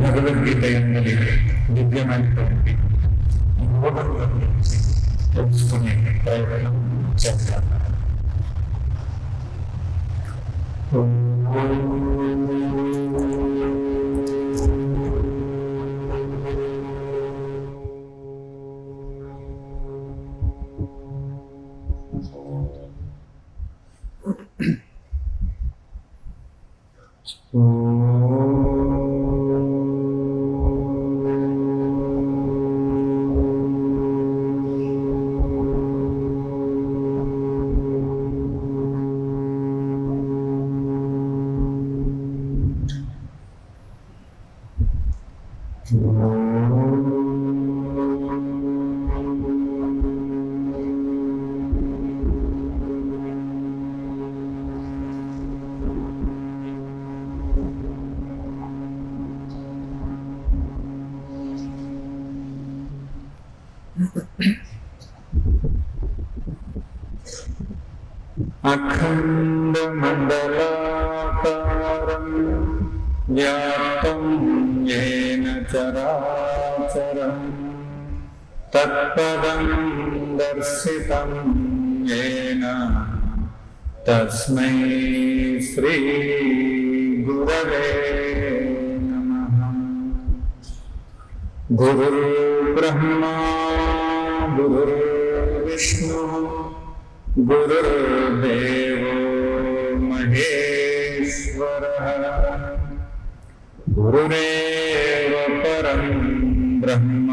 భగవద్గీత ఎందలి దివ్యమైనటువంటి బోధనల గురించి తెలుసుకునే ప్రయత్నం చేస్తాను. అఖండ మండలాకారం వ్యాప్తం యేన చరాచరం తత్పదం దర్శితం యేన తస్మై శ్రీ గురవే నమః. గురుర్బ్రహ్మా గురుర్విష్ణుః గురుర్దేవో మహేశ్వరః గురురేవ పరం బ్రహ్మ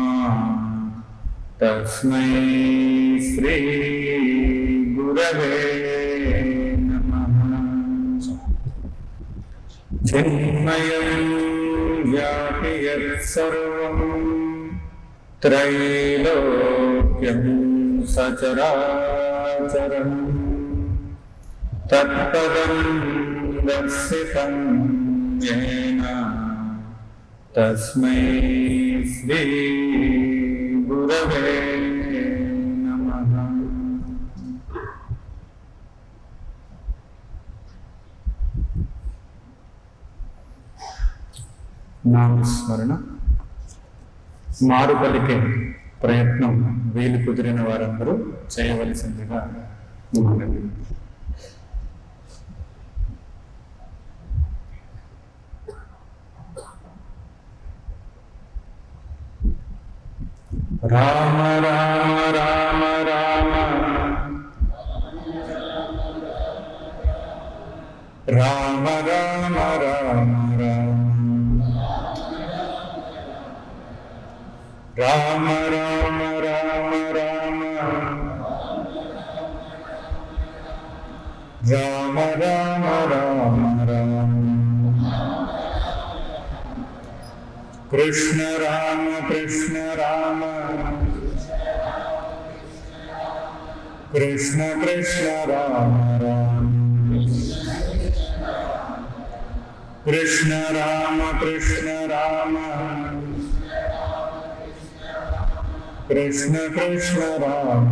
తస్మై శ్రీ గురవే నమః. చిన్మయం వ్యాపి యత్సర్వం త్రైలోక్యం సచరాచరం తత్పదం దర్శితం యేన తస్మై శ్రీ గురవే నమః. నామస్మరణ మారుపలికే ప్రయత్నం వీలు కుదిరిన వారందరూ చేయవలసిందిగా ఉన్నది. రామ రామ రామ రామ రామ రామ రామ రామ రామ రామ రామ రామ రామ రామ రామ కృష్ణ రామ కృష్ణ రామ కృష్ణ కృష్ణ రామ రామ కృష్ణ రామ కృష్ణ రామ కృష్ణ కృష్ణ రామ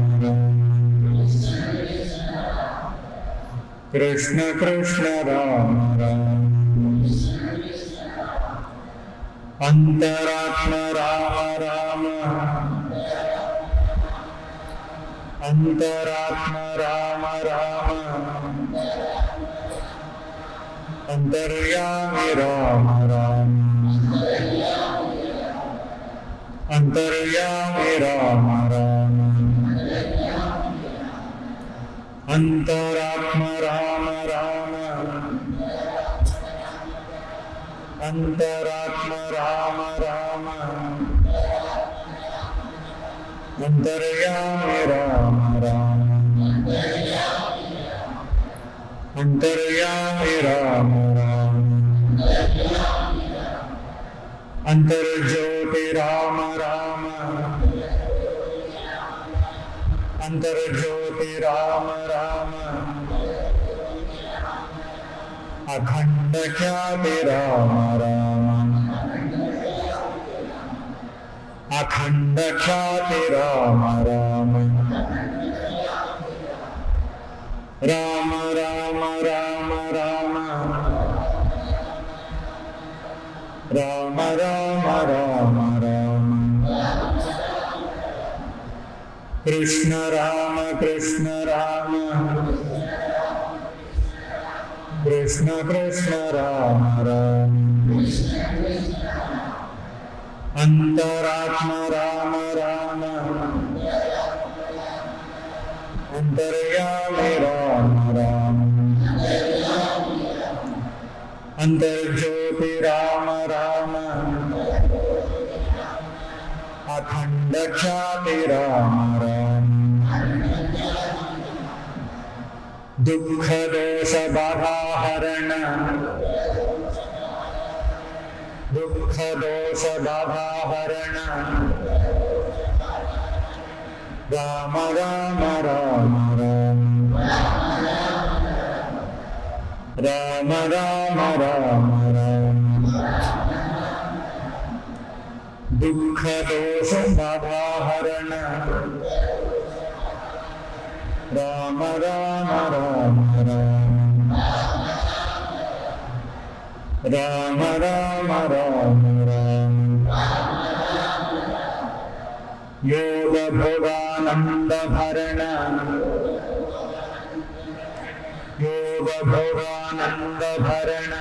కృష్ణ కృష్ణ రామ రామ అంతరాత్మ రామ రామ అంతరాత్మ రామ రామ అంతర్యామి రామ రామ అంతర్యామి రామ రామ అంతరాత్మ రామ రామ అంతరాత్మ రామ రామ అంతర్యామి రామ రామ అంతర్యామి రామ రామ అంతర్జ్యోతి రామ రామ అంతర్జ్యోతి రామ రామ అఖండ ఖ్యాతి రామ రామ అఖండ ఖ్యాతి రామ రామ రామ రామ రామ రామ రామ రామ రామ రామ కృష్ణ రామ కృష్ణ రామ కృష్ణ కృష్ణ రామ రామ అంతరాత్మ రామ రామ అంతర్యామి రామ రామ అంతర్జ్యోతి రామ రామ అఖండ ఖ్యాతి రామ రామ దుఃఖ దోష బాధాహరణ దుఃఖ దోష బాధాహరణ రామ రామ రామ రామ రామ రామ రామ రామ దుఃఖ దోష బాధాహరణ రామ రామ రామ రామ రామ రామ రామ రామ యోగ భోగానంద భరణ యోగ భోగానంద భరణ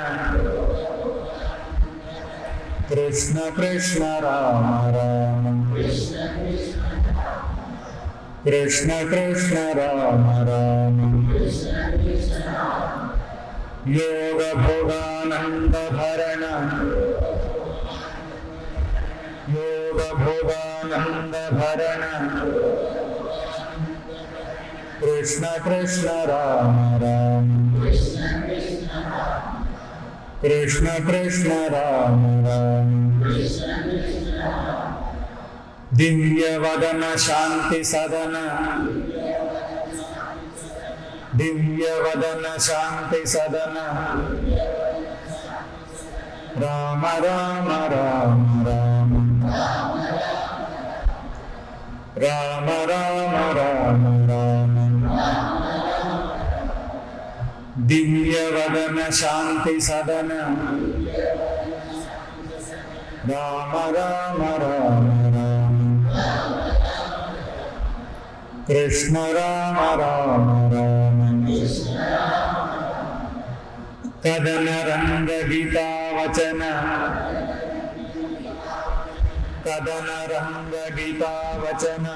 కృష్ణ కృష్ణ రామ రామ కృష్ణ కృష్ణ రామ రామ యోగ భోగానంద భరణ యోగ భోగానంద భరణ కృష్ణ కృష్ణ రామ రామ కృష్ణ కృష్ణ రామ రామ దివ్య వదన శాంతి సదన దివ్య వదన శాంతి సదన రామ రామ రామ రామ రామ రామ రామ రామ దివ్య వదన శాంతి సదన రామ రామ రామ రామ కృష్ణ రామ రామ రామ కదన రంగ గీతా వచన కదన రంగ గీతా వచన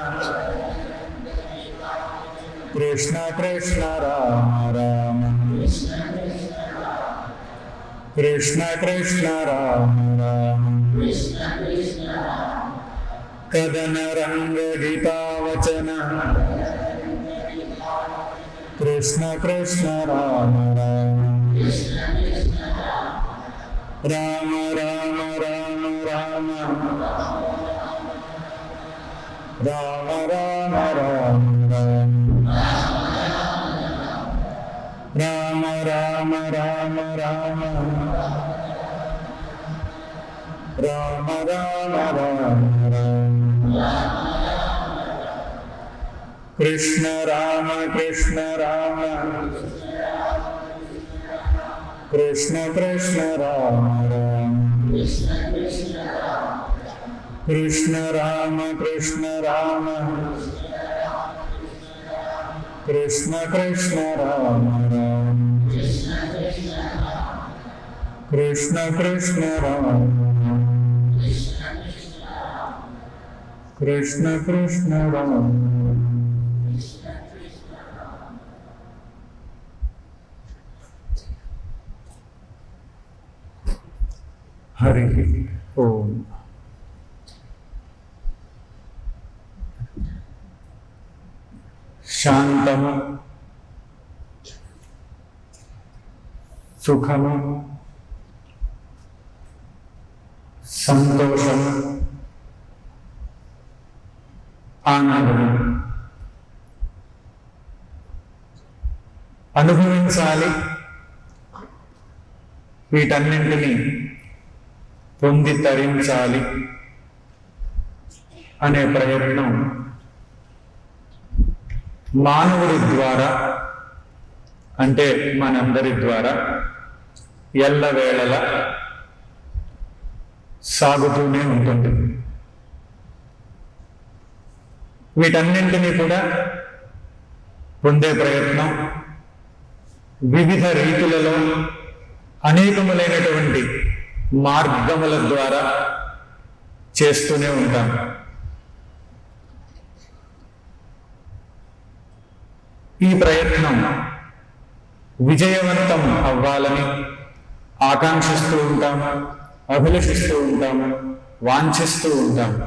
కృష్ణ కృష్ణ రామ రామ కృష్ణ కృష్ణ రామ రామ కదన రంగ గీతా వచన కృష్ణ కృష్ణ రామ రామ రామ రామ రామ రామ రామ రామ రామ రామ రామ రామ రామ రామ రామ రామ కృష్ణ రామ కృష్ణ రామ కృష్ణ కృష్ణ రామ రామ కృష్ణ రామ కృష్ణ రామ కృష్ణ కృష్ణ రామ రామ కృష్ణ కృష్ణ రామ కృష్ణ కృష్ణ రామ హరి ఓం. శాంతము, సుఖము, సంతోషము, ఆనందము అనుభవించాలి. వీటన్నింటినీ పొంది తరించాలి అనే ప్రయత్నం మానవుడి ద్వారా, అంటే మనందరి ద్వారా ఎల్లవేళలా సాగుతూనే ఉంటుంది. వీటన్నింటినీ కూడా పొందే ప్రయత్నం వివిధ రీతులలో అనేకములైనటువంటి మార్గముల ద్వారా చేస్తూనే ఉంటాం. ఈ ప్రయత్నం విజయవంతం అవ్వాలని ఆకాంక్షిస్తూ ఉంటాము, అభిలషిస్తూ ఉంటాము, వాంఛిస్తూ ఉంటాము.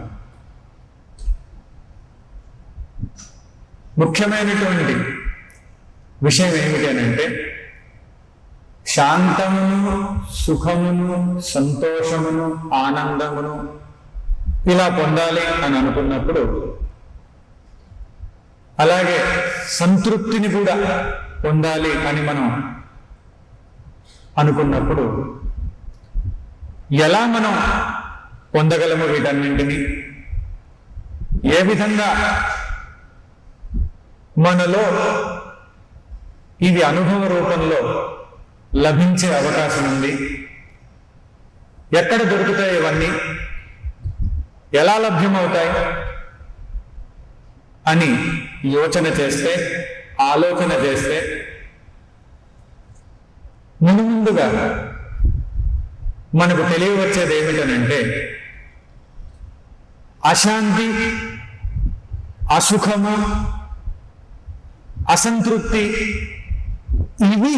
ముఖ్యమైనటువంటి విషయం ఏమిటి అంటే శాంతమును, సుఖమును, సంతోషమును, ఆనందమును ఇలా పొందాలి అని అనుకున్నప్పుడు, అలాగే సంతృప్తిని కూడా పొందాలి అని మనం అనుకున్నప్పుడు ఎలా మనం పొందగలము వీటన్నింటినీ? ఏ విధంగా మనలో ఇది అనుభవ రూపంలో లభించే అవకాశం ఉంది? ఎక్కడ దొరుకుతాయి ఇవన్నీ? ఎలా లభ్యమవుతాయి అని యోచన చేస్తే, ఆలోచన చేస్తే ముందుగా మనకు తెలియవచ్చేది ఏమిటనంటే అశాంతి, అసుఖము, అసంతృప్తి ఇవి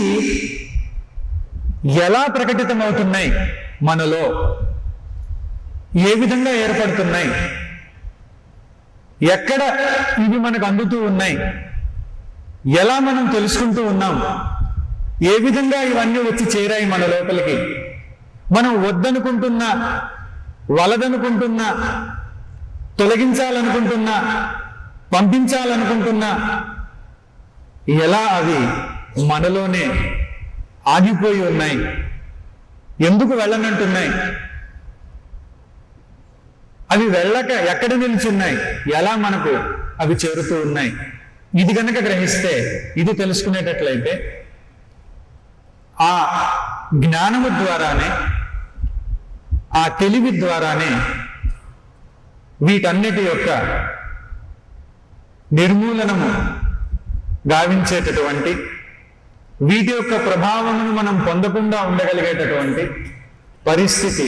ఎలా ప్రకటితమవుతున్నాయి మనలో, ఏ విధంగా ఏర్పడుతున్నాయి, ఎక్కడ ఇవి మనకు అందుతూ ఉన్నాయి, ఎలా మనం తెలుసుకుంటూ ఉన్నాం, ఏ విధంగా ఇవన్నీ వచ్చి చేరాయి మన లోపలికి, మనం వద్దనుకుంటున్నా, వలదనుకుంటున్నా, తొలగించాలనుకుంటున్నా, పంపించాలనుకుంటున్నా ఎలా అవి మనలోనే ఆగిపోయి ఉన్నాయి? ఎందుకు వెళ్ళనంటున్నాయి? అవి వెళ్ళక ఎక్కడ నిలిచున్నాయి? ఎలా మనకు అవి చేరుతూ ఉన్నాయి? ఇది కనుక గ్రహిస్తే, ఇది తెలుసుకునేటట్లయితే ఆ జ్ఞానము ద్వారానే, ఆ తెలివి ద్వారానే వీటన్నిటి యొక్క నిర్మూలనము గావించేటటువంటి, వీటి యొక్క ప్రభావమును మనం పొందకుండా ఉండగలిగేటటువంటి పరిస్థితి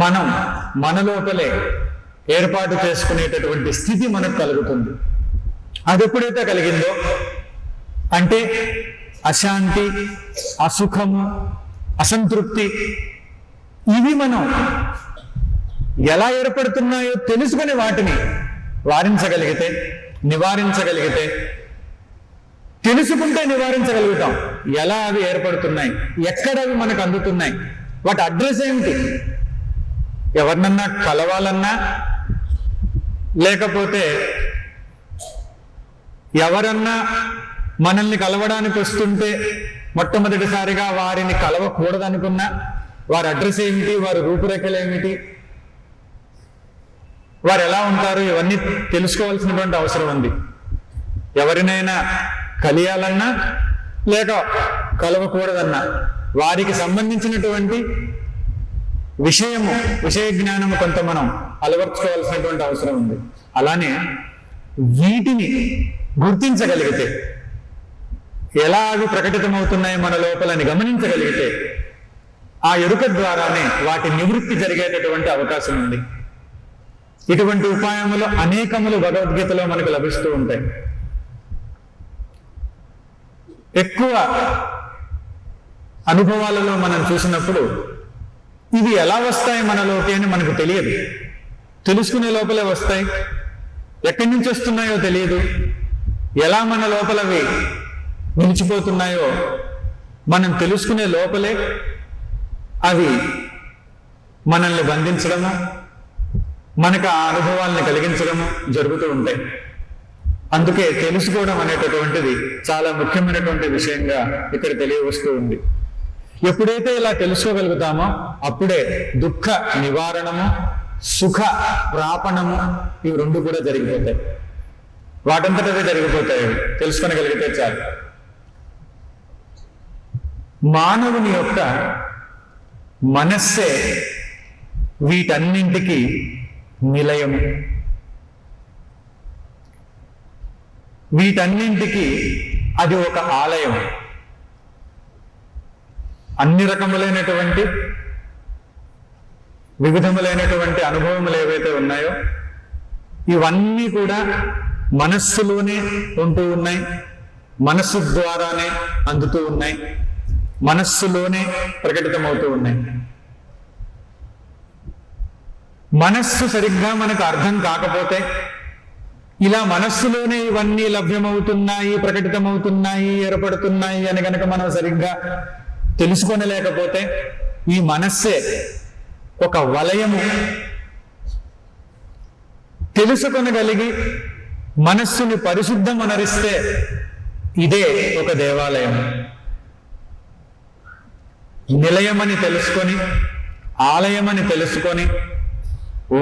మనం మన లోపలే ఏర్పాటు చేసుకునేటటువంటి స్థితి మనకు కలుగుతుంది. అది ఎప్పుడైతే కలిగిందో అంటే అశాంతి, అసుఖము, అసంతృప్తి ఇవి మనం ఎలా ఏర్పడుతున్నాయో తెలుసుకుని వాటిని వారించగలిగితే, నివారించగలిగితే, తెలుసుకుంటే నివారించగలుగుతాం. ఎలా అవి ఏర్పడుతున్నాయి, ఎక్కడ అవి మనకు అందుతున్నాయి, వాటి అడ్రస్ ఏమిటి? ఎవరినన్నా కలవాలన్నా, లేకపోతే ఎవరన్నా మనల్ని కలవడానికి వస్తుంటే మొట్టమొదటిసారిగా వారిని కలవకూడదనుకున్నా వారి అడ్రస్ ఏమిటి, వారి రూపురేఖలు ఏమిటి, వారు ఎలా ఉంటారు, ఇవన్నీ తెలుసుకోవాల్సినటువంటి అవసరం ఉంది. ఎవరినైనా కలియాలన్నా లేక కలవకూడదన్నా వారికి సంబంధించినటువంటి విషయ జ్ఞానము కొంత మనం అలవర్చుకోవాల్సినటువంటి అవసరం ఉంది. అలానే వీటిని గుర్తించగలిగితే, ఎలా అవి ప్రకటితమవుతున్నాయి మన లోపలని గమనించగలిగితే, ఆ ఎరుక ద్వారానే వాటి నివృత్తి జరిగేటటువంటి అవకాశం ఉంది. ఇటువంటి ఉపాయములు అనేకములు భగవద్గీతలో మనకు లభిస్తూ ఉంటాయి. ఎక్కువ అనుభవాలలో మనం చూసినప్పుడు ఇవి ఎలా వస్తాయి మనలోకి అని మనకు తెలియదు. తెలుసుకునే లోపలే వస్తాయి. ఎక్కడి నుంచి వస్తున్నాయో తెలియదు. ఎలా మన లోపలవి నిలిచిపోతున్నాయో మనం తెలుసుకునే లోపలే అవి మనల్ని బంధించడము, మనకు ఆ అనుభవాలను కలిగించడము జరుగుతూ ఉంటాయి. అందుకే తెలుసుకోవడం అనేటటువంటిది చాలా ముఖ్యమైనటువంటి విషయంగా ఇక్కడ తెలియవస్తూ ఉంది. ఎప్పుడైతే ఇలా తెలుసుకోగలుగుతామో అప్పుడే దుఃఖ నివారణము, సుఖ ప్రాపణము ఇవి రెండు కూడా జరిగిపోతాయి. వాటంతటవే జరిగిపోతాయి తెలుసుకొనగలిగితే చాలు. మానవుని యొక్క మనస్సే వీటన్నింటికి నిలయము, వీటన్నింటికి అది ఒక ఆలయం. అన్ని రకములైనటువంటి వివిధములైనటువంటి అనుభవములు ఏవైతే ఉన్నాయో ఇవన్నీ కూడా మనస్సులోనే ఉంటూ ఉన్నాయి, మనస్సు ద్వారానే అందుతూ ఉన్నాయి, మనస్సులోనే ప్రకటితమవుతూ ఉన్నాయి. మనస్సు సరిగ్గా మనకు అర్థం కాకపోతే, ఇలా మనస్సులోనే ఇవన్నీ లభ్యమవుతున్నాయి, ప్రకటితమవుతున్నాయి, ఏర్పడుతున్నాయి అని కనుక మనం సరిగ్గా తెలుసుకొనలేకపోతే, ఈ మనస్సే ఒక వలయము. తెలుసుకొనగలిగి మనస్సుని పరిశుద్ధమనరిస్తే ఇదే ఒక దేవాలయం. నిలయమని తెలుసుకొని, ఆలయమని తెలుసుకొని,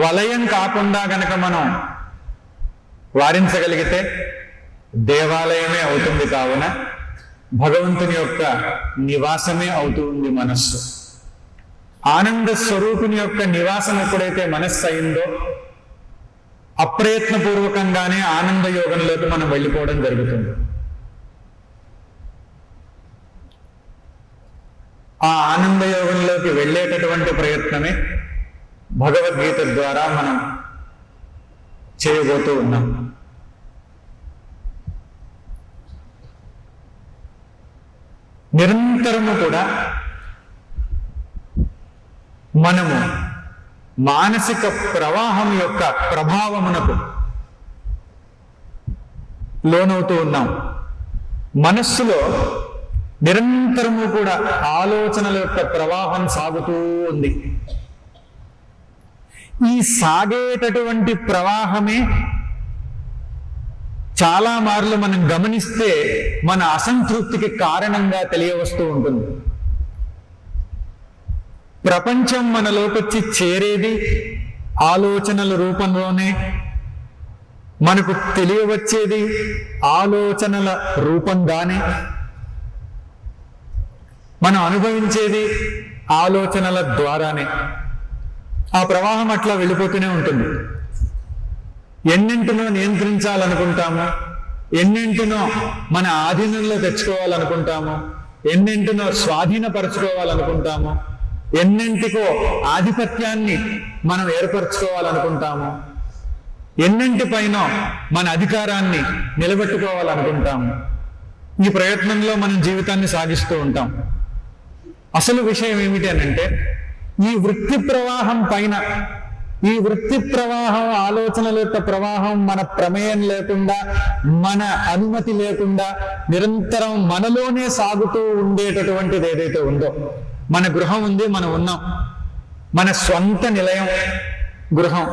వలయం కాకుండా గనక మనం వారించగలిగితే దేవాలయమే అవుతుంది. కావున భగవంతుని యొక్క నివాసమే అవుతుంది మనస్సు. ఆనంద స్వరూపుని యొక్క నివాసం ఎప్పుడైతే మనస్సు అయిందో అప్రయత్నపూర్వకంగానే ఆనంద యోగంలోకి మనం వెళ్ళిపోవడం జరుగుతుంది. ఆ ఆనంద యోగంలోకి వెళ్ళేటటువంటి ప్రయత్నమే భగవద్గీత ద్వారా మనం చేయబోతూ ఉన్నాం. నిరంతరము కూడా మనము మానసిక ప్రవాహం యొక్క ప్రభావమునకు లోనవుతూ ఉన్నాం. మనస్సులో నిరంతరము కూడా ఆలోచనల యొక్క ప్రవాహం సాగుతూ ఉంది. ఈ సాగేటటువంటి ప్రవాహమే చాలా మార్లు మనం గమనిస్తే మన అసంతృప్తికి కారణంగా తెలియవస్తూ ఉంటుంది. ప్రపంచం మనలోకొచ్చి చేరేది ఆలోచనల రూపంలోనే, మనకు తెలియవచ్చేది ఆలోచనల రూపంగానే, మనం అనుభవించేది ఆలోచనల ద్వారానే. ఆ ప్రవాహం అట్లా వెళ్ళిపోతూనే ఉంటుంది. ఎన్నింటినో నియంత్రించాలనుకుంటాము, ఎన్నింటినో మన ఆధీనంలో తెచ్చుకోవాలనుకుంటాము, ఎన్నింటినో స్వాధీనపరచుకోవాలనుకుంటాము, ఎన్నింటికో ఆధిపత్యాన్ని మనం ఏర్పరచుకోవాలనుకుంటాము, ఎన్నింటిపైన మన అధికారాన్ని నిలబెట్టుకోవాలనుకుంటాము. ఈ ప్రయత్నంలో మనం జీవితాన్ని సాగిస్తూ ఉంటాం. అసలు విషయం ఏమిటి అనంటే, ఈ వృత్తి ప్రవాహం పైన, ఈ వృత్తి ప్రవాహం, ఆలోచనల యొక్క ప్రవాహం మన ప్రమేయం లేకుండా, మన అనుమతి లేకుండా నిరంతరం మనలోనే సాగుతూ ఉండేటటువంటిది ఏదైతే ఉందో, మన గృహం ఉంది, మనం ఉన్నాం, మన స్వంత నిలయం గృహం.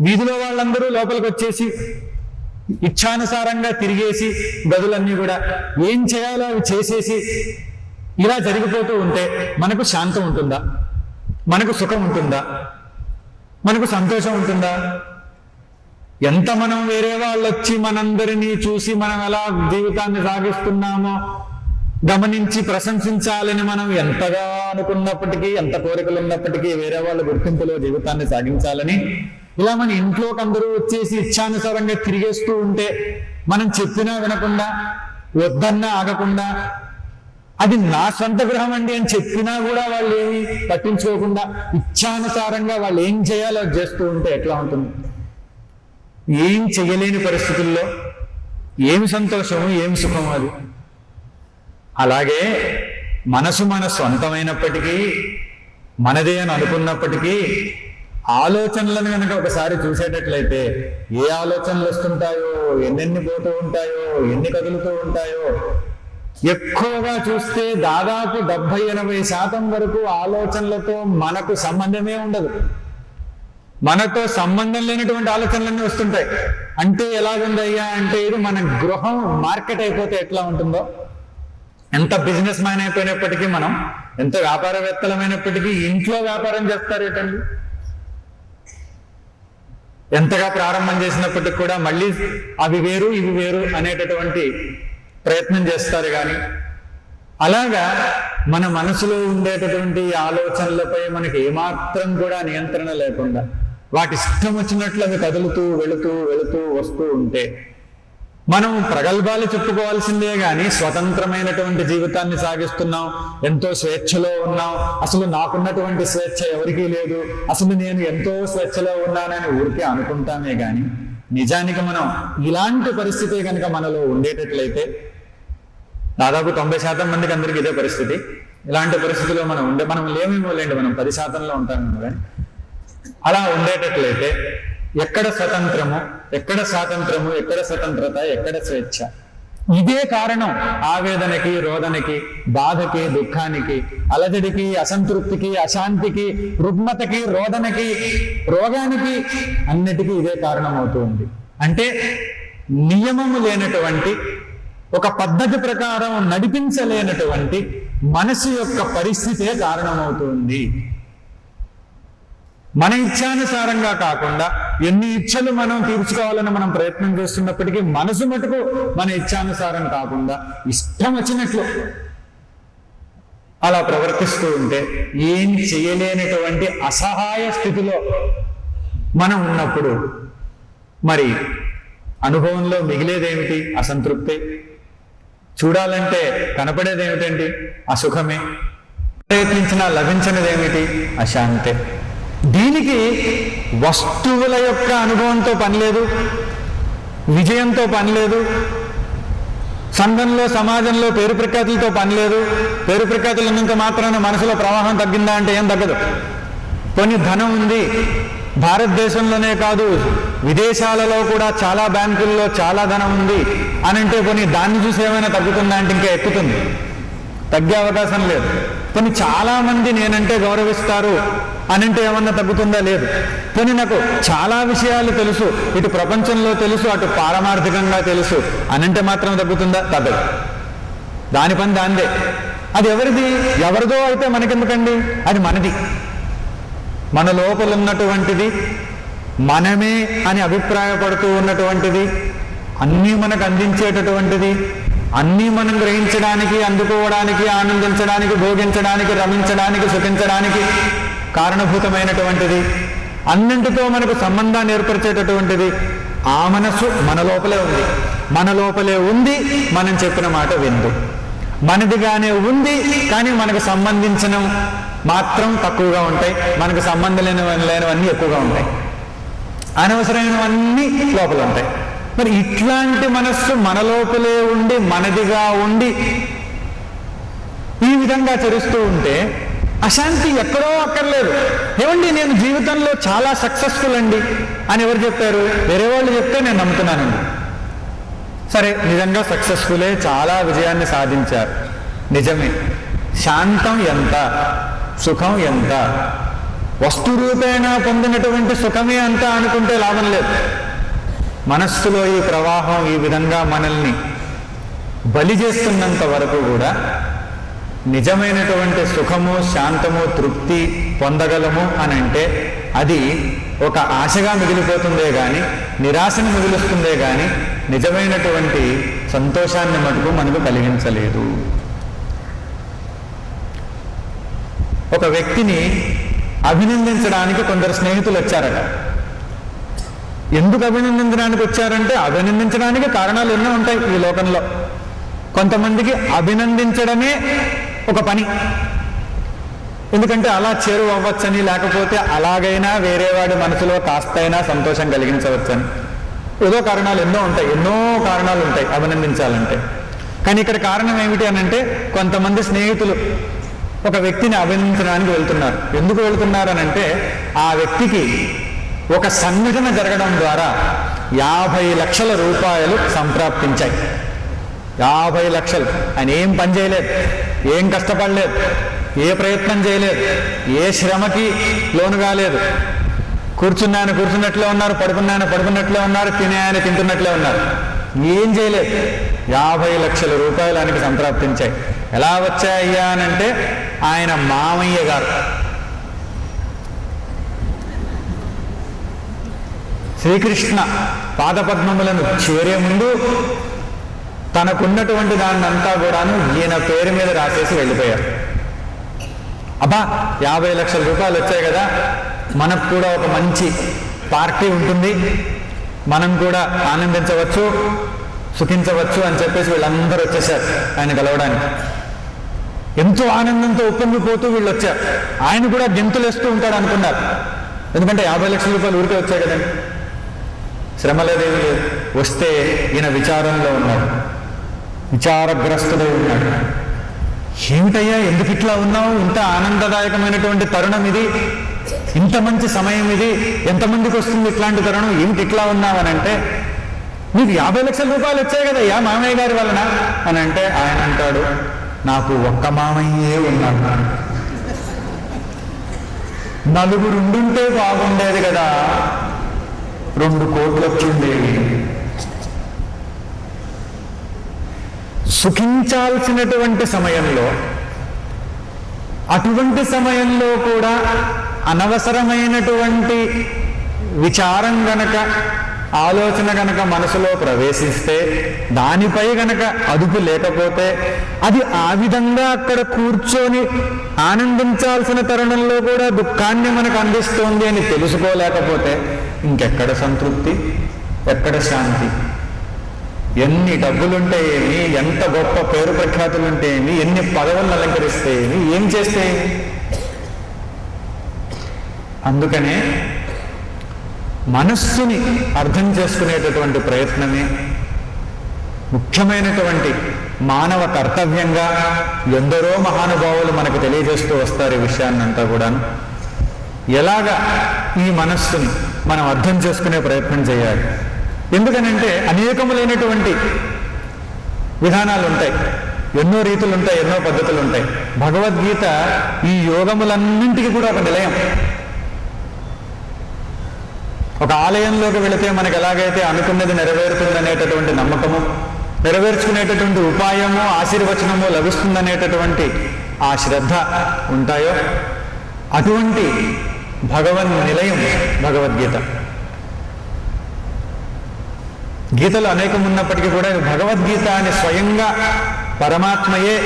వీధిలో వాళ్ళందరూ లోపలికి వచ్చేసి ఇచ్ఛానుసారంగా తిరిగేసి గదులన్నీ కూడా ఏం చేయాలో అవి చేసేసి ఇలా జరిగిపోతూ ఉంటే మనకు శాంతం ఉంటుందా? మనకు సుఖం ఉంటుందా? మనకు సంతోషం ఉంటుందా? ఎంత మనం వేరే వాళ్ళు వచ్చి మనందరినీ చూసి మనం ఎలా జీవితాన్ని సాగిస్తున్నామో గమనించి ప్రశంసించాలని మనం ఎంతగా అనుకున్నప్పటికీ, ఎంత కోరికలు ఉన్నప్పటికీ, వేరే వాళ్ళ గుర్తింపులో జీవితాన్ని సాగించాలని ఇలా మన ఇంట్లోకి అందరూ వచ్చేసి ఇచ్ఛానుసారంగా తిరిగేస్తూ ఉంటే, మనం చెప్పినా వినకుండా, వద్దన్నా ఆగకుండా, అది నా సొంత గృహం అండి అని చెప్పినా కూడా వాళ్ళు ఏమి పట్టించుకోకుండా ఇచ్ఛానుసారంగా వాళ్ళు ఏం చేయాలో అది చేస్తూ ఉంటే ఎట్లా ఉంటుంది? ఏం చెయ్యలేని పరిస్థితుల్లో ఏమి సంతోషము, ఏమి సుఖము అది. అలాగే మనసు మన సొంతమైనప్పటికీ, మనదే అని అనుకున్నప్పటికీ, ఆలోచనలను కనుక ఒకసారి చూసేటట్లయితే ఏ ఆలోచనలు వస్తుంటాయో, ఎన్నెన్ని పోతూ ఉంటాయో, ఎన్ని కదులుతూ ఉంటాయో, ఎక్కువగా చూస్తే దాదాపు 70-80% వరకు ఆలోచనలతో మనకు సంబంధమే ఉండదు. మనతో సంబంధం లేనటువంటి ఆలోచనలన్నీ వస్తుంటాయి. అంటే ఎలాగుందయ్యా అంటే, ఇది మన గృహం మార్కెట్ అయిపోతే ఎట్లా ఉంటుందో, ఎంత బిజినెస్ మ్యాన్ అయిపోయినప్పటికీ, మనం ఎంత వ్యాపారవేత్తలమైనప్పటికీ ఇంట్లో వ్యాపారం చేస్తారు ఏంటండి? ఎంతగా ప్రారంభం చేసినప్పటికీ కూడా మళ్ళీ అవి వేరు ఇవి వేరు అనేటటువంటి ప్రయత్నం చేస్తారు. కానీ అలాగా మన మనసులో ఉండేటటువంటి ఆలోచనలపై మనకి ఏమాత్రం కూడా నియంత్రణ లేకుండా వాటి ఇష్టం వచ్చినట్లు అవి కదులుతూ వెళుతూ వస్తూ ఉంటే మనం ప్రగల్భాలు చెప్పుకోవాల్సిందే గాని స్వతంత్రమైనటువంటి జీవితాన్ని సాగిస్తున్నాం, ఎంతో స్వేచ్ఛలో ఉన్నాం, అసలు నాకున్నటువంటి స్వేచ్ఛ ఎవరికీ లేదు, అసలు నేను ఎంతో స్వేచ్ఛలో ఉన్నానని ఊరికే అనుకుంటామే గాని నిజానికి మనం ఇలాంటి పరిస్థితి కనుక మనలో ఉండేటట్లయితే, దాదాపు 90% మందికి అందరికి ఇదే పరిస్థితి, ఇలాంటి పరిస్థితిలో మనం లేమేమో లేండి, మనం 10%లో ఉంటామేమో కానీ అలా ఉండేటట్లయితే ఎక్కడ స్వతంత్రము, ఎక్కడ స్వాతంత్రము, ఎక్కడ స్వతంత్రత, ఎక్కడ స్వేచ్ఛ? ఇదే కారణం ఆవేదనకి, రోదనకి, బాధకి, దుఃఖానికి, అలజడికి, అసంతృప్తికి, అశాంతికి, రుగ్మతకి, రోదనకి, రోగానికి, అన్నిటికీ ఇదే కారణం అవుతుంది. అంటే నియమము లేనటువంటి, ఒక పద్ధతి ప్రకారం నడిపించలేనటువంటి మనసు యొక్క పరిస్థితే కారణమవుతుంది. మన ఇచ్ఛానుసారంగా కాకుండా ఎన్ని ఇచ్ఛలు మనం తీర్చుకోవాలని మనం ప్రయత్నం చేస్తున్నప్పటికీ మనసు మటుకు మన ఇచ్ఛానుసారం కాకుండా ఇష్టం వచ్చినట్లు అలా ప్రవర్తిస్తూ ఉంటే ఏం చేయలేనటువంటి అసహాయ స్థితిలో మనం ఉన్నప్పుడు మరి అనుభవంలో మిగిలేదేమిటి? అసంతృప్తి. చూడాలంటే కనపడేది ఏమిటండి? అసుఖమే. ప్రయత్నించినా లభించినదేమిటి? అశాంతే. దీనికి వస్తువుల యొక్క అనుభవంతో పని లేదు, విజయంతో పని లేదు, సంఘంలో సమాజంలో పేరు ప్రఖ్యాతులతో పని లేదు. పేరు ప్రఖ్యాతులు ఉన్నంత మాత్రాన మనసులో ప్రవాహం తగ్గిందా అంటే ఏం తగ్గదు. కొన్ని ధనం ఉంది, భారతదేశంలోనే కాదు విదేశాలలో కూడా చాలా బ్యాంకుల్లో చాలా ధనం ఉంది అని అంటే కొన్ని దాన్ని చూసి ఏమైనా తగ్గుతుందా అంటే ఇంకా ఎక్కుతుంది, తగ్గే అవకాశం లేదు. కొన్ని చాలా మంది నేనంటే గౌరవిస్తారు అనంటే ఏమన్నా తగ్గుతుందా? లేదు. కొన్ని నాకు చాలా విషయాలు తెలుసు, ఇటు ప్రపంచంలో తెలుసు, అటు పారమార్థికంగా తెలుసు అనంటే మాత్రం తగ్గుతుందా? తగ్గదు. దాని పని దాందే. అది ఎవరిది? ఎవరిదో అయితే మనకెందుకండి? అది మనది. మన లోపల ఉన్నటువంటిది, మనమే అని అభిప్రాయపడుతూ ఉన్నటువంటిది, అన్నీ మనకు అందించేటటువంటిది, అన్నీ మనం గ్రహించడానికి, అందుకోవడానికి, ఆనందించడానికి, భోగించడానికి, రమించడానికి, సుఖించడానికి కారణభూతమైనటువంటిది, అన్నింటితో మనకు సంబంధాన్ని ఏర్పరిచేటటువంటిది ఆ మనస్సు మన లోపలే ఉంది. మన లోపలే ఉంది, మనం చెప్పిన మాట విందు. మనదిగానే ఉంది, కానీ మనకు సంబంధించిన మాత్రం తక్కువగా ఉంటాయి, మనకు సంబంధం లేనివన్నీ ఎక్కువగా ఉంటాయి, అనవసరమైనవన్నీ లోపల ఉంటాయి. మరి ఇట్లాంటి మనస్సు మన లోపలే ఉండి మనదిగా ఉండి ఈ విధంగా చరుస్తూ ఉంటే అశాంతి ఎక్కడో అక్కర్లేదు. ఏమండి నేను జీవితంలో చాలా సక్సెస్ఫుల్ అండి అని ఎవరు చెప్పారు? వేరే వాళ్ళు చెప్తే నేను నమ్ముతున్నానండి. సరే, నిజంగా సక్సెస్ఫులే, చాలా విజయాన్ని సాధించారు, నిజమే. శాంతం ఎంత, సుఖం ఎంత, వస్తురూపేణ పొందినటువంటి సుఖమే అంత అనుకుంటే లాభం లేదు. మనస్సులో ఈ ప్రవాహం ఈ విధంగా మనల్ని బలి చేస్తున్నంత వరకు కూడా నిజమైనటువంటి సుఖము, శాంతము, తృప్తి పొందగలము అని అంటే అది ఒక ఆశగా మిగిలిపోతుందే కానీ, నిరాశను మిగులుస్తుందే కానీ నిజమైనటువంటి సంతోషాన్ని మటుకు మనకు కలిగించలేదు. ఒక వ్యక్తిని అభినందించడానికి కొందరు స్నేహితులు వచ్చారట. ఎందుకు అభినందించడానికి వచ్చారంటే అభినందించడానికి కారణాలు ఎన్నో ఉంటాయి ఈ లోకంలో. కొంతమందికి అభినందించడమే ఒక పని, ఎందుకంటే అలా చేరువ అవ్వచ్చని, లేకపోతే అలాగైనా వేరే వాడి మనసులో కాస్తైనా సంతోషం కలిగించవచ్చని, ఏదో కారణాలు ఎన్నో ఉంటాయి, ఎన్నో కారణాలు ఉంటాయి అభినందించాలంటే. కానీ ఇక్కడ కారణం ఏమిటి అనంటే కొంతమంది స్నేహితులు ఒక వ్యక్తిని అభినందించడానికి వెళ్తున్నారు. ఎందుకు వెళ్తున్నారు అనంటే ఆ వ్యక్తికి ఒక సంఘటన జరగడం ద్వారా 50 లక్షల రూపాయలు సంప్రాప్తించాయి. 50 లక్షలు. ఆయన ఏం పని చేయలేదు, ఏం కష్టపడలేదు, ఏ ప్రయత్నం చేయలేదు, ఏ శ్రమకి లోను కాలేదు. కూర్చున్నాను కూర్చున్నట్లే ఉన్నారు, పడుకున్నాను పడుకున్నట్లే ఉన్నారు, తినేయాని తింటున్నట్లే ఉన్నారు, ఏం చేయలేదు. 50 లక్షల రూపాయలు ఆయనకి సంప్రాప్తించాయి. ఎలా వచ్చాయ్యా అనంటే ఆయన మామయ్య గారు శ్రీకృష్ణ పాదపద్మములను చేరే ముందు తనకున్నటువంటి దాన్నంతా కూడాను ఈయన పేరు మీద రాసేసి వెళ్ళిపోయారు. అబ్బా 50 లక్షల రూపాయలు వచ్చాయి కదా, మనకు కూడా ఒక మంచి పార్టీ ఉంటుంది, మనం కూడా ఆనందించవచ్చు, సుఖించవచ్చు అని చెప్పేసి వీళ్ళందరూ వచ్చేసారు ఆయన కలవడానికి. ఎంతో ఆనందంతో ఉప్పొంగిపోతూ వీళ్ళు వచ్చారు. ఆయన కూడా గెంతులేస్తూ ఉంటాడు అనుకున్నారు, ఎందుకంటే 50 లక్షల రూపాయలు ఊరికే వచ్చాయి కదండి, శ్రమ లేదేమి లేదు. వస్తే ఈయన విచారంలో ఉన్నాడు, విచారగ్రస్తుడై ఉన్నాడు. ఏమిటయ్యా ఎందుకు ఇట్లా ఉన్నావు, ఇంత ఆనందదాయకమైనటువంటి తరుణం ఇది, ఇంత మంచి సమయం ఇది, ఎంతమందికి వస్తుంది ఇట్లాంటి తరుణం, ఏమిటి ఇట్లా ఉన్నావు అని అంటే, నీకు 50 లక్షల రూపాయలు వచ్చాయి కదయ్యా మామయ్య గారి వలన అని అంటే, ఆయన అంటాడు, నాకు ఒక్క మామయ్యే ఉన్నాడు, నలుగురు ఉండుంటే బాగుండేది కదా, 2 కోట్లు వచ్చిండేవి. సుఖించాల్సినటువంటి సమయంలో, అటువంటి సమయంలో కూడా అనవసరమైనటువంటి విచారం గనక, ఆలోచన గనక మనసులో ప్రవేశిస్తే, దానిపై గనక అదుపు లేకపోతే, అది ఆ విధంగా అక్కడ కూర్చొని ఆనందించాల్సిన తరుణంలో కూడా దుఃఖాన్ని మనకు అందిస్తోంది అని తెలుసుకోలేకపోతే ఇంకెక్కడ సంతృప్తి, ఎక్కడ శాంతి? ఎన్ని డబ్బులుంటే ఏమి, ఎంత గొప్ప పేరు ప్రఖ్యాతులుంటే ఏమి, ఎన్ని పదవులను అలంకరిస్తే ఏమి, ఏం చేస్తే ఏమి? అందుకనే మనస్సుని అర్థం చేసుకునేటటువంటి ప్రయత్నమే ముఖ్యమైనటువంటి మానవ కర్తవ్యంగా ఎందరో మహానుభావులు మనకు తెలియజేస్తూ వస్తారు ఈ విషయాన్నంతా కూడాను. ఎలాగా ఈ మనస్సుని మనం అర్థం చేసుకునే ప్రయత్నం చేయాలి. ఎందుకనంటే అనేకములైనటువంటి విధానాలు ఉంటాయి, ఎన్నో రీతులు ఉంటాయి, ఎన్నో పద్ధతులు ఉంటాయి. భగవద్గీత ఈ యోగములన్నింటికి కూడా ఒక నిలయం. ఒక ఆలయంలోకి వెళితే మనకు ఎలాగైతే అనుకున్నది నెరవేరుతుందనేటటువంటి నమ్మకము, నెరవేర్చుకునేటటువంటి ఉపాయము, ఆశీర్వచనము లభిస్తుందనేటటువంటి ఆ శ్రద్ధ ఉంటాయో, అటువంటి భగవన్ నిలయం భగవద్గీత. గీతలు అనేకం ఉన్నప్పటికీ కూడా భగవద్గీత అని స్వయంగా పరమాత్మయే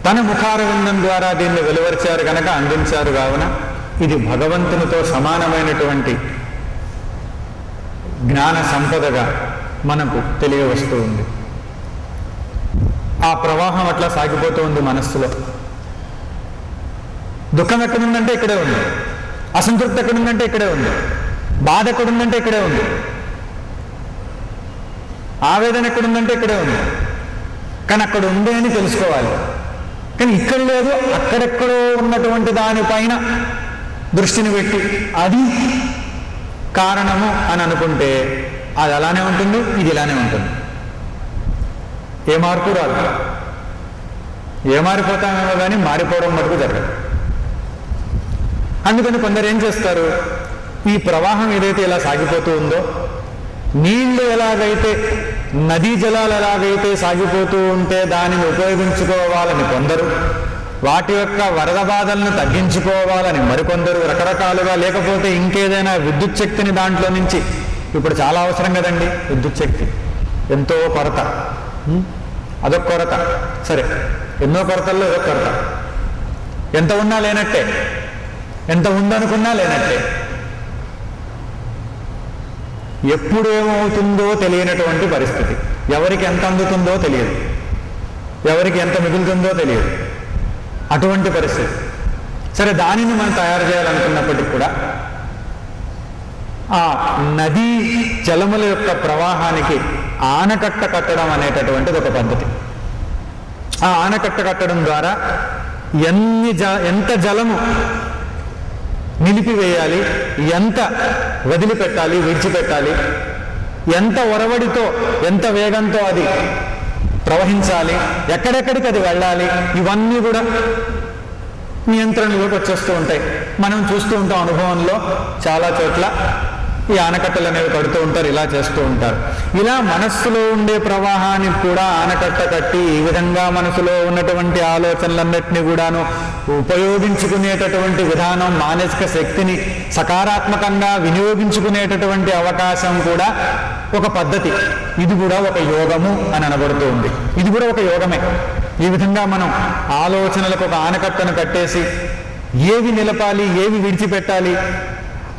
తన ముఖారవిందం ద్వారా దీన్ని వెలువరిచారు కనుక అందించారు. కావున ఇది భగవంతునితో సమానమైనటువంటి జ్ఞాన సంపదగా మనకు తెలియవస్తూ ఉంది. ఆ ప్రవాహం అట్లా సాగిపోతూ ఉంది మనస్సులో. దుఃఖం ఎక్కడుందంటే ఇక్కడే ఉంది, అసంతృప్తి ఎక్కడుందంటే ఇక్కడే ఉంది, బాధ ఎక్కడుందంటే ఇక్కడే ఉంది, ఆవేదన ఎక్కడుందంటే ఇక్కడే ఉంది. కానీ అక్కడ ఉంది అని తెలుసుకోవాలి. కానీ ఇక్కడ లేదు, అక్కడెక్కడో ఉన్నటువంటి దానిపైన దృష్టిని పెట్టి అది కారణము అని అనుకుంటే అది అలానే ఉంటుంది, ఇది ఇలానే ఉంటుంది. ఏ మార్పు రాదు. ఏ మారిపోతామేమో కానీ మారిపోవడం మటుకు జరగదు. అందుకని కొందరు ఏం చేస్తారు, ఈ ప్రవాహం ఏదైతే ఇలా సాగిపోతూ ఉందో, నీళ్లు ఎలాగైతే, నదీ జలాలు ఎలాగైతే సాగిపోతూ ఉంటే దానిని ఉపయోగించుకోవాలని కొందరు, వాటి యొక్క వరద బాధలను తగ్గించుకోవాలని మరికొందరు, రకరకాలుగా, లేకపోతే ఇంకేదైనా విద్యుత్ శక్తిని దాంట్లో నుంచి, ఇప్పుడు చాలా అవసరం కదండి విద్యుత్ శక్తి, ఎంతో కొరత, అదొక కొరత. సరే, ఎన్నో కొరతల్లో ఇదొక కొరత. ఎంత ఉన్నా లేనట్టే, ఎంత ఉందనుకున్నా లేనట్టే. ఎప్పుడు ఏమవుతుందో తెలియనటువంటి పరిస్థితి. ఎవరికి ఎంత అందుతుందో తెలియదు, ఎవరికి ఎంత మిగులుతుందో తెలియదు. అటువంటి పరిస్థితి. సరే, దానిని మనం తయారు చేయాలనుకున్నప్పటికీ కూడా ఆ నదీ జలముల యొక్క ప్రవాహానికి ఆనకట్ట కట్టడం అనేటటువంటిది ఒక పద్ధతి. ఆ ఆనకట్ట కట్టడం ద్వారా ఎంత జలము నిలిపివేయాలి, ఎంత వదిలిపెట్టాలి, విడిచిపెట్టాలి, ఎంత ఒరవడితో, ఎంత వేగంతో అది ప్రవహించాలి, ఎక్కడెక్కడికి అది వెళ్ళాలి, ఇవన్నీ కూడా నియంత్రణలోకి వచ్చేస్తూ ఉంటాయి. మనం చూస్తూ ఉంటాం అనుభవంలో చాలా చోట్ల ఈ ఆనకట్టలు అనేవి కడుతూ ఉంటారు, ఇలా చేస్తూ ఉంటారు. ఇలా మనస్సులో ఉండే ప్రవాహాన్ని కూడా ఆనకట్ట కట్టి ఈ విధంగా మనసులో ఉన్నటువంటి ఆలోచనలన్నింటినీ కూడాను ఉపయోగించుకునేటటువంటి విధానం, మానసిక శక్తిని సకారాత్మకంగా వినియోగించుకునేటటువంటి అవకాశం కూడా ఒక పద్ధతి. ఇది కూడా ఒక యోగము అని అనబడుతూ ఉంది. ఇది కూడా ఒక యోగమే. ఈ విధంగా మనం ఆలోచనలకు ఒక ఆనకట్టను కట్టేసి ఏవి నిలపాలి, ఏవి విడిచిపెట్టాలి,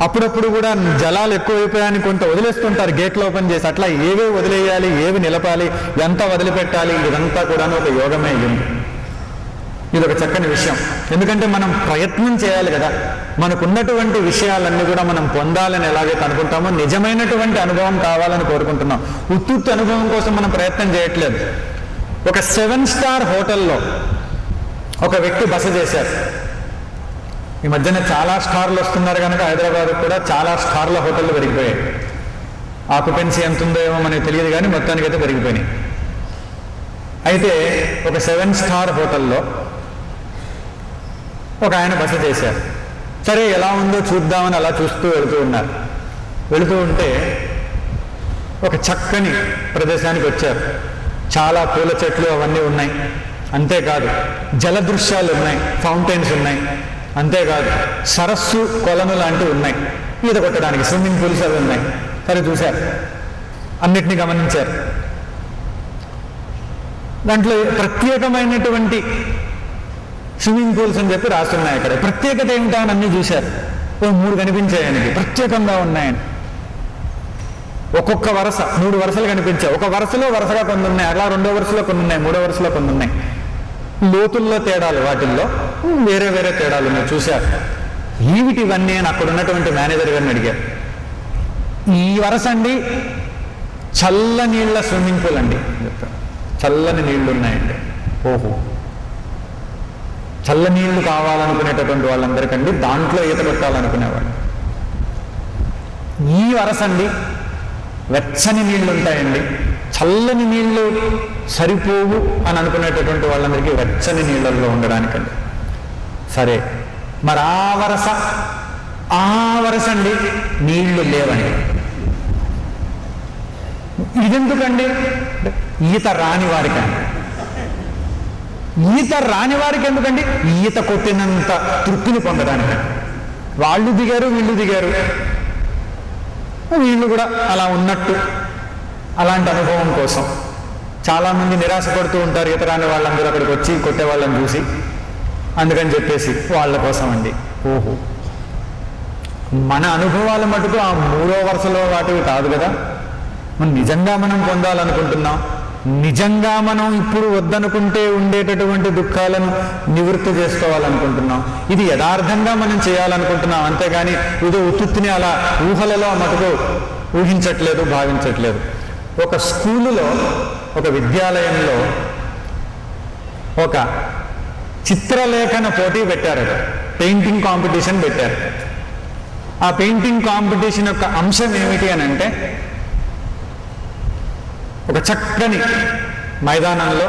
అప్పుడప్పుడు కూడా జలాలు ఎక్కువైపోయాయని కొంత వదిలేస్తుంటారు గేట్లు ఓపెన్ చేసి, అట్లా ఏవి వదిలేయాలి, ఏవి నిలపాలి, ఎంత వదిలిపెట్టాలి, ఇదంతా కూడా ఒక యోగమే అయ్యింది. ఇది ఒక చక్కని విషయం. ఎందుకంటే మనం ప్రయత్నం చేయాలి కదా, మనకున్నటువంటి విషయాలన్నీ కూడా మనం పొందాలని ఎలాగైతే అనుకుంటామో నిజమైనటువంటి అనుభవం కావాలని కోరుకుంటున్నాం. ఉత్తుత్తి అనుభవం కోసం మనం ప్రయత్నం చేయట్లేదు. ఒక 7 స్టార్ హోటల్లో ఒక వ్యక్తి బస చేశారు. ఈ మధ్యన చాలా స్టార్లు వస్తున్నారు కనుక హైదరాబాద్ కూడా చాలా స్టార్ల హోటళ్ళు పెరిగిపోయాయి. ఆక్యుపెన్సీ ఎంత ఉందో ఏమో మనకి తెలియదు కానీ మొత్తానికైతే పెరిగిపోయినాయి. అయితే ఒక 7 స్టార్ హోటల్లో ఒక ఆయన బస చేశారు. సరే ఎలా ఉందో చూద్దామని అలా చూస్తూ వెళుతూ ఉన్నారు. వెళుతూ ఉంటే ఒక చక్కని ప్రదేశానికి వచ్చారు. చాలా పూల చెట్లు అవన్నీ ఉన్నాయి. అంతేకాదు జలదృశ్యాలు ఉన్నాయి, ఫౌంటైన్స్ ఉన్నాయి. అంతేకాదు సరస్సు, కొలను లాంటివి ఉన్నాయి. ఈత కొట్టడానికి స్విమ్మింగ్ పూల్స్ అవి ఉన్నాయి. సరే చూశారు, అన్నిటినీ గమనించారు. దాంట్లో ప్రత్యేకమైనటువంటి స్విమ్మింగ్ పూల్స్ అని చెప్పి రాస్తున్నాయి. అక్కడ ప్రత్యేకత ఏమిటా అని అన్నీ చూశారు. 3 కనిపించాయనికి ప్రత్యేకంగా ఉన్నాయని. ఒక్కొక్క వరుస 3 వరుసలు కనిపించాయి. ఒక వరుసలో వరుసగా కొన్ని ఉన్నాయి, అలా 2వ వరుసలో కొన్ని ఉన్నాయి, 3వ వరుసలో కొన్ని ఉన్నాయి. లోతుల్లో తేడాలు, వాటిల్లో వేరే వేరే తేడాలు ఉన్నాయి. చూశారు. ఏమిటి ఇవన్నీ అని అక్కడ ఉన్నటువంటి మేనేజర్ గారిని అడిగారు. ఈ వరుస అండి చల్ల నీళ్ళ స్విమ్మింగ్ పూల్ అండి చెప్పారు. చల్లని నీళ్లు ఉన్నాయండి. ఓహో, చల్ల నీళ్లు కావాలనుకునేటటువంటి వాళ్ళందరికండి దాంట్లో ఈత కొట్టాలనుకునేవాళ్ళు. ఈ వరస అండి వెచ్చని నీళ్లు ఉంటాయండి, చల్లని నీళ్లు సరిపోవు అని అనుకునేటటువంటి వాళ్ళందరికీ వెచ్చని నీళ్ళల్లో ఉండడానికండి. సరే, మరి ఆ వరస అండి నీళ్లు లేవండి. ఇదెందుకండి? ఈత రాని వారికండి. ఈత రాని వారికి ఎందుకండి? ఈత కొట్టినంత తృప్తిని పొందడానికి. వాళ్ళు దిగారు, వీళ్ళు దిగారు, వీళ్ళు కూడా అలా ఉన్నట్టు, అలాంటి అనుభవం కోసం చాలామంది నిరాశ పడుతూ ఉంటారు. ఈత రాని వాళ్ళందరూ అక్కడికి వచ్చి కొట్టే వాళ్ళని చూసి, అందుకని చెప్పేసి వాళ్ళ కోసం అండి. ఓహో, మన అనుభవాల మటుకు ఆ 3వ వరుసలో వాటివి కాదు కదా. నిజంగా మనం పొందాలనుకుంటున్నాం, నిజంగా మనం ఇప్పుడు వద్దనుకుంటే ఉండేటటువంటి దుఃఖాలను నివృత్తి చేసుకోవాలనుకుంటున్నాం. ఇది యథార్థంగా మనం చేయాలనుకుంటున్నాం. అంతేగాని ఇది ఉత్తుత్తిని అలా ఊహలలో మటుకు ఊహించట్లేదు, భావించట్లేదు. ఒక స్కూలులో, ఒక విద్యాలయంలో ఒక చిత్రలేఖన పోటీ పెట్టారు. పెయింటింగ్ కాంపిటీషన్ పెట్టారు. ఆ పెయింటింగ్ కాంపిటీషన్ యొక్క అంశం ఏమిటి అని అంటే, ఒక చక్కని మైదానంలో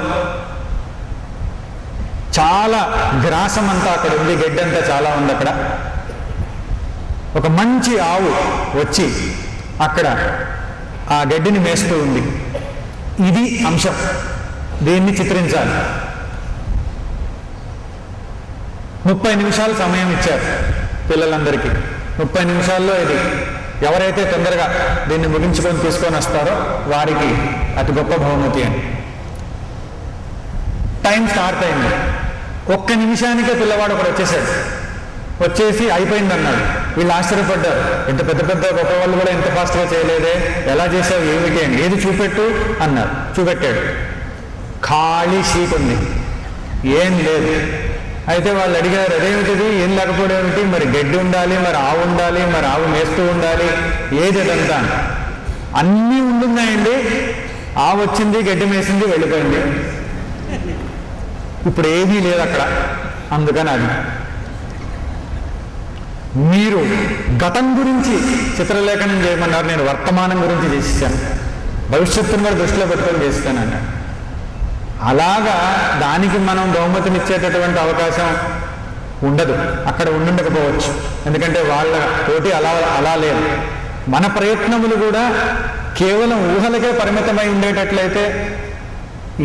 చాలా గ్రాసం అంతా అక్కడ ఉంది, గడ్డంతా చాలా ఉంది. అక్కడ ఒక మంచి ఆవు వచ్చి అక్కడ ఆ గడ్డిని మేస్తూ ఉంది. ఇది అంశం, దీన్ని చిత్రించాలి. 30 నిమిషాలు సమయం ఇచ్చారు పిల్లలందరికీ. 30 నిమిషాల్లో ఇది ఎవరైతే తొందరగా దీన్ని ముగించుకొని తీసుకొని వస్తారో వారికి అతి గొప్ప బహుమతి అని. టైం స్టార్ట్ అయింది. 1 నిమిషానికే పిల్లవాడు ఒకడు వచ్చేసాడు. వచ్చేసి అయిపోయింది అన్నాడు. వీళ్ళు ఆశ్చర్యపడ్డారు. ఇంత పెద్ద పెద్ద గొప్ప వాళ్ళు కూడా ఇంత ఫాస్ట్గా చేయలేదే, ఎలా చేసావు, ఏమిటి అని. ఏది చూపెట్టు అన్నారు. చూపెట్టాడు. ఖాళీ షీట్ ఉంది, ఏం లేదు. అయితే వాళ్ళు అడిగారు, అదేమిటిది, ఏం లేకపోవడం ఏమిటి, మరి గడ్డి ఉండాలి, మరి ఆవు ఉండాలి, మరి ఆవు మేస్తూ ఉండాలి, ఏది అదంతా? అన్నీ ఉండున్నాయండి. ఆవు వచ్చింది, గడ్డి మేసింది, వెళ్ళిపోయింది. ఇప్పుడు ఏదీ లేదు అక్కడ. అందుకని అది మీరు గతం గురించి చిత్రలేఖనం చేయమన్నారు, నేను వర్తమానం గురించి చేసేసాను, భవిష్యత్తును కూడా దృష్టిలో పెట్టుకొని చేస్తాను అన్నాడు. అలాగా దానికి మనం బహుమతినిచ్చేటటువంటి అవకాశం ఉండదు, అక్కడ ఉండుండకపోవచ్చు. ఎందుకంటే వాళ్ళ పోటీ అలా లేదు. మన ప్రయత్నములు కూడా కేవలం ఊహలకే పరిమితమై ఉండేటట్లయితే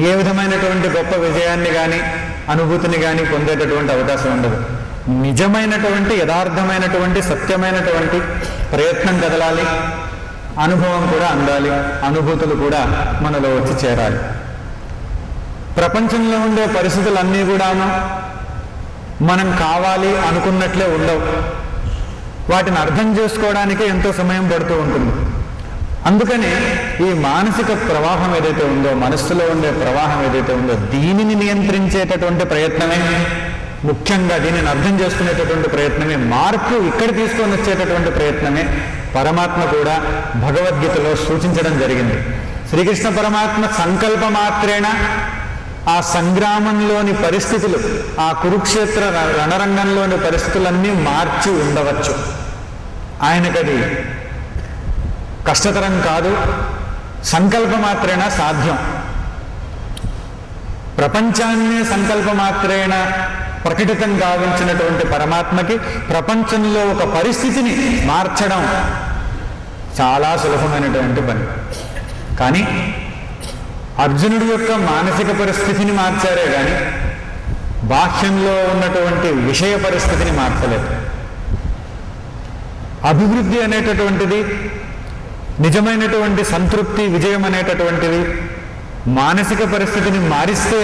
ఏ విధమైనటువంటి గొప్ప విజయాన్ని కానీ అనుభూతిని కానీ పొందేటటువంటి అవకాశం ఉండదు. నిజమైనటువంటి యథార్థమైనటువంటి సత్యమైనటువంటి ప్రయత్నం కదలాలి, అనుభవం కూడా అందాలి, అనుభూతులు కూడా మనలో వచ్చి చేరాలి. ప్రపంచంలో ఉండే పరిస్థితులన్నీ కూడాను మనం కావాలి అనుకున్నట్లే ఉండవు. వాటిని అర్థం చేసుకోవడానికే ఎంతో సమయం పడుతూ ఉంటుంది. అందుకని ఈ మానసిక ప్రవాహం ఏదైతే ఉందో, మనస్సులో ఉండే ప్రవాహం ఏదైతే ఉందో, దీనిని నియంత్రించేటటువంటి ప్రయత్నమే, ముఖ్యంగా దీనిని అర్థం చేసుకునేటటువంటి ప్రయత్నమే, మార్పు ఇక్కడ తీసుకొని వచ్చేటటువంటి ప్రయత్నమే పరమాత్మ కూడా భగవద్గీతలో సూచించడం జరిగింది. శ్రీకృష్ణ పరమాత్మ సంకల్ప మాత్రేణ ఆ సంగ్రామంలోని పరిస్థితులు, ఆ కురుక్షేత్ర రణరంగంలోని పరిస్థితులన్నీ మార్చి ఉండవచ్చు. ఆయనకది కష్టతరం కాదు, సంకల్ప మాత్రేణ సాధ్యం. ప్రపంచాన్నే సంకల్ప మాత్రేణ ప్రకటితం గావించినటువంటి పరమాత్మకి ప్రపంచంలో ఒక పరిస్థితిని మార్చడం చాలా సులభమైనటువంటి పని. కానీ అర్జునుడి యొక్క మానసిక పరిస్థితిని మార్చారే కానీ బాహ్యంలో ఉన్నటువంటి విషయ పరిస్థితిని మార్చలేదు. అభివృద్ధి అనేటటువంటిది, నిజమైనటువంటి సంతృప్తి, విజయం అనేటటువంటిది మానసిక పరిస్థితిని మారిస్తే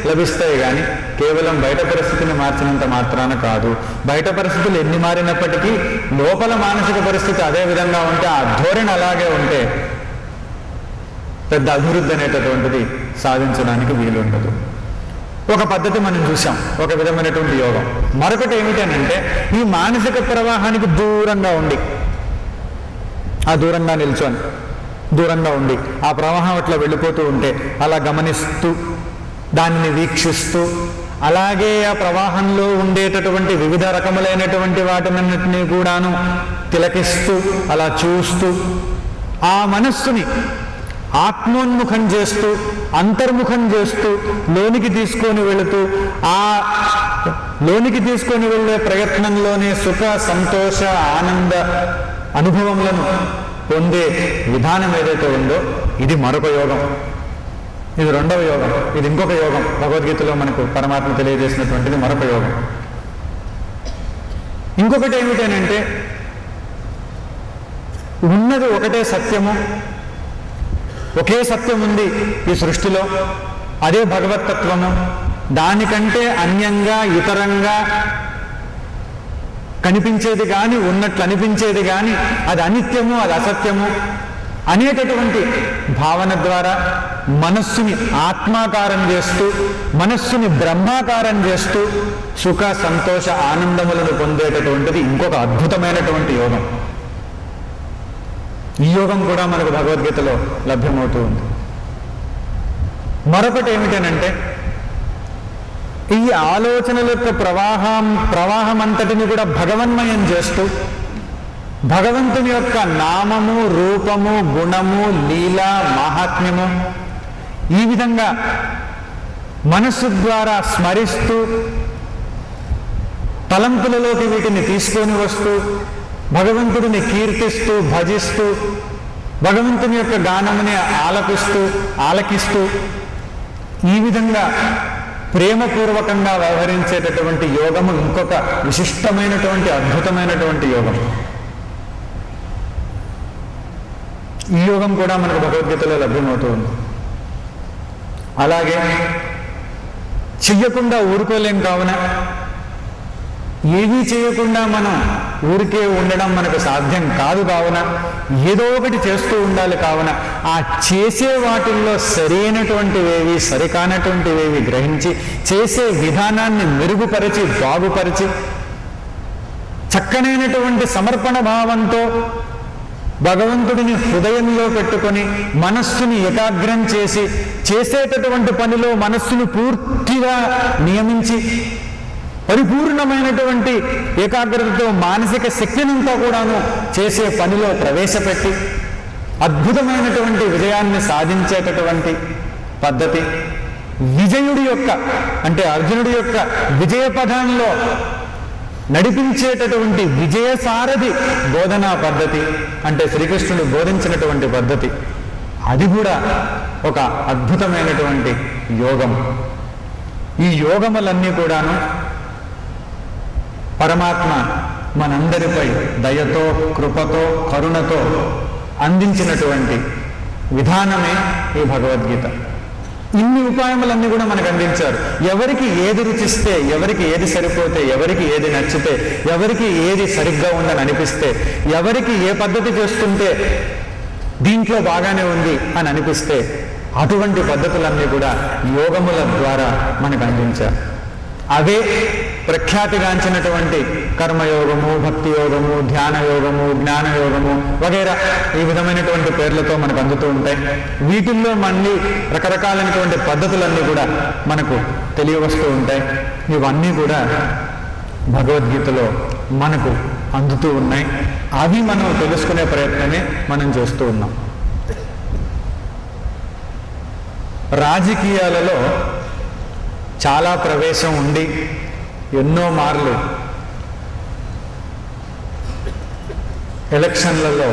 లభిస్తాయి కానీ కేవలం బయట పరిస్థితిని మార్చినంత మాత్రాన కాదు. బయట పరిస్థితులు ఎన్ని మారినప్పటికీ లోపల మానసిక పరిస్థితి అదే విధంగా ఉంటే, ఆ ధోరణి అలాగే ఉంటే పెద్ద అభివృద్ధి అనేటటువంటిది సాధించడానికి వీలుండదు. ఒక పద్ధతి మనం చూసాం, ఒక విధమైనటువంటి యోగం. మరొకటి ఏమిటనంటే, ఈ మానసిక ప్రవాహానికి దూరంగా ఉండి, ఆ దూరంగా నిల్చొని, దూరంగా ఉండి ఆ ప్రవాహం అట్లా వెళ్ళిపోతూ ఉంటే అలా గమనిస్తూ, దానిని వీక్షిస్తూ, అలాగే ఆ ప్రవాహంలో ఉండేటటువంటి వివిధ రకములైనటువంటి వాటినన్నింటినీ కూడాను తిలకిస్తూ, అలా చూస్తూ, ఆ మనస్సుని ఆత్మోన్ముఖం చేస్తూ, అంతర్ముఖం చేస్తూ, లోనికి తీసుకొని వెళుతూ, ఆ లోనికి తీసుకొని వెళ్ళే ప్రయత్నంలోనే సుఖ, సంతోష, ఆనంద అనుభవములను పొందే విధానం ఏదైతే ఉందో ఇది మరొక యోగం. ఇది రెండవ యోగం. ఇది ఇంకొక యోగం. భగవద్గీతలో మనకు పరమాత్మ తెలియజేసినటువంటిది మరొక యోగం. ఇంకొకటి ఏమిటనంటే, ఉన్నది ఒకటే సత్యము, ఒకే సత్యం ఉంది ఈ సృష్టిలో, అదే భగవత్తత్వము. దానికంటే అన్యంగా, ఇతరంగా కనిపించేది కానీ, ఉన్నట్లు అనిపించేది కానీ, అది అనిత్యము, అది అసత్యము అనేటటువంటి భావన ద్వారా మనస్సుని ఆత్మాకారం చేస్తూ, మనస్సుని బ్రహ్మాకారం చేస్తూ సుఖ, సంతోష, ఆనందములను పొందేటటువంటిది ఇంకొక అద్భుతమైనటువంటి యోగం. ఈ యోగం కూడా మనకు భగవద్గీతలో లభ్యమవుతూ ఉంది. మరొకటి ఏమిటనంటే, ఈ ఆలోచనల యొక్క ప్రవాహం అంతటిని కూడా భగవన్మయం చేస్తూ, భగవంతుని యొక్క నామము, రూపము, గుణము, లీల, మహాత్మ్యము ఈ విధంగా మనస్సు ద్వారా స్మరిస్తూ, తలంపులలోకి వీటిని తీసుకొని వస్తూ, భగవంతుడిని కీర్తిస్తూ, భజిస్తూ, భగవంతుని యొక్క గానముని ఆలకిస్తూ ఈ విధంగా ప్రేమపూర్వకంగా వ్యవహరించేటటువంటి యోగము ఇంకొక విశిష్టమైనటువంటి అద్భుతమైనటువంటి యోగం. ఈ యోగం కూడా మనకు భగవద్గీతలో లభ్యమవుతుంది. అలాగే చెయ్యకుండా ఊరుకోలేం కావున, ఏదీ చేయకుండా మనం ఊరికే ఉండడం మనకు సాధ్యం కాదు కావున, ఏదో ఒకటి చేస్తూ ఉండాలి కావున, ఆ చేసే వాటిల్లో సరైనటువంటివేవి, సరికానటువంటివేవి గ్రహించి చేసే విధానాన్ని మెరుగుపరిచి, బాగుపరిచి, చక్కనైనటువంటి సమర్పణ భావంతో భగవంతుడిని హృదయంలో పెట్టుకొని మనస్సుని ఏకాగ్రం చేసి, చేసేటటువంటి పనిలో మనస్సును పూర్తిగా నియమించి, పరిపూర్ణమైనటువంటి ఏకాగ్రతతో మానసిక శక్తినంతా కూడాను చేసే పనిలో ప్రవేశపెట్టి అద్భుతమైనటువంటి విజయాన్ని సాధించేటటువంటి పద్ధతి విజయుడి యొక్క, అంటే అర్జునుడి యొక్క విజయ పథంలో నడిపించేటటువంటి విజయసారథి బోధనా పద్ధతి అంటే శ్రీకృష్ణుడు బోధించినటువంటి పద్ధతి, అది కూడా ఒక అద్భుతమైనటువంటి యోగం. ఈ యోగములన్నీ కూడాను పరమాత్మ మనందరిపై దయతో, కృపతో, కరుణతో అందించినటువంటి విధానమే ఈ భగవద్గీత. ఇన్ని ఉపాయములన్నీ కూడా మనకు అందించారు. ఎవరికి ఏది రుచిస్తే, ఎవరికి ఏది సరిపోతే, ఎవరికి ఏది నచ్చితే, ఎవరికి ఏది సరిగ్గా ఉందని అనిపిస్తే, ఎవరికి ఏ పద్ధతి చేస్తుంటే దీంట్లో బాగానే ఉంది అని అనిపిస్తే, అటువంటి పద్ధతులన్నీ కూడా యోగముల ద్వారా మనకు అందించారు. అవే ప్రఖ్యాతిగాంచినటువంటి కర్మయోగము, భక్తి యోగము, ధ్యాన యోగము, జ్ఞాన యోగము వగైరా ఈ విధమైనటువంటి పేర్లతో మనకు అందుతూ ఉంటాయి. వీటిల్లో మళ్ళీ రకరకాలైనటువంటి పద్ధతులన్నీ కూడా మనకు తెలియవస్తూ ఉంటాయి. ఇవన్నీ కూడా భగవద్గీతలో మనకు అందుతూ ఉన్నాయి. అవి మనం తెలుసుకునే ప్రయత్నమే మనం చేస్తూ ఉన్నాం. రాజకీయాలలో చాలా ప్రవేశం ఉండి ఎన్నో మార్లు ఎలక్షన్లలో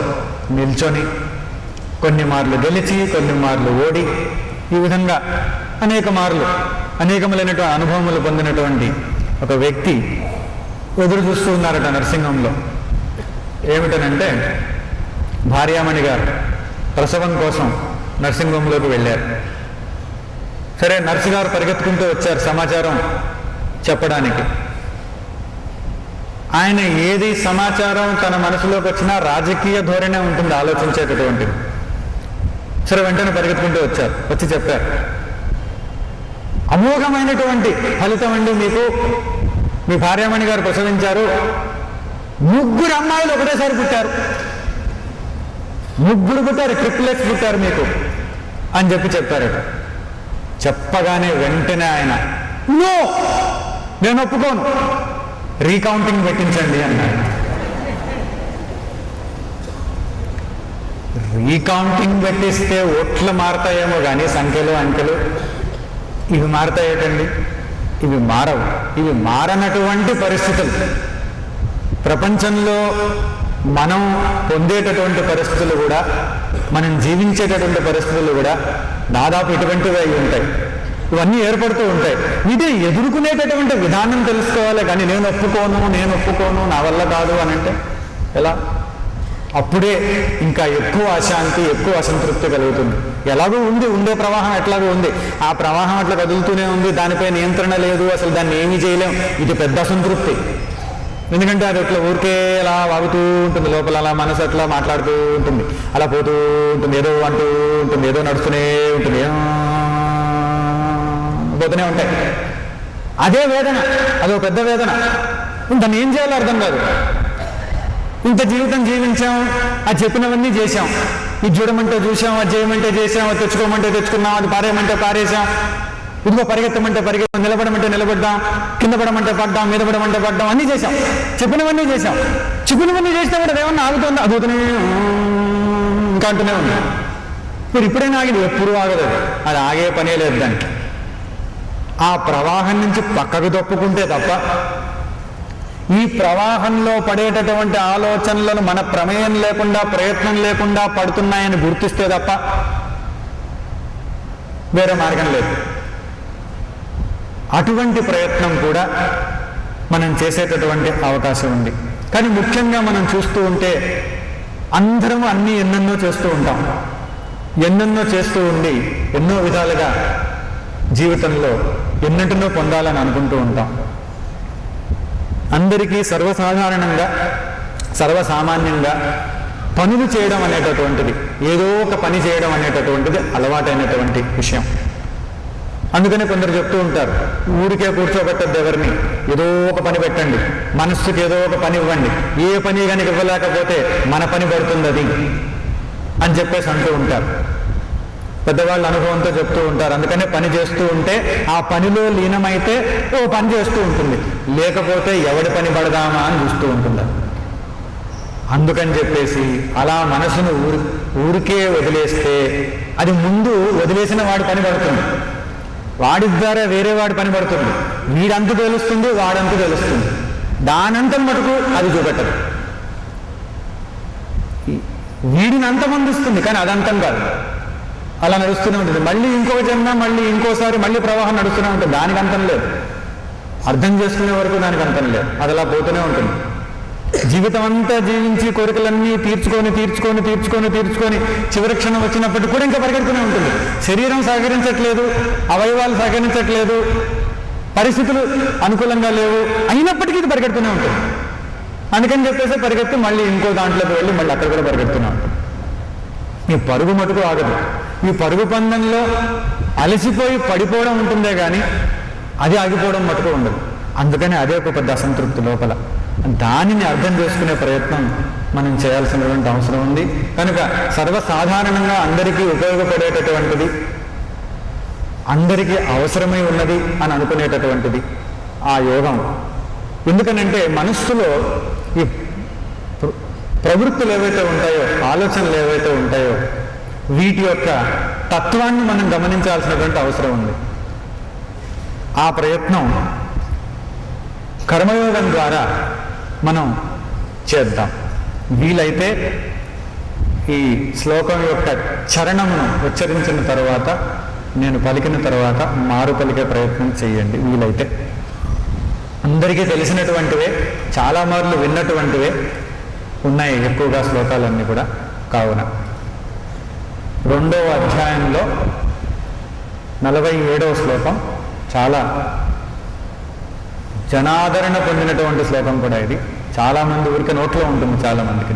నిల్చొని కొన్ని మార్లు గెలిచి, కొన్ని మార్లు ఓడి, ఈ విధంగా అనేకములైనటువంటి అనుభవములు పొందినటువంటి ఒక వ్యక్తి ఎదురు చూస్తూ ఉన్నారట నర్సింగంలో. ఏమిటనంటే, భార్యామణి గారు ప్రసవం కోసం నర్సింగంలోకి వెళ్ళారు. సరే, నర్సు గారు పరిగెత్తుకుంటూ వచ్చారు సమాచారం చెప్పడానికి. ఆయన ఏది సమాచారం తన మనసులోకి వచ్చినా రాజకీయ ధోరణే ఉంటుంది ఆలోచించేటటువంటిది. సరే, వెంటనే పరిగెత్తుకుంటూ వచ్చారు. వచ్చి చెప్పారు, అమోఘమైనటువంటి ఫలితం అండి మీకు, మీ భార్యామణి గారు ప్రసవించారు, 3 అమ్మాయిలు ఒకటేసారి పుట్టారు, 3 పుట్టారు, ట్రిప్లెక్స్ పుట్టారు మీకు అని చెప్పారట. చెప్పగానే వెంటనే ఆయన, నో, నేను ఒప్పుకోను, రీకౌంటింగ్ పెట్టించండి అన్నాడు. రీకౌంటింగ్ పెట్టిస్తే ఓట్లు మారతాయేమో కానీ సంఖ్యలు, అంకెలు ఇవి మారతాయేటండి? ఇవి మారవు. ఇవి మారనటువంటి పరిస్థితులు ప్రపంచంలో మనం పొందేటటువంటి పరిస్థితులు కూడా, మనం జీవించేటటువంటి పరిస్థితులు కూడా దాదాపు ఇటువంటివి అయి ఉంటాయి. ఇవన్నీ ఏర్పడుతూ ఉంటాయి. వీటిని ఎదుర్కొనేటటువంటి విధానం తెలుసుకోవాలి. కానీ నేను ఒప్పుకోను, నా వల్ల కాదు అని అంటే ఎలా? అప్పుడే ఇంకా ఎక్కువ అశాంతి, ఎక్కువ అసంతృప్తి కలుగుతుంది. ఎలాగో ఉండే ప్రవాహం ఎట్లాగో ఉంది, ఆ ప్రవాహం అట్లా కదులుతూనే ఉంది, దానిపై నియంత్రణ లేదు, అసలు దాన్ని ఏమీ చేయలేం. ఇది పెద్ద అసంతృప్తి. ఎందుకంటే అది అట్లా ఊరికే అలా వాగుతూ ఉంటుంది, లోపల అలా మనసు అట్లా మాట్లాడుతూ ఉంటుంది, అలా పోతూ ఉంటుంది, ఏదో అంటూ ఉంటుంది, ఏదో నడుస్తూనే ఉంటుంది, పోతూనే ఉంటాయి. అదే వేదన, అదో పెద్ద వేదన. దాన్ని ఏం చేయాలో అర్థం కాదు. ఇంత జీవితం జీవించాం, అది చెప్పినవన్నీ చేశాం, ఇది చూడమంటే చూసాం, అది చేయమంటే చేసాం, అది తెచ్చుకోమంటే తెచ్చుకున్నాం, అది పారేయమంటే పారేసాం, ఇదిగో పరిగెత్తమంటే పరిగెత్తాం, నిలబడమంటే నిలబడ్డాం, కింద పడమంటే పడ్డాం, మీద పడమంటే పడ్డాం, అన్నీ చేశాం, చెప్పినవన్నీ చేశాం. చెప్పినవన్నీ చేస్తే కూడా ఏమన్నా ఆగుతుందా? అదుగుతూనే ఇంకా అంటూనే ఉంది. మీరు ఇప్పుడైనా ఆగింది, ఎప్పుడు ఆగదు. అది ఆగే పనే లేదు దానికి. ఆ ప్రవాహం నుంచి పక్కకు తప్పుకుంటే తప్ప, ఈ ప్రవాహంలో పడేటటువంటి ఆలోచనలను మన ప్రమేయం లేకుండా, ప్రయత్నం లేకుండా పడుతున్నాయని గుర్తిస్తే తప్ప వేరే మార్గం లేదు. అటువంటి ప్రయత్నం కూడా మనం చేసేటటువంటి అవకాశం ఉంది. కానీ ముఖ్యంగా మనం చూస్తూ ఉంటే అందరం అన్నీ ఎన్నెన్నో చేస్తూ ఉంటాం. ఎన్నెన్నో చేస్తూ ఉండి ఎన్నో విధాలుగా జీవితంలో ఎన్నింటినో పొందాలని అనుకుంటూ ఉంటాం. అందరికీ సర్వసాధారణంగా, సర్వసామాన్యంగా పనులు చేయడం అనేటటువంటిది, ఏదో ఒక పని చేయడం అనేటటువంటిది అలవాటైనటువంటి విషయం. అందుకని కొందరు చెప్తూ ఉంటారు, ఊరికే కూర్చోబెట్టద్దు ఎవరిని, ఏదో ఒక పని పెట్టండి, మనస్సుకి ఏదో ఒక పని ఇవ్వండి, ఏ పని కానీ ఇవ్వలేకపోతే మన పని పడుతుంది అది అని చెప్పేసి అంటూ ఉంటారు. పెద్దవాళ్ళ అనుభవంతో చెప్తూ ఉంటారు. అందుకనే పని చేస్తూ ఉంటే ఆ పనిలో లీనమైతే ఓ పని చేస్తూ ఉంటుంది, లేకపోతే ఎవడి పని పడదామా అని చూస్తూ ఉంటుంది. అందుకని చెప్పేసి అలా మనసును ఊరికే వదిలేస్తే అది ముందు వదిలేసిన వాడి పని పడుతుంది, వాడి ద్వారా వేరే వాడి పని పడుతుంది, వీడంతు తెలుస్తుంది, వాడంతు తెలుస్తుంది. దానంతం మటుకు అది చూపెట్టదు. వీడిని అంతం అందిస్తుంది, కానీ అదంతం కాదు. అలా నడుస్తూనే ఉంటుంది. మళ్ళీ ఇంకొక జన్మ, మళ్ళీ ఇంకోసారి మళ్ళీ ప్రవాహం నడుస్తూనే ఉంటుంది. దానికి అంతం లేదు. అర్థం చేసుకునే వరకు దానికి అంతం లేదు. అది అలా పోతూనే ఉంటుంది. జీవితం అంతా జీవించి కోరికలన్నీ తీర్చుకొని తీర్చుకొని తీర్చుకొని తీర్చుకొని చివరి క్షణం వచ్చినప్పటికీ కూడా ఇంకా పరిగెడుతూనే ఉంటుంది. శరీరం సహకరించట్లేదు, అవయవాలు సహకరించట్లేదు, పరిస్థితులు అనుకూలంగా లేవు, అయినప్పటికీ ఇది పరిగెడుతూనే ఉంటుంది. అందుకని చెప్పేసి పరిగెత్తి మళ్ళీ ఇంకో దాంట్లోకి వెళ్ళి మళ్ళీ అక్కడ కూడా పరిగెడుతూనే ఉంటుంది. ఈ పరుగు మటుకు ఆగదు. ఈ పరుగు పందెంలో అలసిపోయి పడిపోవడం ఉంటుందే కానీ అది ఆగిపోవడం మటుకు ఉండదు. అందుకని అదే ఒక పెద్ద అసంతృప్తి లోపల. దానిని అర్థం చేసుకునే ప్రయత్నం మనం చేయాల్సినటువంటి అవసరం ఉంది. కనుక సర్వసాధారణంగా అందరికీ ఉపయోగపడేటటువంటిది, అందరికీ అవసరమై ఉన్నది అని అనుకునేటటువంటిది ఆ యోగం. ఎందుకనంటే మనస్సులో ఈ ప్రవృత్తులు ఏవైతే ఉంటాయో, ఆలోచనలు ఏవైతే ఉంటాయో, వీటి యొక్క తత్వాన్ని మనం గమనించాల్సినటువంటి అవసరం ఉంది. ఆ ప్రయత్నం కర్మయోగం ద్వారా మనం చేద్దాం. వీలైతే ఈ శ్లోకం యొక్క చరణమును ఉచ్చరించిన తర్వాత, నేను పలికిన తర్వాత మారు పలికే ప్రయత్నం చేయండి. వీలైతే అందరికీ తెలిసినటువంటివే, చాలా మార్లు విన్నటువంటివే ఉన్నాయి ఎక్కువగా శ్లోకాలన్నీ కూడా. కావున 2వ అధ్యాయంలో 47వ శ్లోకం చాలా జనాదరణ పొందినటువంటి శ్లోకం కూడా ఇది. చాలామంది ఊరికే నోట్లో ఉంటుంది చాలామందికి.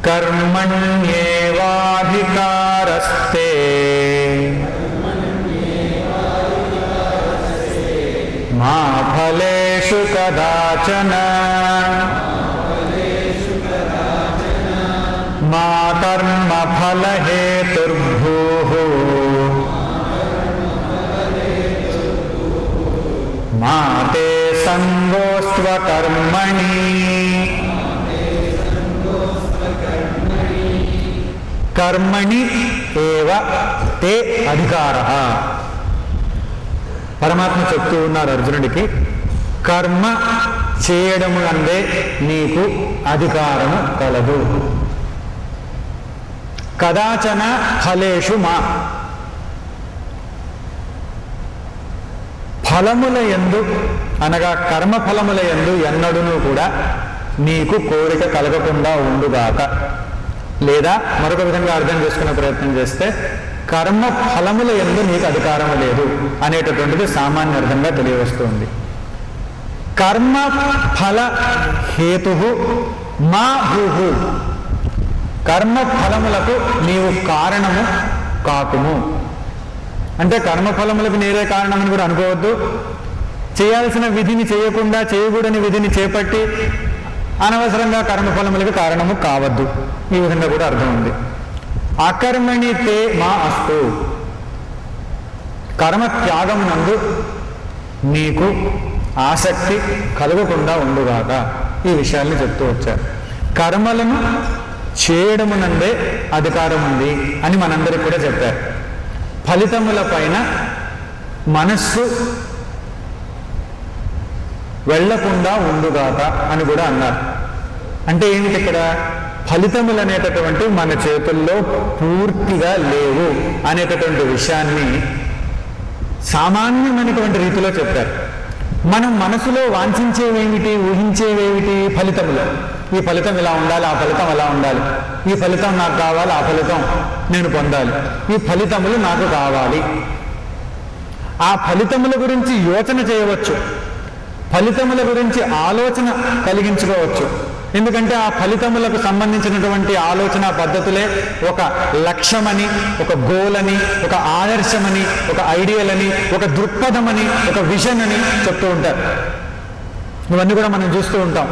కర్మణ్యేవాధికారస్తే మా ఫలేషు కదాచన మా కర్మ ఫలహేతుర్భూః మా తే సంగోస్త్వ కర్మణి కర్మణి ఏవ తే అధికారః. పరమాత్మ చెప్తూ ఉన్నారు అర్జునుడికి, కర్మ చేయడము అందే నీకు అధికారము కలదు. కదాచన ఫలేషు మా, ఫలముల యందు అనగా కర్మ ఫలముల యందు ఎన్నడూనూ కూడా నీకు కోరిక కలగకుండా ఉండుగాక. లేదా మరొక విధంగా అర్థం చేసుకునే ప్రయత్నం చేస్తే, కర్మ ఫలముల యందు నీకు అధికారం లేదు అనేటటువంటిది సామాన్య అర్థంగా తెలియవస్తుంది. కర్మ ఫల హేతు మా భూహు, కర్మ ఫలములకు నీవు కారణము కాకుము. అంటే కర్మఫలములకు నేరే కారణమని కూడా అనుకోవద్దు. చేయాల్సిన విధిని చేయకుండా చేయకూడని విధిని చేపట్టి అనవసరంగా కర్మఫలములకు కారణము కావద్దు. ఈ విధంగా కూడా అర్థం ఉంది. అకర్మణి తే మా అస్తు, కర్మ త్యాగం నందు నీకు ఆసక్తి కలగకుండా ఉండుగాక. ఈ విషయాల్ని చెప్తూ వచ్చారు. కర్మలను చేయడమునందే అధికారం ఉంది అని మనందరికి కూడా చెప్పారు. ఫలితముల పైన మనస్సు వెళ్లకుండా ఉండుగాక అని కూడా అన్నారు. అంటే ఏమిటి ఇక్కడ? ఫలితములు అనేటటువంటి మన చేతుల్లో పూర్తిగా లేవు అనేటటువంటి విషయాన్ని సామాన్యమైనటువంటి రీతిలో చెప్పారు. మనం మనసులో వాంఛించేవేమిటి, ఊహించేవేమిటి? ఫలితములు. ఈ ఫలితం ఇలా ఉండాలి, ఆ ఫలితం అలా ఉండాలి, ఈ ఫలితం నాకు కావాలి, ఆ ఫలితం నేను పొందాలి, ఈ ఫలితములు నాకు కావాలి. ఆ ఫలితముల గురించి యోచన చేయవచ్చు, ఫలితముల గురించి ఆలోచన కలిగించుకోవచ్చు. ఎందుకంటే ఆ ఫలితములకు సంబంధించినటువంటి ఆలోచన పద్ధతులే ఒక లక్ష్యమని, ఒక గోల్ అని, ఒక ఆదర్శమని, ఒక ఐడియల్ అని, ఒక దృక్పథమని, ఒక విజన్ అని చెప్తూ ఉంటారు. ఇవన్నీ కూడా మనం చూస్తూ ఉంటాం.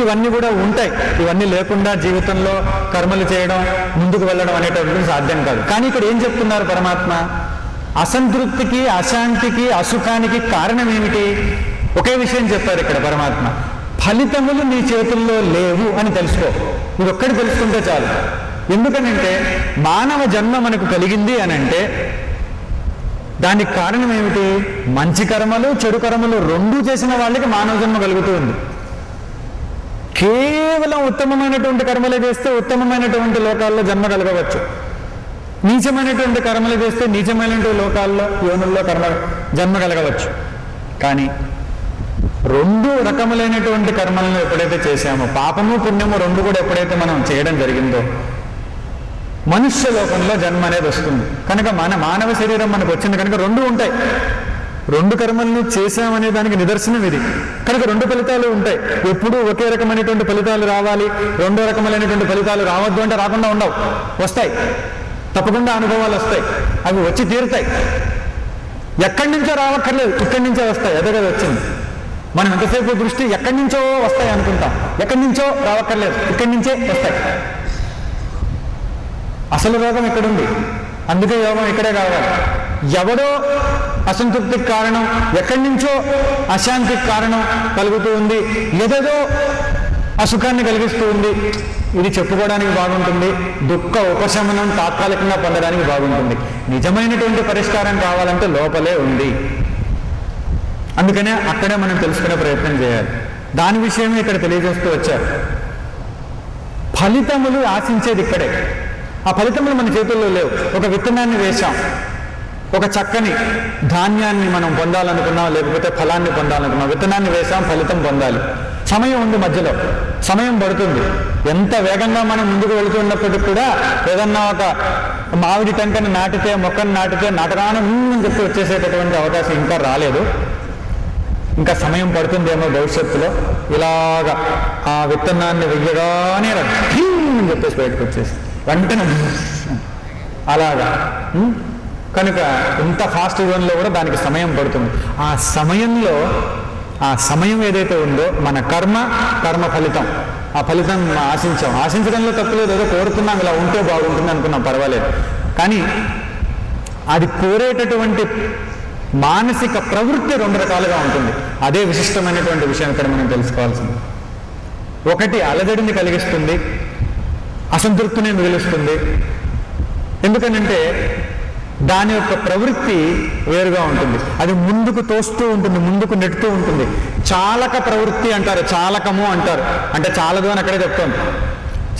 ఇవన్నీ కూడా ఉంటాయి. ఇవన్నీ లేకుండా జీవితంలో కర్మలు చేయడం, ముందుకు వెళ్ళడం అనేటటువంటి సాధ్యం కాదు. కానీ ఇక్కడ ఏం చెప్తున్నారు పరమాత్మ? అసంతృప్తికి, అశాంతికి, అసుఖానికి కారణం ఏమిటి? ఒకే విషయం చెప్పారు ఇక్కడ పరమాత్మ. ఫలితములు నీ చేతుల్లో లేవు అని తెలుసుకో. ఇది ఒక్కటి తెలుసుకుంటే చాలు. ఎందుకనంటే మానవ జన్మ మనకు కలిగింది అని అంటే దానికి కారణం ఏమిటి? మంచి కర్మలు చెడు కర్మలు రెండూ చేసిన వాళ్ళకి మానవ జన్మ కలుగుతూ ఉంది. కేవలం ఉత్తమమైనటువంటి కర్మలే చేస్తే ఉత్తమమైనటువంటి లోకాల్లో జన్మ కలగవచ్చు, నీచమైనటువంటి కర్మలు చేస్తే నీచమైనటువంటి లోకాల్లో యోనుల్లో జన్మ కలగవచ్చు. కానీ రెండు రకములైనటువంటి కర్మలను ఎప్పుడైతే చేశామో, పాపము పుణ్యము రెండు కూడా ఎప్పుడైతే మనం చేయడం జరిగిందో, మనుష్య లోకంలో జన్మ అనేది వస్తుంది. కనుక మానవ శరీరం మనకు వచ్చింది కనుక రెండు ఉంటాయి. రెండు కర్మల్ని చేశామనే దానికి నిదర్శనం ఇది. కనుక రెండు ఫలితాలు ఉంటాయి. ఎప్పుడూ ఒకే రకమైనటువంటి ఫలితాలు రావాలి, రెండో రకమైనటువంటి ఫలితాలు రావద్దు అంటే రాకుండా ఉండవు, వస్తాయి. తప్పకుండా అనుభవాలు వస్తాయి, అవి వచ్చి తీరుతాయి. ఎక్కడి నుంచో రావక్కర్లేదు, ఇక్కడి నుంచే వస్తాయి. అదే కదా వచ్చింది. మనం ఎంతసేపు దృష్టి ఎక్కడి నుంచో వస్తాయి అనుకుంటాం, ఎక్కడి నుంచో రావక్కర్లేదు, ఇక్కడి నుంచే వస్తాయి. అసలు రోగం ఎక్కడుంది, అందుకే యోగం ఇక్కడే కావాలి. ఎవడో అసంతృప్తికి కారణం, ఎక్కడి నుంచో అశాంతికి కారణం కలుగుతూ ఉంది, ఏదేదో అసుఖాన్ని కలిగిస్తూ ఉంది. ఇది చెప్పుకోవడానికి బాగుంటుంది, దుఃఖ ఉపశమనం తాత్కాలికంగా పొందడానికి బాగుంటుంది. నిజమైనటువంటి పరిష్కారం కావాలంటే లోపలే ఉంది. అందుకనే అక్కడే మనం తెలుసుకునే ప్రయత్నం చేయాలి. దాని విషయమే ఇక్కడ తెలియజేస్తూ వచ్చారు. ఫలితములు ఆశించేది ఇక్కడే. ఆ ఫలితములు మన చేతుల్లో లేవు. ఒక విత్తనాన్ని వేశాం, ఒక చక్కని ధాన్యాన్ని మనం పొందాలనుకున్నాం, లేకపోతే ఫలాన్ని పొందాలనుకున్నాం. విత్తనాన్ని వేశాం, ఫలితం పొందాలి. సమయం ఉంది, మధ్యలో సమయం పడుతుంది. ఎంత వేగంగా మనం ముందుకు వెళుతున్నప్పటికీ కూడా ఏదన్నా ఒక మామిడి టెంకని నాటితే, మొక్కను నాటితే నాటగానే అని చెప్పి వచ్చేసేటటువంటి అవకాశం ఇంకా రాలేదు. ఇంకా సమయం పడుతుందేమో భవిష్యత్తులో. ఇలాగా ఆ విత్తనాన్ని వెయ్యగానే అని చెప్పేసి బయటకు వచ్చేసి వెంటనే అలాగా. కనుక ఇంత ఫాస్ట్ జోన్లో కూడా దానికి సమయం పడుతుంది. ఆ సమయంలో ఆ సమయం ఏదైతే ఉందో మన కర్మ ఫలితం, ఆ ఫలితం ఆశించడంలో తప్పులేదు. ఏదో కోరుతున్నాం, ఇలా ఉంటే బాగుంటుంది అనుకున్నాం, పర్వాలేదు. కానీ అది కోరేటటువంటి మానసిక ప్రవృత్తి రెండు రకాలుగా ఉంటుంది. అదే విశిష్టమైనటువంటి విషయం ఇక్కడ మనం తెలుసుకోవాల్సింది. ఒకటి అలజడిని కలిగిస్తుంది, అసంతృప్తిని మిగులుస్తుంది. ఎందుకనంటే దాని యొక్క ప్రవృత్తి వేరుగా ఉంటుంది. అది ముందుకు తోస్తూ ఉంటుంది, ముందుకు నెట్టుతూ ఉంటుంది. చాలక ప్రవృత్తి అంటారు, చాలకము అంటారు. అంటే చాలదు అని అక్కడే చెప్తోంది.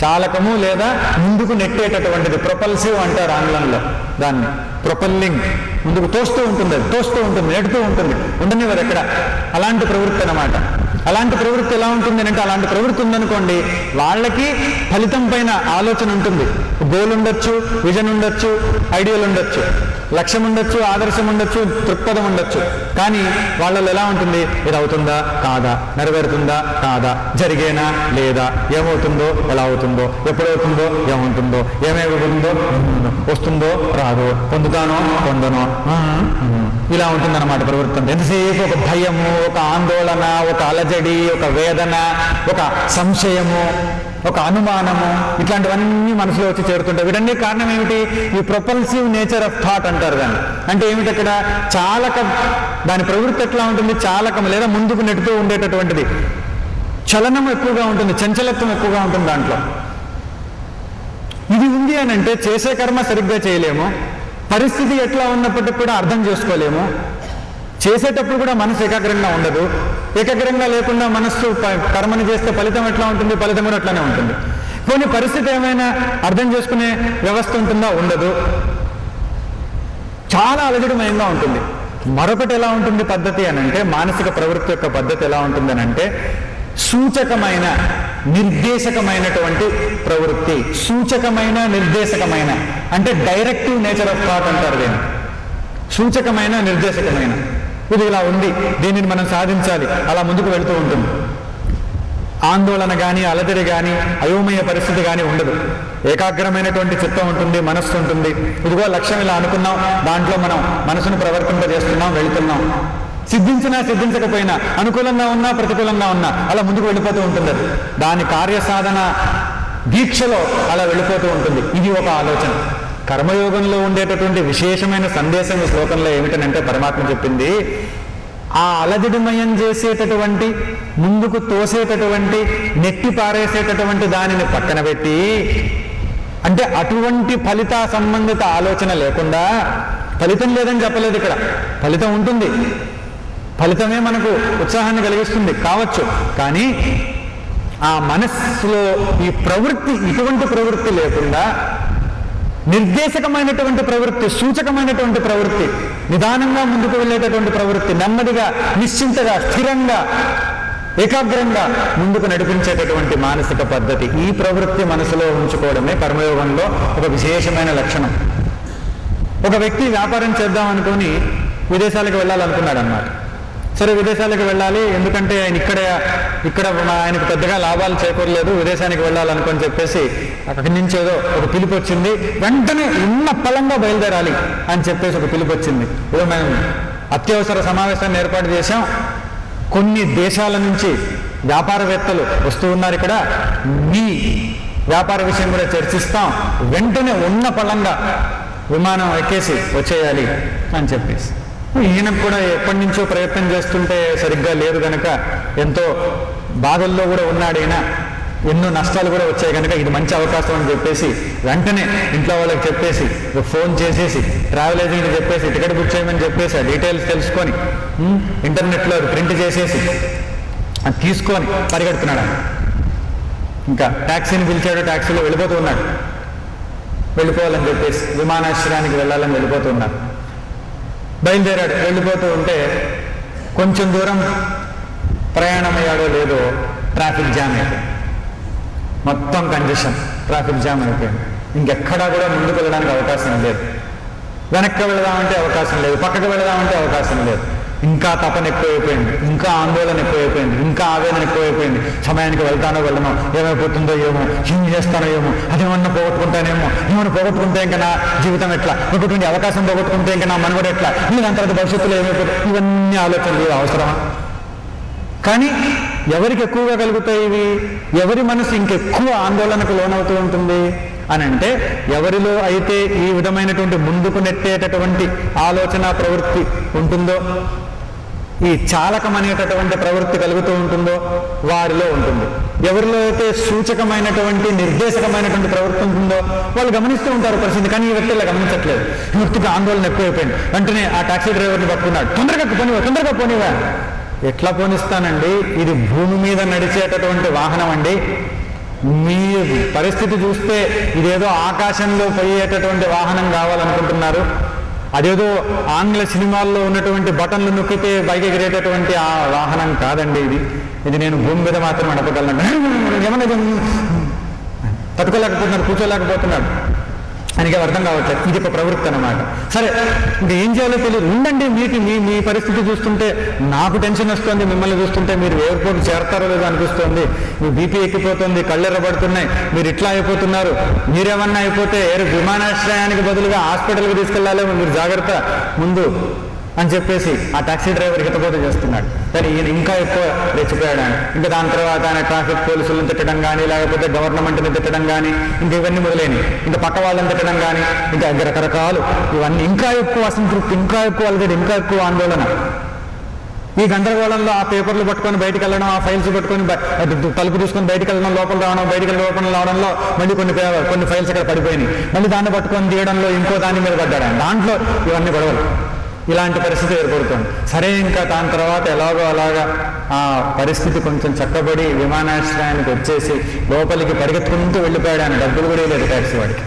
చాలకము లేదా ముందుకు నెట్టేటటువంటిది ప్రొపల్సివ్ అంటారు ఆంగ్లంలో దాన్ని. ప్రొపల్లింగ్, ముందుకు తోస్తూ ఉంటుంది, అది తోస్తూ ఉంటుంది, నెడుతూ ఉంటుంది, ఉండనివారు ఎక్కడ. అలాంటి ప్రవృత్తి అన్నమాట. అలాంటి ప్రవృత్తి ఎలా ఉంటుంది అంటే, అలాంటి ప్రవృత్తి ఉందనుకోండి, వాళ్ళకి ఫలితం పైన ఆలోచన ఉంటుంది. గోల్ ఉండొచ్చు, విజన్ ఉండొచ్చు, ఐడియల్ ఉండొచ్చు, లక్ష్యం ఉండొచ్చు, ఆదర్శం ఉండొచ్చు, దృక్పథం ఉండొచ్చు. కానీ వాళ్ళలో ఎలా ఉంటుంది? ఇది అవుతుందా కాదా, నెరవేరుతుందా కాదా, జరిగేనా లేదా, ఏమవుతుందో ఎలా అవుతుందో, ఎప్పుడవుతుందో ఏమవుతుందో, ఏమేమవుతుందో వస్తుందో రాదో, పొందుతానో పొందనో, ఇలా ఉంటుందన్నమాట ప్రవృత్తి. ఎంతసేపు ఒక భయము, ఒక ఆందోళన, ఒక అలజడి, ఒక వేదన, ఒక సంశయము, ఒక అనుమానము, ఇట్లాంటివన్నీ మనసులో వచ్చి చేరుతుంటాయి. వీటన్ని కారణం ఏమిటి? ఈ ప్రొపల్సివ్ నేచర్ ఆఫ్ థాట్ అంటారు దాన్ని. అంటే ఏమిటి అక్కడ? దాని ప్రవృత్తి ఎట్లా ఉంటుంది? చాలకం లేదా ముందుకు నెట్టుతూ ఉండేటటువంటిది. చలనం ఎక్కువగా ఉంటుంది, చంచలత్వం ఎక్కువగా ఉంటుంది దాంట్లో. ఇది ఉంది అని అంటే చేసే కర్మ సరిగ్గా చేయలేము, పరిస్థితి ఎట్లా ఉన్నప్పటికీ కూడా అర్థం చేసుకోలేము, చేసేటప్పుడు కూడా మనసు ఏకాగ్రంగా ఉండదు. ఏకాగ్రంగా లేకుండా మనస్సు కర్మని చేస్తే ఫలితం ఎట్లా ఉంటుంది? ఫలితం కూడా అట్లానే ఉంటుంది. కొన్ని పరిస్థితి ఏమైనా అర్థం చేసుకునే వ్యవస్థ ఉంటుందా? ఉండదు. చాలా అలజడిమయంగా ఉంటుంది. మరొకటి ఎలా ఉంటుంది పద్ధతి అని అంటే, మానసిక ప్రవృత్తి యొక్క పద్ధతి ఎలా ఉంటుంది అని అంటే, సూచకమైన నిర్దేశకమైనటువంటి ప్రవృత్తి. సూచకమైన నిర్దేశకమైన అంటే డైరెక్టివ్ నేచర్ ఆఫ్ థాట్ అంటారు దీన్ని. సూచకమైన నిర్దేశకమైన, ఇది ఇలా ఉంది, దీనిని మనం సాధించాలి, అలా ముందుకు వెళుతూ ఉంటుంది. ఆందోళన కానీ, అలజడి కానీ, అయోమయ పరిస్థితి కానీ ఉండదు. ఏకాగ్రమైనటువంటి చిత్తం ఉంటుంది, మనస్సు ఉంటుంది. ఇదిగో లక్ష్యం ఇలా అనుకున్నాం, దాంట్లో మనం మనసును ప్రవర్తింపజేస్తున్నాం, వెళుతున్నాం. సిద్ధించినా సిద్ధించకపోయినా, అనుకూలంగా ఉన్నా ప్రతికూలంగా ఉన్నా అలా ముందుకు వెళ్ళిపోతూ ఉంటుంది. దాని కార్యసాధన దీక్షలో అలా వెళ్ళిపోతూ ఉంటుంది. ఇది ఒక ఆలోచన. కర్మయోగంలో ఉండేటటువంటి విశేషమైన సందేశం ఈ శ్లోకంలో ఏమిటనంటే, పరమాత్మ చెప్పింది, ఆ అలజడిమయం చేసేటటువంటి, ముందుకు తోసేటటువంటి, నెట్టి పారేసేటటువంటి దానిని పక్కన పెట్టి, అంటే అటువంటి ఫలిత సంబంధిత ఆలోచన లేకుండా ఫలితం లేదని చెప్పలేదు ఇక్కడ, ఫలితం ఉంటుంది, ఫలితమే మనకు ఉత్సాహాన్ని కలిగిస్తుంది కావచ్చు. కానీ ఆ మనస్సులో ఈ ప్రవృత్తి, ఇటువంటి ప్రవృత్తి లేకుండా నిర్దేశకమైనటువంటి ప్రవృత్తి, సూచకమైనటువంటి ప్రవృత్తి, నిదానంగా ముందుకు వెళ్ళేటటువంటి ప్రవృత్తి, నెమ్మదిగా, నిశ్చింతగా, స్థిరంగా, ఏకాగ్రంగా ముందుకు నడిపించేటటువంటి మానసిక పద్ధతి, ఈ ప్రవృత్తి మనసులో ఉంచుకోవడమే కర్మయోగంలో ఒక విశేషమైన లక్షణం. ఒక వ్యక్తి వ్యాపారం చేద్దాం అనుకుని విదేశాలకు వెళ్ళాలనుకున్నాడు అన్నమాట. సరే, విదేశాలకు వెళ్ళాలి, ఎందుకంటే ఆయన ఇక్కడ ఆయనకు పెద్దగా లాభాలు చేకూరలేదు, విదేశానికి వెళ్ళాలనుకొని చెప్పేసి అక్కడి నుంచి ఏదో ఒక పిలుపు వచ్చింది. వెంటనే ఉన్న పలంగా బయలుదేరాలి అని చెప్పేసి ఒక పిలుపు వచ్చింది. ఏదో మేము అత్యవసర సమావేశాన్ని ఏర్పాటు చేశాం, కొన్ని దేశాల నుంచి వ్యాపారవేత్తలు వస్తూ ఉన్నారు, ఇక్కడ మీ వ్యాపార విషయం కూడా చర్చిస్తాం, వెంటనే ఉన్న పలంగా విమానం ఎక్కేసి వచ్చేయాలి అని చెప్పేసి. ఈయనకు కూడా ఎప్పటి నుంచో ప్రయత్నం చేస్తుంటే సరిగ్గా లేదు కనుక, ఎంతో బాధల్లో కూడా ఉన్నాడు ఈయన, ఎన్నో నష్టాలు కూడా వచ్చాయి కనుక ఇది మంచి అవకాశం అని చెప్పేసి వెంటనే ఇంట్లో వాళ్ళకి చెప్పేసి, ఫోన్ చేసేసి, ట్రావెల్ ఏజెంట్కి చెప్పేసి టికెట్ బుక్ చేయమని చెప్పేసి, ఆ డీటెయిల్స్ తెలుసుకొని ఇంటర్నెట్లో ప్రింట్ చేసేసి అది తీసుకొని పరిగెడుతున్నాడు. ఇంకా ట్యాక్సీని పిలిచాడు, ట్యాక్సీలో వెళ్ళిపోతూ ఉన్నాడు, వెళ్ళిపోవాలని చెప్పేసి విమానాశ్రయానికి వెళ్ళాలని వెళ్ళిపోతూ ఉన్నాడు. బయలుదేరాడు, వెళ్ళిపోతూ ఉంటే కొంచెం దూరం ప్రయాణం అయ్యాడో లేదో ట్రాఫిక్ జామ్ అయిపోయింది, మొత్తం కంజెషన్, ట్రాఫిక్ జామ్ అయిపోయింది. ఇంకెక్కడా కూడా ముందుకు వెళ్ళడానికి అవకాశం లేదు, వెనక్కి వెళదామంటే అవకాశం లేదు, పక్కకు వెళదామంటే అవకాశం లేదు. ఇంకా తపన ఎక్కువైపోయింది, ఇంకా ఆందోళన ఎక్కువైపోయింది, ఇంకా ఆవేదన ఎక్కువైపోయింది. సమయానికి వెళ్తానో వెళ్ళనో, ఏమైపోతుందో ఏమో, ఏం చేస్తానో ఏమో, అదేమన్నా పోగొట్టుకుంటానేమో, ఏమన్నా పోగొట్టుకుంటే ఇంకా నా జీవితం ఎట్లా, ఒకటువంటి అవకాశం పోగొట్టుకుంటే ఇంకా నా మనుగడ ఎట్లా, దాని తర్వాత భవిష్యత్తులో ఏమైపోతుంది, ఇవన్నీ ఆలోచనలు అవసరమా? కానీ ఎవరికి ఎక్కువగా కలుగుతాయి ఇవి? ఎవరి మనసు ఇంకెక్కువ ఆందోళనకు లోనవుతూ ఉంటుంది అని అంటే, ఎవరిలో అయితే ఈ విధమైనటువంటి ముందుకు నెట్టేటటువంటి ఆలోచన ప్రవృత్తి ఉంటుందో, ఈ చాలకం అనేటటువంటి ప్రవృత్తి కలుగుతూ ఉంటుందో వారిలో ఉంటుంది. ఎవరిలో అయితే సూచకమైనటువంటి, నిర్దేశకమైనటువంటి ప్రవృత్తి ఉంటుందో వాళ్ళు గమనిస్తూ ఉంటారు పరిస్థితి. కానీ ఈ వ్యక్తి ఇలా గమనించట్లేదు. ఈ వ్యక్తికి ఆందోళన ఎక్కువైపోయింది. వెంటనే ఆ టాక్సీ డ్రైవర్ని పట్టుకున్నాడు, తొందరగా పోనివా. ఎట్లా పోనిస్తానండి, ఇది భూమి మీద నడిచేటటువంటి వాహనం అండి, మీ పరిస్థితి చూస్తే ఇదేదో ఆకాశంలో పోయేటటువంటి వాహనం కావాలనుకుంటున్నారు, అదేదో ఆంగ్ల సినిమాల్లో ఉన్నటువంటి బటన్లు నొక్కితే పైకి ఎగిరేటటువంటి ఆ వాహనం కాదండి, ఇది నేను భూమి మీద మాత్రం నడపగలను. ఏమన్నా తట్టుకోలేకపోతున్నాడు, కూర్చోలేకపోతున్నాడు, ఆయనకి అర్థం కావట్లేదు. ఇది ఒక ప్రవృత్తి అన్నమాట. సరే, ఇంకా ఏం చేయాలో తెలియదు. ఉండండి, మీ పరిస్థితి చూస్తుంటే నాకు టెన్షన్ వస్తుంది, మిమ్మల్ని చూస్తుంటే మీరు ఎయిర్పోర్ట్ చేరతారో లేదో అనిపిస్తుంది, మీ బీపీ ఎక్కిపోతుంది, కళ్ళెర్రబడుతున్నాయి, మీరు ఇట్లా అయిపోతున్నారు, మీరేమన్నా అయిపోతే విమానాశ్రయానికి బదులుగా హాస్పిటల్కి తీసుకెళ్లాలేమో, మీరు జాగ్రత్త ముందు అని చెప్పేసి ఆ టాక్సీ డ్రైవర్ హితబోధ చేస్తున్నాడు. కానీ ఈయన ఇంకా ఎక్కువ రెచ్చిపోయాడు. ఇంకా దాని తర్వాత ఆయన ట్రాఫిక్ పోలీసులను తిట్టడం కానీ, లేకపోతే గవర్నమెంట్ని తిట్టడం కానీ, ఇంకా ఇవన్నీ మొదలైనవి. ఇంకా పక్క వాళ్ళని తిట్టడం కానీ, ఇంకా రకరకాలు ఇవన్నీ, ఇంకా ఎక్కువ అసంతృప్తి, ఇంకా ఎక్కువ అలజడి, ఇంకా ఎక్కువ ఆందోళన. ఈ గందరగోళంలో ఆ పేపర్లు పట్టుకొని బయటికి వెళ్ళడం, ఆ ఫైల్స్ పట్టుకొని తలుపు తీసుకొని బయటికి వెళ్ళడం, లోపల రావడం, బయటికి లోపల రావడంలో మళ్ళీ కొన్ని ఫైల్స్ అక్కడ పడిపోయినాయి, మళ్ళీ దాన్ని పట్టుకొని తీయడంలో ఇంకో దాని మీద పడ్డాడు. దాంట్లో ఇవన్నీ గొడవలు, ఇలాంటి పరిస్థితి ఏర్పడుతుంది. సరే, ఇంకా దాని తర్వాత ఎలాగో అలాగా ఆ పరిస్థితి కొంచెం చక్కబడి విమానాశ్రయానికి వచ్చేసి లోపలికి పరిగెత్తుకుంటూ వెళ్ళిపోయాడు. ఆయన డబ్బులు కూడా లేదు ట్యాక్సీ వాడికి,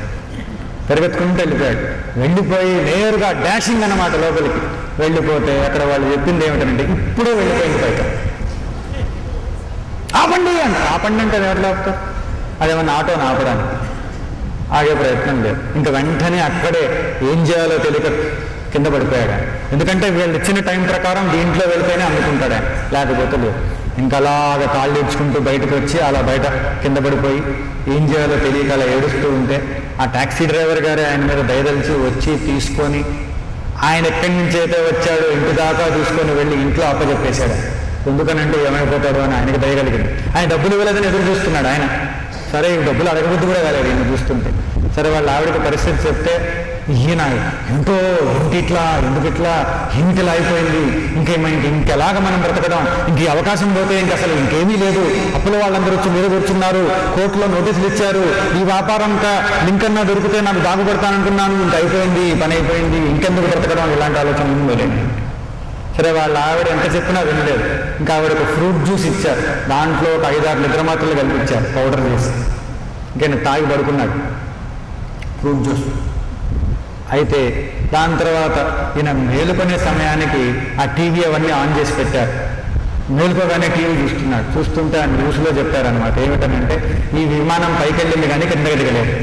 పరిగెత్తుకుంటూ వెళ్ళిపోయాడు. వెళ్ళిపోయి నేరుగా డాషింగ్ అన్నమాట లోపలికి వెళ్ళిపోతే అక్కడ వాళ్ళు చెప్పింది ఏమిటంటే, ఇప్పుడే వెళ్ళిపోయింది బయట, ఆపండి అంటే ఎవరు ఆపుతారు? అదేమన్నా ఆటోని ఆపడానికి ఆగే ప్రయత్నం లేదు. ఇంకా వెంటనే అక్కడే ఏం చేయాలో తెలియక కింద పడిపోయాడు. ఎందుకంటే వీళ్ళు ఇచ్చిన టైం ప్రకారం దీంట్లో వెళ్తేనే అందుకుంటాడు, లేకపోతే లేదు. ఇంకా అలాగ కాళ్ళు ఇచ్చుకుంటూ బయటకు వచ్చి అలా బయట కింద పడిపోయి ఏం చేయాలో తెలియక అలా ఏడుస్తూ ఉంటే ఆ టాక్సీ డ్రైవర్ గారు ఆయన మీద దయదలిచి వచ్చి తీసుకొని, ఆయన ఎక్కడి నుంచి అయితే వచ్చాడో ఇంటి దాకా తీసుకొని వెళ్ళి ఇంట్లో అప్పచెప్పేశాడు. ఎందుకనంటే ఏమైపోతాడు అని ఆయనకి దయగలిగింది. ఆయన డబ్బులు ఇవ్వలేదని ఎదురు చూస్తున్నాడు. ఆయన సరే ఈ డబ్బులు అడగబుద్ధి కూడా కాలేదు ఈయన చూస్తుంటే. సరే వాళ్ళ ఆవిడకి పరిస్థితి చెప్తే, ఈయన ఎంతో ఎందుకు ఇట్లా అయిపోయింది, ఇంకెలాగ మనం బ్రతకదాం, ఇంక ఈ అవకాశం పోతే ఇంక అసలు ఇంకేమీ లేదు, అప్పుల వాళ్ళందరూ వచ్చి మీద కూర్చున్నారు, కోర్టులో నోటీసులు ఇచ్చారు, ఈ వ్యాపారం లింకన్నా దొరికితే నాకు దాగుపడతాననుకున్నాను, ఇంక అయిపోయింది, పని అయిపోయింది, ఇంకెందుకు బ్రతకడం, ఇలాంటి ఆలోచన ఉండలేదు. సరే వాళ్ళ ఆవిడ ఎంత చెప్పినా వినలేదు. ఇంకా ఆవిడ ఒక ఫ్రూట్ జ్యూస్ ఇచ్చారు, దాంట్లో ఒక 5-6 నిద్రమాత్రలు కల్పించారు పౌడర్ చేసి. ఇంకైనా తాగి పడుకున్నాడు ఫ్రూట్ జ్యూస్. అయితే దాని తర్వాత ఈయన మేలుకొనే సమయానికి ఆ టీవీ అవన్నీ ఆన్ చేసి పెట్టారు. మేలుకోగానే టీవీ చూస్తుంటే ఆ న్యూస్లో చెప్పారనమాట, ఏమిటనంటే ఈ విమానం పైకి వెళ్ళింది కానీ కిందకి దిగలేదు.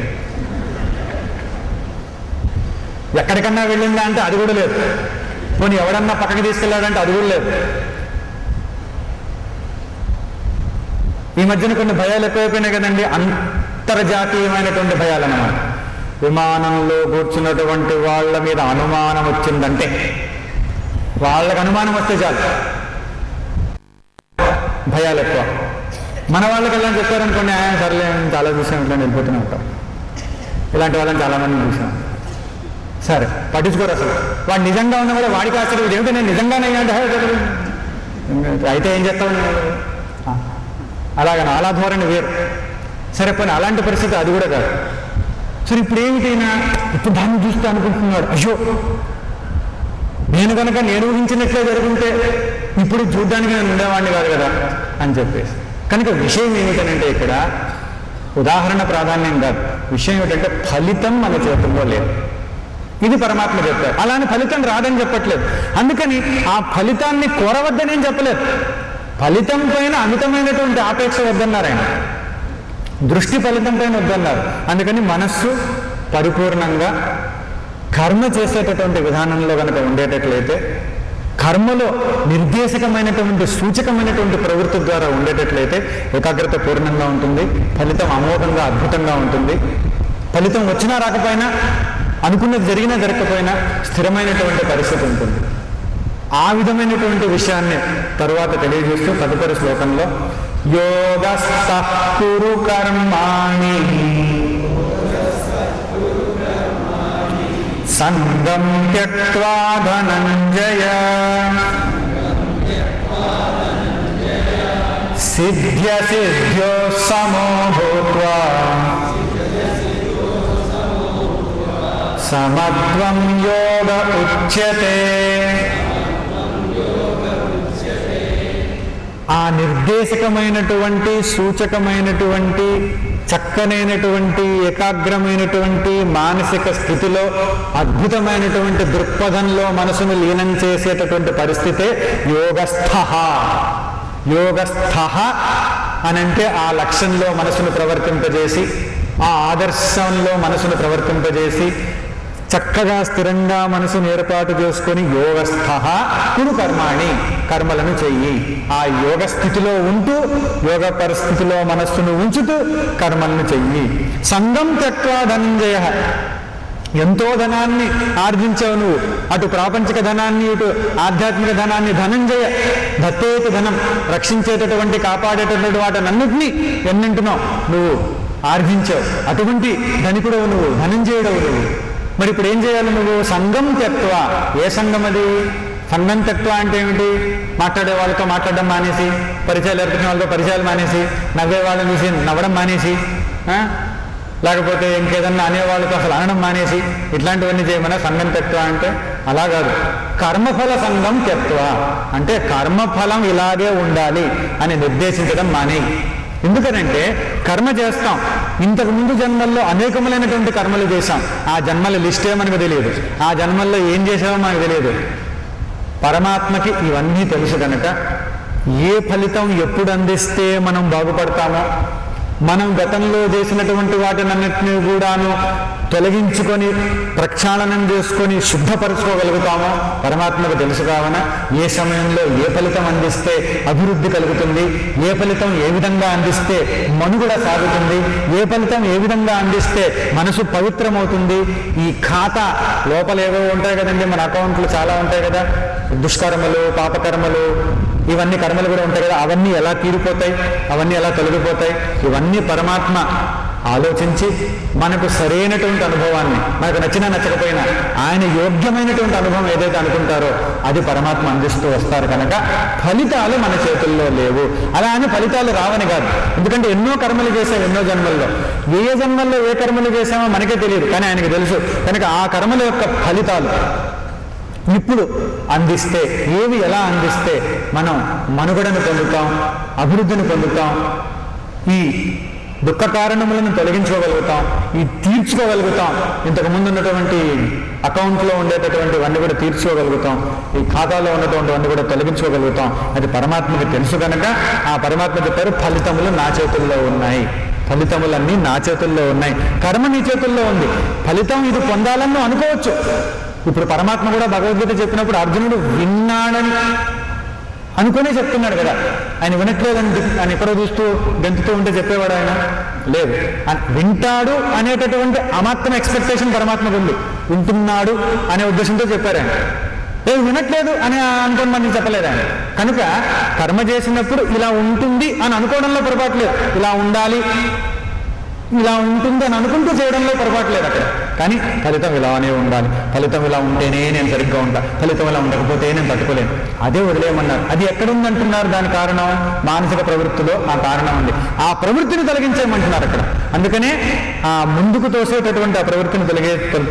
ఎక్కడికన్నా వెళ్ళిందా అంటే అది కూడా లేదు. పోనీ ఎవడన్నా పక్కకి తీసుకెళ్ళాడంటే అది కూడా లేదు. ఈ మధ్యన కొన్ని భయాలు ఎక్కువైపోయినాయి కదండి, అంతర్జాతీయమైనటువంటి భయాలు అన్నమాట. విమానంలో కూర్చున్నటువంటి వాళ్ళ మీద అనుమానం వచ్చిందంటే, వాళ్ళకి అనుమానం వస్తే చాలు భయాలు ఎక్కువ. మన వాళ్ళకి ఎలా చెప్పారనుకోండి, ఆయన సర్లే చాలా చూసాం, ఇట్లా వెళ్ళిపోతూనే ఉంటాం. ఇలాంటి వాళ్ళని చాలామంది చూసాం. సరే పట్టించుకోరు అసలు. వాడు నిజంగా ఉన్నా కూడా వాడికి ఆశ్చర్యం, ఏమిటి నేను నిజంగానే అయితే ఏం చేస్తావు అలాగని అలా ధోరణి వేరు. సరే పోనీ అలాంటి పరిస్థితి అది కూడా కాదు. సరే ఇప్పుడు ఏమిటైనా ఇప్పుడు దాన్ని చూస్తూ అనుకుంటున్నాడు, అయ్యో నేను కనుక నేను ఊహించినట్లే జరుగుంటే ఇప్పుడు చూడ్డానికి నేను ఉండేవాడిని కాదు కదా అని చెప్పేసి. కనుక విషయం ఏమిటనంటే ఇక్కడ ఉదాహరణ ప్రాధాన్యం కాదు, విషయం ఏమిటంటే ఫలితం మన చేతుల్లో లేదు. ఇది పరమాత్మ చెప్పారు. అలానే ఫలితం రాదని చెప్పట్లేదు. అందుకని ఆ ఫలితాన్ని కోరవద్దనేం చెప్పలేదు. ఫలితం పైన అమితమైనటువంటి ఆపేక్ష వద్దన్నారు ఆయన. దృష్టి ఫలితం పైన వద్దన్నారు. అందుకని మనస్సు పరిపూర్ణంగా కర్మ చేసేటటువంటి విధానంలో కనుక ఉండేటట్లయితే, కర్మలో నిర్దేశకమైనటువంటి సూచకమైనటువంటి ప్రవృత్తి ద్వారా ఉండేటట్లయితే ఏకాగ్రత పూర్ణంగా ఉంటుంది, ఫలితం అమోఘంగా అద్భుతంగా ఉంటుంది. ఫలితం వచ్చినా రాకపోయినా, అనుకున్నది జరిగినా జరగకపోయినా స్థిరమైనటువంటి పరిస్థితి ఉంటుంది. ఆ విధమైనటువంటి విషయాన్ని తరువాత తెలియజేస్తూ తదుపరి శ్లోకంలో యోగస్థః కురు కర్మాణి సంగం త్యక్త్వా ధనంజయ సిద్ధ్య సిద్ధ్యో సమో భూత్వా సమత్వం యోగ ఉచ్యతే. ఆ నిర్దేశకమైనటువంటి సూచకమైనటువంటి చక్కనైనటువంటి ఏకాగ్రమైనటువంటి మానసిక స్థితిలో అద్భుతమైనటువంటి దృక్పథంలో మనసును లీనం చేసేటటువంటి పరిస్థితే యోగస్థః. యోగస్థః అనంటే ఆ లక్ష్యంలో మనసును ప్రవర్తింపజేసి, ఆ ఆదర్శంలో మనసును ప్రవర్తింపజేసి చక్కగా స్థిరంగా మనసును ఏర్పాటు చేసుకొని యోగస్థః కురు కర్మాణి, కర్మలను చెయ్యి. ఆ యోగ స్థితిలో ఉంటూ, యోగ పరిస్థితిలో మనస్సును ఉంచుతూ కర్మలను చెయ్యి. సంగం త్యక్త్వా ధనంజయ. ఎంతో ధనాన్ని ఆర్జించావు నువ్వు, అటు ప్రాపంచిక ధనాన్ని ఇటు ఆధ్యాత్మిక ధనాన్ని. ధనంజయ దత్తేతి ధనం, రక్షించేటటువంటి కాపాడేటటువంటి వాటినన్నింటినీ ఎన్నింటినో నువ్వు ఆర్జించావు. అటువంటి ధనికుడవు నువ్వు, ధనంజయుడవు నువ్వు. మరి ఇప్పుడు ఏం చేయాలి నువ్వు? సంగం త్యక్త్వా. ఏ సంఘం అది? సంఘం త్యక్త్వా అంటే ఏమిటి? మాట్లాడే వాళ్ళతో మాట్లాడడం మానేసి, పరిచయాలు ఏర్పడిన వాళ్ళతో పరిచయాలు మానేసి, నవ్వే వాళ్ళని చూసి నవ్వడం మానేసి, లేకపోతే ఇంకేదన్నా అనేవాళ్ళతో అసలు అనడం మానేసి, ఇట్లాంటివన్నీ చేయమన్నా సంఘం త్యక్త్వా అంటే. అలా కాదు, కర్మఫల సంఘం త్యక్త్వా అంటే కర్మఫలం ఇలాగే ఉండాలి అని నిర్దేశించడం మానే. ఎందుకనంటే కర్మ చేస్తాం, ఇంతకు ముందు జన్మల్లో అనేకములైనటువంటి కర్మలు చేశాం. ఆ జన్మల లిస్టే మనకు తెలియదు, ఆ జన్మల్లో ఏం చేసామో మనకు తెలియదు. పరమాత్మకి ఇవన్నీ తెలుసు కనుక ఏ ఫలితం ఎప్పుడు అందిస్తే మనం బాగుపడతామో, మనం గతంలో చేసినటువంటి వాటినన్నింటినీ కూడాను తొలగించుకొని ప్రక్షాళనం చేసుకొని శుద్ధపరచుకోగలుగుతామో పరమాత్మకు తెలుసు. కావున ఏ సమయంలో ఏ ఫలితం అందిస్తే అభివృద్ధి కలుగుతుంది, ఏ ఫలితం ఏ విధంగా అందిస్తే మనుగడ సాగుతుంది, ఏ ఫలితం ఏ విధంగా అందిస్తే మనసు పవిత్రమవుతుంది. ఈ ఖాతా లోపల ఏవో ఉంటాయి కదండి, మన అకౌంట్లు చాలా ఉంటాయి కదా, దుష్కర్మలు, పాపకర్మలు, ఇవన్నీ కర్మలు కూడా ఉంటాయి కదా, అవన్నీ ఎలా తీరిపోతాయి, అవన్నీ ఎలా తొలగిపోతాయి, ఇవన్నీ పరమాత్మ ఆలోచించి మనకు సరైనటువంటి అనుభవాన్ని, మనకు నచ్చినా నచ్చకపోయినా ఆయన యోగ్యమైనటువంటి అనుభవం ఏదైతే అనుకుంటారో అది పరమాత్మ అందిస్తూ వస్తారు. కనుక ఫలితాలు మన చేతుల్లో లేవు. అలా అని ఫలితాలు రావని కాదు, ఎందుకంటే ఎన్నో కర్మలు చేసాం ఎన్నో జన్మల్లో, ఏ జన్మల్లో ఏ కర్మలు చేసామో మనకే తెలియదు, కానీ ఆయనకు తెలుసు. కనుక ఆ కర్మల యొక్క ఫలితాలు ఇప్పుడు అందిస్తే, ఏవి ఎలా అందిస్తే మనం మనుగడను పొందుతాం, అభివృద్ధిని పొందుతాం, ఈ దుఃఖ కారణములను తొలగించుకోగలుగుతాం, ఈ తీర్చుకోగలుగుతాం, ఇంతకుముందు ఉన్నటువంటి అకౌంట్లో ఉండేటటువంటివన్నీ కూడా తీర్చుకోగలుగుతాం, ఈ ఖాతాలో ఉన్నటువంటివన్నీ కూడా తొలగించుకోగలుగుతాం. అది పరమాత్మకి తెలుసు కనుక ఆ పరమాత్మ చెప్పారు, ఫలితములు నా చేతుల్లో ఉన్నాయి, ఫలితములన్నీ నా చేతుల్లో ఉన్నాయి. కర్మ నీ చేతుల్లో ఉంది, ఫలితం ఇది పొందాలని అనుకోవచ్చు. ఇప్పుడు పరమాత్మ కూడా భగవద్గీత చెప్పినప్పుడు అర్జునుడు విన్నాడని అనుకునే చెప్తున్నాడు కదా, ఆయన వినట్లేదని ఆయన ఎక్కడో చూస్తూ గెంతుతూ ఉంటే చెప్పేవాడు ఆయన లేదు. వింటాడు అనేటటువంటి అమాత్రం ఎక్స్పెక్టేషన్ పరమాత్మకు ఉంది, వింటున్నాడు అనే ఉద్దేశంతో చెప్పారు ఆయన. లేదు వినట్లేదు అని అనుకోని మనం చెప్పలేదు ఆయన. కనుక కర్మ చేసినప్పుడు ఇలా ఉంటుంది అని అనుకోవడంలో పొరపాటు లేదు, ఇలా ఉండాలి ఇలా ఉంటుంది అని అనుకుంటూ చేయడంలో పొరపాటు లేదు అక్కడ. కానీ ఫలితం ఇలానే ఉండాలి, ఫలితం ఇలా ఉంటేనే నేను సరిగ్గా ఉంటా, ఫలితం ఇలా ఉండకపోతే నేను తట్టుకోలేను, అదే వదిలేయమన్నారు. అది ఎక్కడుందంటున్నారు? దాని కారణం మానసిక ప్రవృత్తిలో ఆ కారణం ఉంది. ఆ ప్రవృత్తిని తొలగించేయమంటున్నారు అక్కడ. అందుకనే ఆ ముందుకు తోసేటటువంటి ఆ ప్రవృత్తిని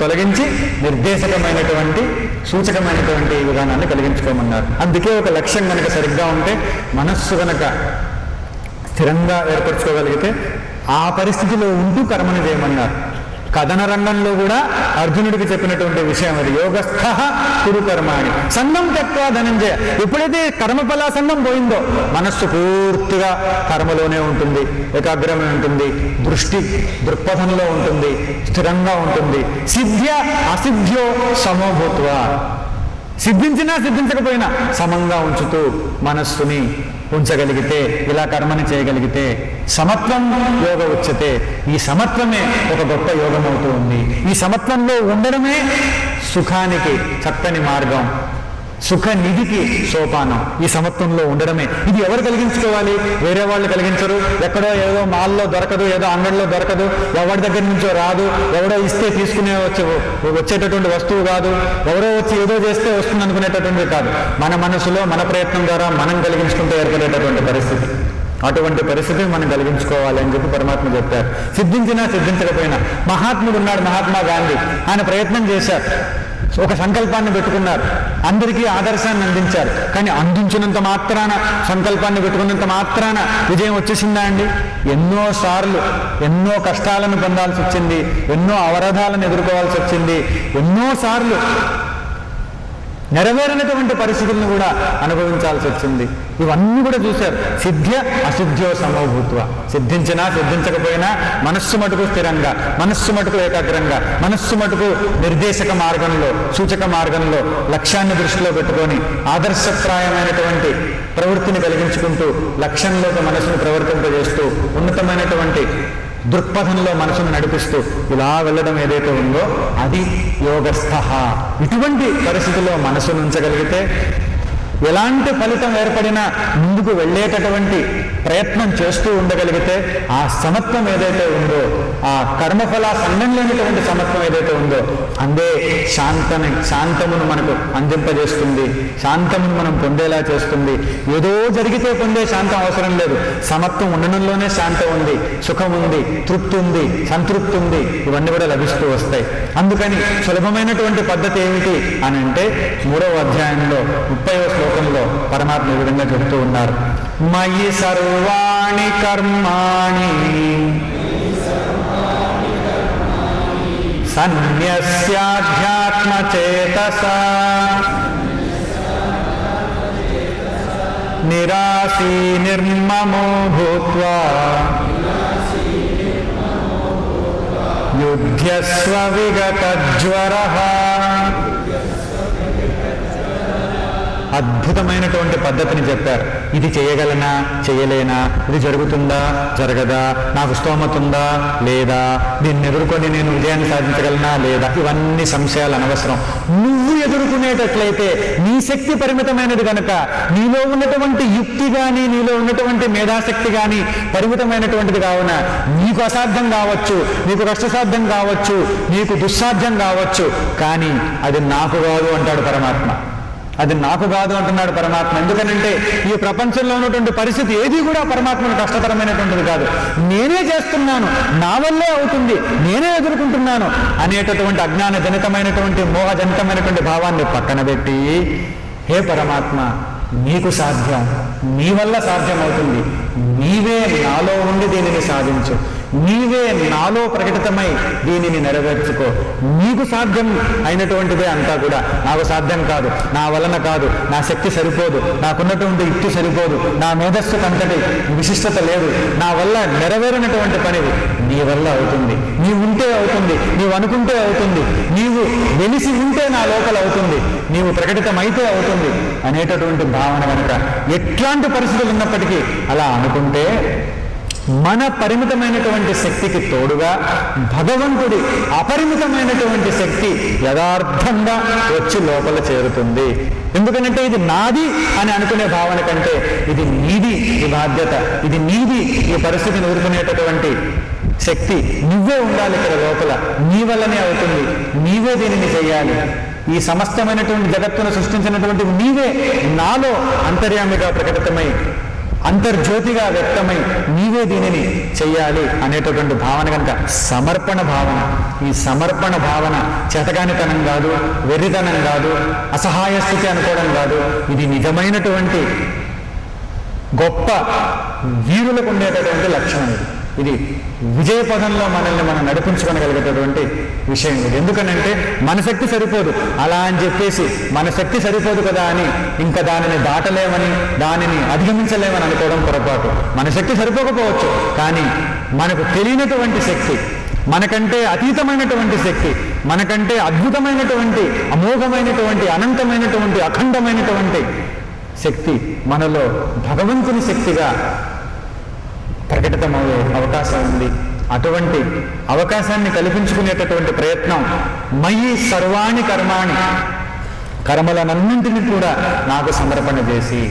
తొలగించి నిర్దేశకమైనటువంటి సూచకమైనటువంటి విధానాన్ని కలిగించుకోమన్నారు. అందుకే ఒక లక్ష్యం కనుక సరిగ్గా ఉంటే, మనస్సు కనుక స్థిరంగా ఏర్పరచుకోగలిగితే ఆ పరిస్థితిలో ఉంటూ కర్మను చేయమన్నారు. కథన రంగంలో కూడా అర్జునుడికి చెప్పినటువంటి విషయం అది, యోగస్థః కురు కర్మాణి సంగం త్యక్త్వా ధనంజయ. ఎప్పుడైతే కర్మఫలా సంగం పోయిందో మనస్సు పూర్తిగా కర్మలోనే ఉంటుంది, ఏకాగ్రమై ఉంటుంది, దృక్పథంలో ఉంటుంది, స్థిరంగా ఉంటుంది. సిద్ధ్య అసిద్ధ్యో సమోభూత్వా, సిద్ధించినా సిద్ధించకపోయినా సమంగా ఉంచుతూ మనస్సుని ఉంచగలిగితే, ఇలా కర్మని చేయగలిగితే సమత్వం యోగ ఉచ్యతే. ఈ సమత్వమే ఒక గొప్ప యోగం అవుతూ ఉంది. ఈ సమత్వంలో ఉండడమే సుఖానికి చక్కని మార్గం, సుఖ నిధికి సోపానం. ఈ సమత్వంలో ఉండడమే. ఇది ఎవరు కలిగించుకోవాలి? వేరే వాళ్ళు కలిగించరు. ఎక్కడో ఏదో మాల్లో దొరకదు, ఏదో అంగడిలో దొరకదు, ఎవరి దగ్గర నుంచో రాదు, ఎవడో ఇస్తే తీసుకునే వచ్చేటటువంటి వస్తువు కాదు, ఎవరో వచ్చి ఏదో చేస్తే వస్తుంది అనుకునేటటువంటిది కాదు. మన మనసులో మన ప్రయత్నం ద్వారా మనం కలిగించుకుంటూ ఏర్పడేటటువంటి పరిస్థితి. అటువంటి పరిస్థితి మనం కలిగించుకోవాలి అని చెప్పి పరమాత్మ చెప్పారు. సిద్ధించినా సిద్ధించకపోయినా. మహాత్ముడు ఉన్నాడు, మహాత్మా గాంధీ. ఆయన ప్రయత్నం చేశారు, ఒక సంకల్పాన్ని పెట్టుకున్నారు, అందరికీ ఆదర్శాన్ని అందించారు. కానీ అందించినంత మాత్రాన, సంకల్పాన్ని పెట్టుకున్నంత మాత్రాన విజయం వచ్చేసిందా అండి? ఎన్నోసార్లు ఎన్నో కష్టాలను పొందాల్సి వచ్చింది, ఎన్నో అవరోధాలను ఎదుర్కోవాల్సి వచ్చింది, ఎన్నోసార్లు నెరవేరనటువంటి పరిస్థితులను కూడా అనుభవించాల్సి వచ్చింది. ఇవన్నీ కూడా చూశారు. సిద్ధ్య అసిద్ధ్యో సమోభూత్వ. సిద్ధించినా సిద్ధించకపోయినా మనస్సు మటుకు స్థిరంగా, మనస్సు మటుకు ఏకాగ్రంగా, మనస్సు మటుకు నిర్దేశక మార్గంలో, సూచక మార్గంలో లక్ష్యాన్ని దృష్టిలో పెట్టుకొని ఆదర్శప్రాయమైనటువంటి ప్రవృత్తిని కలిగించుకుంటూ లక్ష్యంలోకి మనసును ప్రవర్తింపజేస్తూ ఉన్నతమైనటువంటి దృక్పథంలో మనసును నడిపిస్తూ ఇలా వెళ్ళడం ఏదైతే ఉందో అది యోగస్థః. ఇటువంటి పరిస్థితుల్లో మనసును ఉంచగలిగితే ఎలాంటి ఫలితం ఏర్పడినా ముందుకు వెళ్ళేటటువంటి ప్రయత్నం చేస్తూ ఉండగలిగితే ఆ సమత్వం ఏదైతే ఉందో, ఆ కర్మఫల సంఘం లేనటువంటి సమత్వం ఏదైతే ఉందో అందే శాంతమును మనకు అందింపజేస్తుంది, శాంతమును మనం పొందేలా చేస్తుంది. ఏదో జరిగితే పొందే శాంతం అవసరం లేదు. సమత్వం ఉండడంలోనే శాంతం ఉంది, సుఖం ఉంది, తృప్తి ఉంది, సంతృప్తి ఉంది. ఇవన్నీ కూడా లభిస్తూ వస్తాయి. అందుకని సులభమైనటువంటి పద్ధతి ఏమిటి అని అంటే 3వ అధ్యాయంలో 30వ శ్లోకంలో పరమాత్మ ఈ విధంగా చెబుతూ ఉన్నారు. మయి సర్వాణి కర్మాణి సన్యస్యాధ్యాత్మచేతసా నిరాశీ నిర్మమో భూత్వా యుధ్యస్వ విగతజ్వరః అద్భుతమైనటువంటి పద్ధతిని చెప్పారు. ఇది చేయగలనా, చేయలేనా, ఇది జరుగుతుందా, జరగదా, నాకు స్తోమత ఉందా లేదా, దీన్ని ఎదుర్కొని నేను విజయాన్ని సాధించగలనా లేదా, ఇవన్నీ సంశయాలు అనవసరం. నువ్వు ఎదుర్కొనేటట్లయితే నీ శక్తి పరిమితమైనది కనుక నీలో ఉన్నటువంటి యుక్తి కానీ నీలో ఉన్నటువంటి మేధాశక్తి కానీ పరిమితమైనటువంటిది కావున నీకు అసాధ్యం కావచ్చు, నీకు కష్టసాధ్యం కావచ్చు, నీకు దుస్సాధ్యం కావచ్చు, కానీ అది నాకు కాదు అంటాడు పరమాత్మ. అది నాకు కాదు అంటున్నాడు పరమాత్మ. ఎందుకనంటే ఈ ప్రపంచంలో ఉన్నటువంటి పరిస్థితి ఏది కూడా పరమాత్మకు కష్టతరమైనటువంటిది కాదు. నేనే చేస్తున్నాను, నా వల్లే అవుతుంది, నేనే ఎదుర్కొంటున్నాను అనేటటువంటి అజ్ఞాన జనితమైనటువంటి మోహజనితమైనటువంటి భావాన్ని పక్కన పెట్టి, హే పరమాత్మ నీకు సాధ్యం, నీ వల్ల సాధ్యమవుతుంది, నీవే నాలో ఉండి దీనిని సాధించు, నీవే నాలో ప్రకటితమై దీనిని నెరవేర్చుకో, నీకు సాధ్యం అయినటువంటిదే అంతా కూడా. నాకు సాధ్యం కాదు, నా వలన కాదు, నా శక్తి సరిపోదు, నాకున్నటువంటి యుక్తి సరిపోదు, నా మేధస్సుకు అంతటి విశిష్టత లేదు, నా వల్ల నెరవేరినటువంటి పనిది నీ వల్ల అవుతుంది, నీవు ఉంటే అవుతుంది, నీవు అనుకుంటే అవుతుంది, నీవు వెలిసి ఉంటే నా లోపల అవుతుంది, నీవు ప్రకటితమైతే అవుతుంది అనేటటువంటి భావన కనుక ఎట్లాంటి పరిస్థితులు ఉన్నప్పటికీ అలా అనుకుంటే మన పరిమితమైనటువంటి శక్తికి తోడుగా భగవంతుడి అపరిమితమైనటువంటి శక్తి యథార్థంగా వచ్చి లోపల చేరుతుంది. ఎందుకంటే ఇది నాది అని అనుకునే భావన కంటే ఇది నీది, ఈ బాధ్యత, ఇది నీది, ఈ పరిస్థితిని ఎదుర్కొనేటటువంటి శక్తి నువ్వే ఉండాలి ఇక్కడ లోపల, నీ వల్లనే అవుతుంది, నీవే దీనిని చెయ్యాలి, ఈ సమస్తమైనటువంటి జగత్తును సృష్టించినటువంటి నీవే నాలో అంతర్యామిగా ప్రకటితమై అంతర్జ్యోతిగా వ్యక్తమై నీవే దీనిని చెయ్యాలి అనేటటువంటి భావన కనుక సమర్పణ భావన. ఈ సమర్పణ భావన చేతగానితనం కాదు, వెర్రితనం కాదు, అసహాయ స్థితి అనుకోవడం కాదు. ఇది నిజమైనటువంటి గొప్ప వీరులకు ఉండేటటువంటి లక్షణం. ఇది విజయ పదంలో మనల్ని మనం నడిపించుకోగలిగేటటువంటి విషయం ఇది. ఎందుకనంటే మన శక్తి సరిపోదు, అలా అని చెప్పేసి మన శక్తి సరిపోదు కదా అని ఇంకా దానిని దాటలేమని, దానిని అధిగమించలేమని అనుకోవడం పొరపాటు. మన శక్తి సరిపోకపోవచ్చు, కానీ మనకు తెలియనటువంటి శక్తి, మనకంటే అతీతమైనటువంటి శక్తి, మనకంటే అద్భుతమైనటువంటి, అమోఘమైనటువంటి, అనంతమైనటువంటి, అఖండమైనటువంటి శక్తి మనలో భగవంతుని శక్తిగా ప్రకటితమయ్యే అవకాశం ఉంది. అటువంటి అవకాశాన్ని కల్పించుకునేటటువంటి ప్రయత్నం మయి సర్వాణి కర్మాణి, కర్మలనన్నింటినీ కూడా నాకు సమర్పణ చేసి,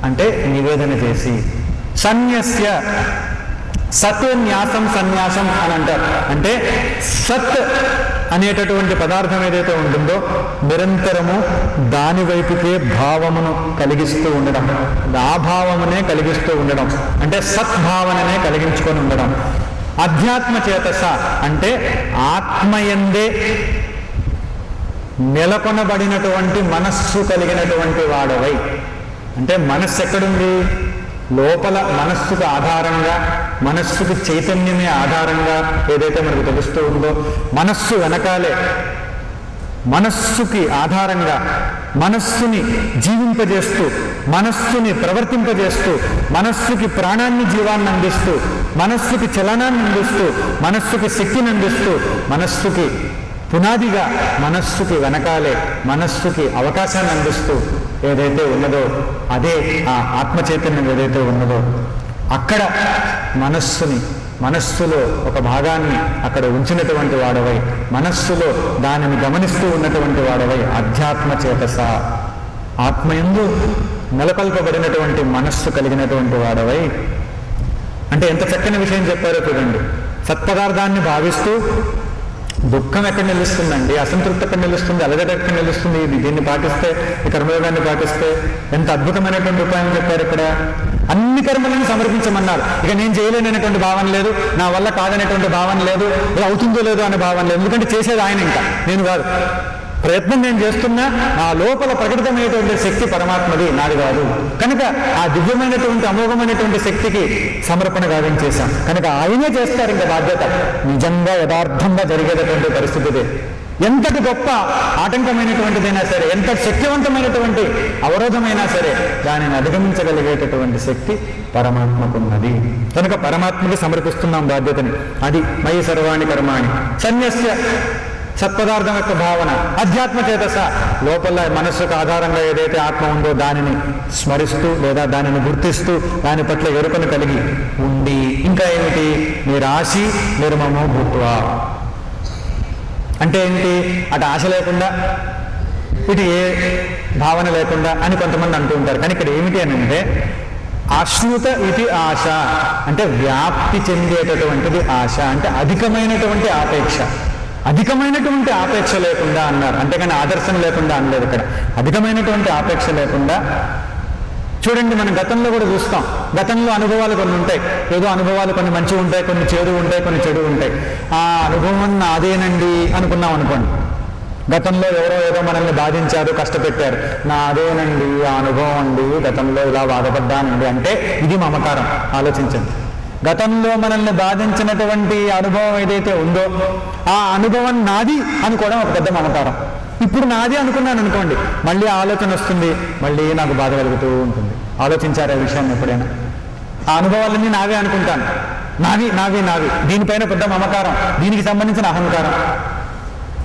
అంటే నివేదన చేసి, సన్యస్య, సత్ న్యాసం సన్యాసం అని అంటారు. అంటే సత్ అనేటటువంటి పదార్థం ఏదైతే ఉంటుందో నిరంతరము దాని వైపుకే భావమును కలిగిస్తూ ఉండడం, ఆ భావమునే కలిగిస్తూ ఉండడం, అంటే సద్భావననే కలిగించుకొని ఉండడం. అధ్యాత్మ చేతస అంటే ఆత్మయందే నెలకొనబడినటువంటి మనస్సు కలిగినటువంటి వాడవై. అంటే మనస్సు ఎక్కడుంది? లోపల మనస్సుకు ఆధారంగా, మనస్సుకు చైతన్యమే ఆధారంగా ఏదైతే మనకు తెలుస్తూ ఉందో, మనస్సు వెనకాలే, మనస్సుకి ఆధారంగా మనస్సుని జీవింపజేస్తూ, మనస్సుని ప్రవర్తింపజేస్తూ, మనస్సుకి ప్రాణాన్ని, జీవాన్ని అందిస్తూ, మనస్సుకి చలనాన్ని అందిస్తూ, మనస్సుకి శక్తిని అందిస్తూ, మనస్సుకి పునాదిగా, మనస్సుకి వెనకాలే, మనస్సుకి అవకాశాన్ని అందిస్తూ ఏదైతే ఉన్నదో అదే ఆ ఆత్మచైతన్యం ఏదైతే ఉన్నదో అక్కడ మనస్సులో ఒక భాగాన్ని అక్కడ ఉంచినటువంటి వాడవై, మనస్సులో దానిని గమనిస్తూ ఉన్నటువంటి వాడవై, అధ్యాత్మ చేతస ఆత్మయందు నెలకొల్పబడినటువంటి మనస్సు కలిగినటువంటి వాడవై. అంటే ఎంత చక్కని విషయం చెప్పారో చూడండి. సత్పదార్థాన్ని భావిస్తూ దుఃఖం ఎక్కడ నిలుస్తుందండి, అసంతృప్తి ఎక్కడ నిలుస్తుంది, అలజడి ఎక్కడ నిలుస్తుంది? దీన్ని పాటిస్తే, ఈ కర్మయోగాన్ని పాటిస్తే ఎంత అద్భుతమైనటువంటి ఉపాయం చెప్పారు ఇక్కడ. అన్ని కర్మలను సమర్పించమన్నారు. ఇక నేను చేయలేనటువంటి భావన లేదు, నా వల్ల కాదనేటువంటి భావన లేదు, అవుతుందో లేదో అనే భావన లేదు. ఎందుకంటే చేసేది ఆయన, ఇంకా నేను కాదు. ప్రయత్నం నేను చేస్తున్నా, నా లోపల ప్రకటితమైనటువంటి శక్తి పరమాత్మది, నాది కాదు. కనుక ఆ దివ్యమైనటువంటి అమోఘమైనటువంటి శక్తికి సమర్పణ గావించేశాం కనుక ఆయనే చేస్తారు ఇంకా బాధ్యత. నిజంగా యథార్థంగా జరిగేటటువంటి పరిస్థితి ఎంతటి గొప్ప ఆటంకమైనటువంటిదైనా సరే, ఎంత శక్తివంతమైనటువంటి అవరోధమైనా సరే దానిని అధిగమించగలిగేటటువంటి శక్తి పరమాత్మకున్నది. కనుక పరమాత్మకి సమర్పిస్తున్నాం బాధ్యతని. అది మయి సర్వాణి కర్మాణి సన్యస్య సత్పదార్థం యొక్క భావన, అధ్యాత్మ చేతస, లోపల మనస్సుకు ఆధారంగా ఏదైతే ఆత్మ ఉందో దానిని స్మరిస్తూ లేదా దానిని గుర్తిస్తూ దాని పట్ల ఎరుకను కలిగి ఉండి, ఇంకా ఏమిటి, నిరాశి నిర్మమో భూత్వా. అంటే ఏంటి, అటు ఆశ లేకుండా ఇటు ఏ భావన లేకుండా అని కొంతమంది అంటూ ఉంటారు. కానీ ఇక్కడ ఏమిటి అని అంటే ఆశ్రుత ఇది ఆశ, అంటే వ్యాప్తి చెందేటటువంటిది ఆశ, అంటే అధికమైనటువంటి ఆపేక్ష. అధికమైనటువంటి ఆపేక్ష లేకుండా అన్నారు, అంతేగాని ఆదర్శం లేకుండా అనలేదు. ఇక్కడ అధికమైనటువంటి ఆపేక్ష లేకుండా. చూడండి, మనం గతంలో కూడా చూస్తాం, గతంలో అనుభవాలు కొన్ని ఉంటాయి, ఏదో అనుభవాలు కొన్ని మంచి ఉంటాయి, కొన్ని చేదు ఉంటాయి, కొన్ని చెడు ఉంటాయి. ఆ అనుభవం నాదేనండి అనుకున్నాం అనుకోండి, గతంలో ఎవరో ఏదో మనల్ని బాధించారు, కష్టపెట్టారు, నాదేనండి ఆ అనుభవం అండి, గతంలో ఇలా బాధపడ్డానండి అంటే ఇది మమకారం. ఆలోచించండి, గతంలో మనల్ని బాధించినటువంటి అనుభవం ఏదైతే ఉందో ఆ అనుభవం నాది అనుకోవడం ఒక పెద్ద మమకారం. ఇప్పుడు నాది అనుకున్నాను అనుకోండి, మళ్ళీ ఆలోచన వస్తుంది, మళ్ళీ నాకు బాధ కలుగుతూ ఉంటుంది. ఆలోచించారు ఆ విషయాన్ని ఎప్పుడైనా? ఆ అనుభవాలన్నీ నావే అనుకుంటాను, నావి నావి నావి, దీనిపైన పెద్ద మమకారం, దీనికి సంబంధించిన అహంకారం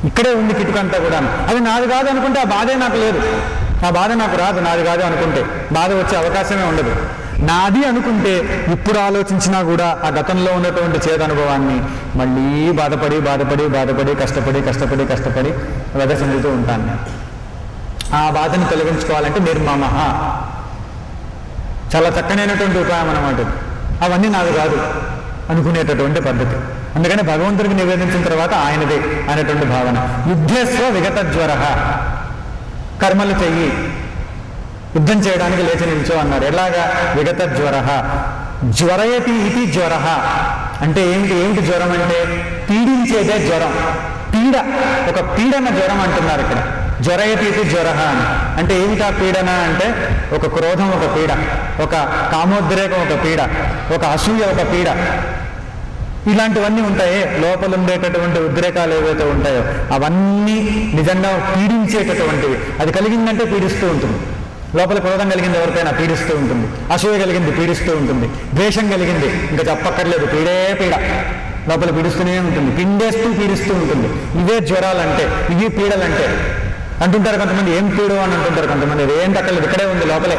ఇక్కడే ఉంది కిటుకంతా కూడా. అది నాది కాదు అనుకుంటే ఆ బాధే నాకు లేదు, ఆ బాధ నాకు రాదు. నాది కాదు అనుకుంటే బాధ వచ్చే అవకాశమే ఉండదు. నాది అనుకుంటే ఇప్పుడు ఆలోచించినా కూడా ఆ గతంలో ఉన్నటువంటి చేదు అనుభవాన్ని మళ్ళీ బాధపడి బాధపడి బాధపడి కష్టపడి కష్టపడి కష్టపడి వెద చెందుతూ ఉంటాను. ఆ బాధను తొలగించుకోవాలంటే నిర్మమ, చాలా చక్కనైనటువంటి ఉపాయం అన్నమాట. అవన్నీ నాది కాదు అనుకునేటటువంటి పద్ధతి. అందుకని భగవంతుడికి నివేదించిన తర్వాత ఆయనదే అనేటువంటి భావన. యుద్ధస్వ విగత జ్వర, కర్మలు చెయ్యి, యుద్ధం చేయడానికి లేచి నిల్చో అన్నారు. ఎలాగా? విగత జ్వర, జ్వరయతి ఇది జ్వర అంటే ఏమిటి? ఏమిటి జ్వరం అంటే? పీడించేదే జ్వరం, పీడ, ఒక పీడన జ్వరం అంటున్నారు ఇక్కడ. జ్వరయతి ఇది జ్వర అని అంటే ఏమిటా పీడన అంటే? ఒక క్రోధం ఒక పీడ, ఒక కామోద్రేకం ఒక పీడ, ఒక అసూయ ఒక పీడ, ఇలాంటివన్నీ ఉంటాయే. లోపల ఉండేటటువంటి ఉద్రేకాలు ఏవైతే ఉంటాయో అవన్నీ నిజంగా పీడించేటటువంటివి. అది కలిగిందంటే పీడిస్తూ ఉంటుంది. లోపల క్రోధం కలిగింది ఎవరికైనా పీడిస్తూ ఉంటుంది, అసూయ కలిగింది పీడిస్తూ ఉంటుంది, ద్వేషం కలిగింది ఇంకా చెప్పక్కర్లేదు, పీడే పీడ లోపల పీడిస్తూనే ఉంటుంది, పిండేస్తూ పీడిస్తూ ఉంటుంది. ఇవే జ్వరాలంటే, ఇవి పీడలంటే. అంటుంటారు కొంతమంది, ఏం పీడు అని అంటుంటారు కొంతమంది. ఏం తక్కలేదు, ఇక్కడే ఉంది లోపలే,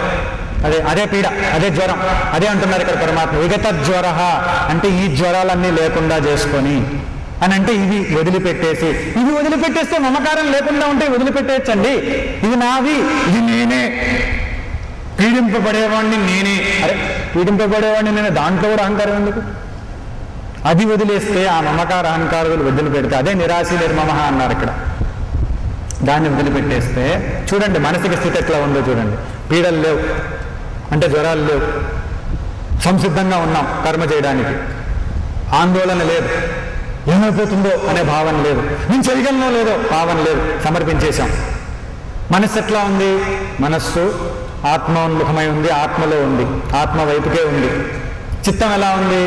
అదే పీడ, అదే జ్వరం, అదే అంటున్నారు ఇక్కడ పరమాత్మ. విగత జ్వర అంటే ఈ జ్వరాలన్నీ లేకుండా చేసుకొని అని అంటే ఇవి వదిలిపెట్టేసి. ఇవి వదిలిపెట్టేస్తే మమకారం లేకుండా ఉంటే వదిలిపెట్టేయచ్చండి. ఇది నావి, ఇది నేనే, పీడింపబడేవాడిని నేనే. అరే పీడింపబడేవాడిని నేనే, దాంట్లో కూడా అహంకారం ఎందుకు? అది వదిలేస్తే ఆ మమకార అహంకారాలు వదిలిపెడితే అదే నిరాశి నిర్మమ అన్నారు ఇక్కడ. దాన్ని వదిలిపెట్టేస్తే చూడండి మానసిక స్థితి ఎట్లా ఉందో చూడండి. పీడలు లేవు అంటే జ్వరాలు లేవు, సంసిద్ధంగా ఉన్నాం కర్మ చేయడానికి, ఆందోళన లేదు, ఏమైపోతుందో అనే భావన లేదు, నేను చేయగలనో లేదో భావన లేదు, సమర్పించేశాం. మనస్సు ఎట్లా ఉంది? మనస్సు ఆత్మోన్ముఖమై ఉంది, ఆత్మలో ఉంది, ఆత్మ వైపుకే ఉంది. చిత్తం ఎలా ఉంది?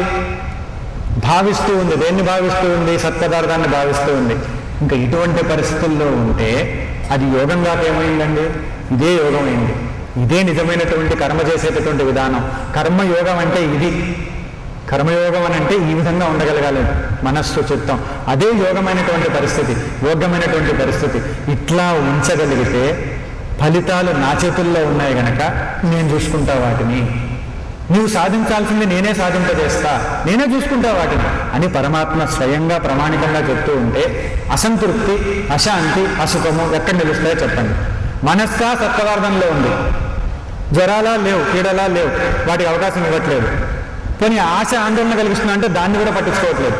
భావిస్తూ ఉంది. దేన్ని భావిస్తూ ఉంది? సత్పదార్థాన్ని భావిస్తూ ఉంది. ఇంకా ఇటువంటి పరిస్థితుల్లో ఉంటే అది యోగంగా ఏమైందండి? ఇదే యోగం అయింది. ఇదే నిజమైనటువంటి కర్మ చేసేటటువంటి విధానం. కర్మయోగం అంటే ఇది. కర్మయోగం అని అంటే ఈ విధంగా ఉండగలగాలి మనస్సు, చిత్తం. అదే యోగమైనటువంటి పరిస్థితి, యోగ్యమైనటువంటి పరిస్థితి. ఇట్లా ఉంచగలిగితే ఫలితాలు నా చేతుల్లో ఉన్నాయి గనక నేను చూసుకుంటా వాటిని. నీవు సాధించాల్సింది నేనే సాధింపజేస్తా, నేనే చూసుకుంటా వాటిని అని పరమాత్మ స్వయంగా ప్రామాణికంగా చెప్తూ ఉంటే అసంతృప్తి, అశాంతి, అసుఖము ఎక్కడ నిలుస్తాయో చెప్పండి. మనస్సా సత్పదార్థంలో ఉంది, జ్వరాలా లేవు, పీడలా లేవు, వాటికి అవకాశం ఇవ్వట్లేదు. కొన్ని ఆశ ఆందోళన కలిగిస్తున్నా అంటే దాన్ని కూడా పట్టించుకోవట్లేదు.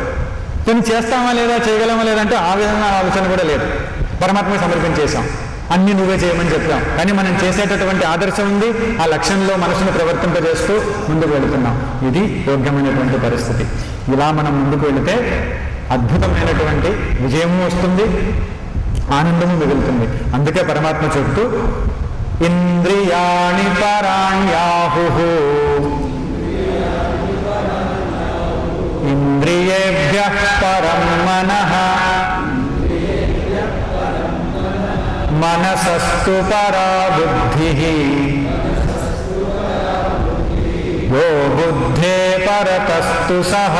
కొన్ని చేస్తామా లేదా, చేయగలమా లేదంటే ఆ విధంగా ఆలోచన కూడా లేదు. పరమాత్మ సమర్పించేశాం, అన్ని నువ్వే చేయమని చెప్పాం. కానీ మనం చేసేటటువంటి ఆదర్శం ఉంది, ఆ లక్ష్యంలో మనసును ప్రవర్తింపజేస్తూ ముందుకు వెళుతున్నాం. ఇది యోగ్యమైనటువంటి పరిస్థితి. ఇలా మనం ముందుకు వెళితే అద్భుతమైనటువంటి విజయము వస్తుంది, ఆనందము మిగులుతుంది. అందుకే పరమాత్మ చెప్తూ ఇంద్రియాణి పరాణ్యాహుః ఇంద్రియేభ్యః పరం మనః మనసస్తు పరా బుద్ధిః యో బుద్ధే పరతస్తు సహ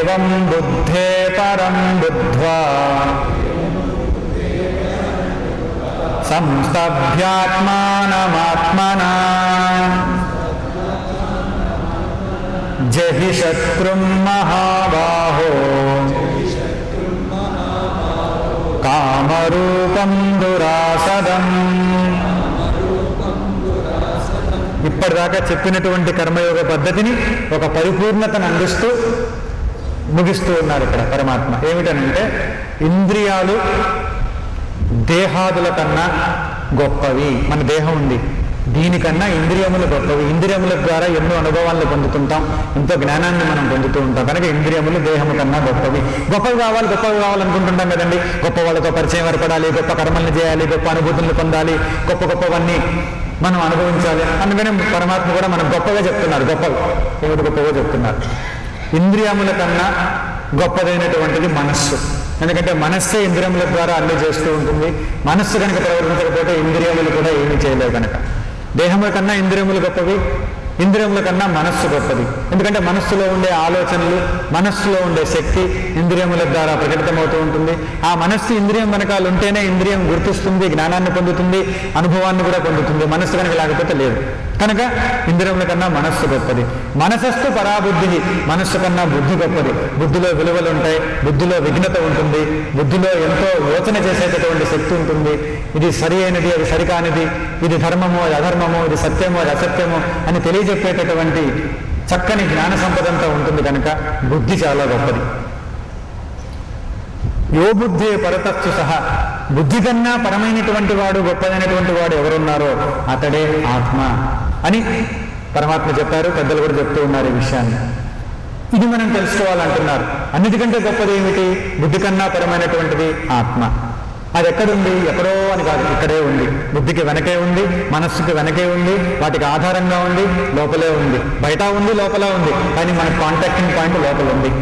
ఏవం బుద్ధే పరం బుద్ధ్వా సంస్తభ్యాత్మానమాత్మనా జహి శత్రుం మహాబాహో కామరూపం దురాసదం. ఇప్పటిదాకా చెప్పినటువంటి కర్మయోగ పద్ధతిని ఒక పరిపూర్ణతను అందిస్తూ ముగిస్తూ ఉన్నారు ఇక్కడ పరమాత్మ. ఏమిటనంటే ఇంద్రియాలు దేహాదుల కన్నా గొప్పవి. మన దేహం ఉంది, దీనికన్నా ఇంద్రియములు గొప్పవి. ఇంద్రియముల ద్వారా ఎన్నో అనుభవాలను పొందుతుంటాం, ఎంతో జ్ఞానాన్ని మనం పొందుతూ ఉంటాం. కనుక ఇంద్రియములు దేహము కన్నా గొప్పవి. గొప్పవి కావాలనుకుంటుంటాం కదండి. గొప్ప వాళ్ళతో పరిచయం ఏర్పడాలి, గొప్ప కర్మల్ని చేయాలి, గొప్ప అనుభూతులను పొందాలి, గొప్పవన్నీ మనం అనుభవించాలి. అందుకనే పరమాత్మ కూడా మనం గొప్పగా చెప్తున్నారు. ఏమిటి గొప్పగా చెప్తున్నారు? ఇంద్రియముల కన్నా గొప్పదైనటువంటిది మనస్సు. ఎందుకంటే మనస్సే ఇంద్రియముల ద్వారా అన్ని చేస్తూ ఉంటుంది. మనస్సు కనుక ప్రవర్తించకపోతే ఇంద్రియములు కూడా ఏమీ చేయలేవు. కనుక దేహముల కన్నా ఇంద్రియములు గొప్పవి, ఇంద్రియముల కన్నా మనస్సు గొప్పది. ఎందుకంటే మనస్సులో ఉండే ఆలోచనలు, మనస్సులో ఉండే శక్తి ఇంద్రియముల ద్వారా ప్రకటితమవుతూ ఉంటుంది. ఆ మనస్సు ఇంద్రియం వెనకాల ఉంటేనే ఇంద్రియం గుర్తిస్తుంది, జ్ఞానాన్ని పొందుతుంది, అనుభవాన్ని కూడా పొందుతుంది. మనస్సు కనుక లేకపోతే లేదు. కనుక ఇంద్రియముల కన్నా మనస్సు గొప్పది. మనసస్తు పరాబుద్ధి, మనస్సు కన్నా బుద్ధి గొప్పది. బుద్ధిలో విలువలు ఉంటాయి, బుద్ధిలో విఘ్నత ఉంటుంది, బుద్ధిలో ఎంతో యోచన చేసేటటువంటి శక్తి ఉంటుంది. ఇది సరి అయినది, అది సరికానిది, ఇది ధర్మము, అది అధర్మము, ఇది సత్యము, అది అసత్యము అని తెలియజెప్పేటటువంటి చక్కని జ్ఞాన సంపదంతా ఉంటుంది. కనుక బుద్ధి చాలా గొప్పది. యో బుద్ధి పరతస్తు సహా, బుద్ధి కన్నా పరమైనటువంటి వాడు, గొప్పదైనటువంటి వాడు ఎవరున్నారో అతడే ఆత్మ అని పరమాత్మ చెప్పారు. పెద్దలు కూడా చెప్తూ ఉన్నారు ఈ విషయాన్ని. ఇది మనం తెలుసుకోవాలంటున్నారు. అన్నిటికంటే గొప్పది ఏమిటి? బుద్ధి కన్నా పరమైనటువంటిది ఆత్మ. అది ఎక్కడుంది? ఎక్కడో అని కాదు, ఇక్కడే ఉంది. బుద్ధికి వెనకే ఉంది, మనస్సుకి వెనకే ఉంది, వాటికి ఆధారంగా ఉంది, లోపలే ఉంది. బయట ఉంది, లోపల ఉంది, కానీ మన కాంటాక్టింగ్ పాయింట్ లోపల ఉంది.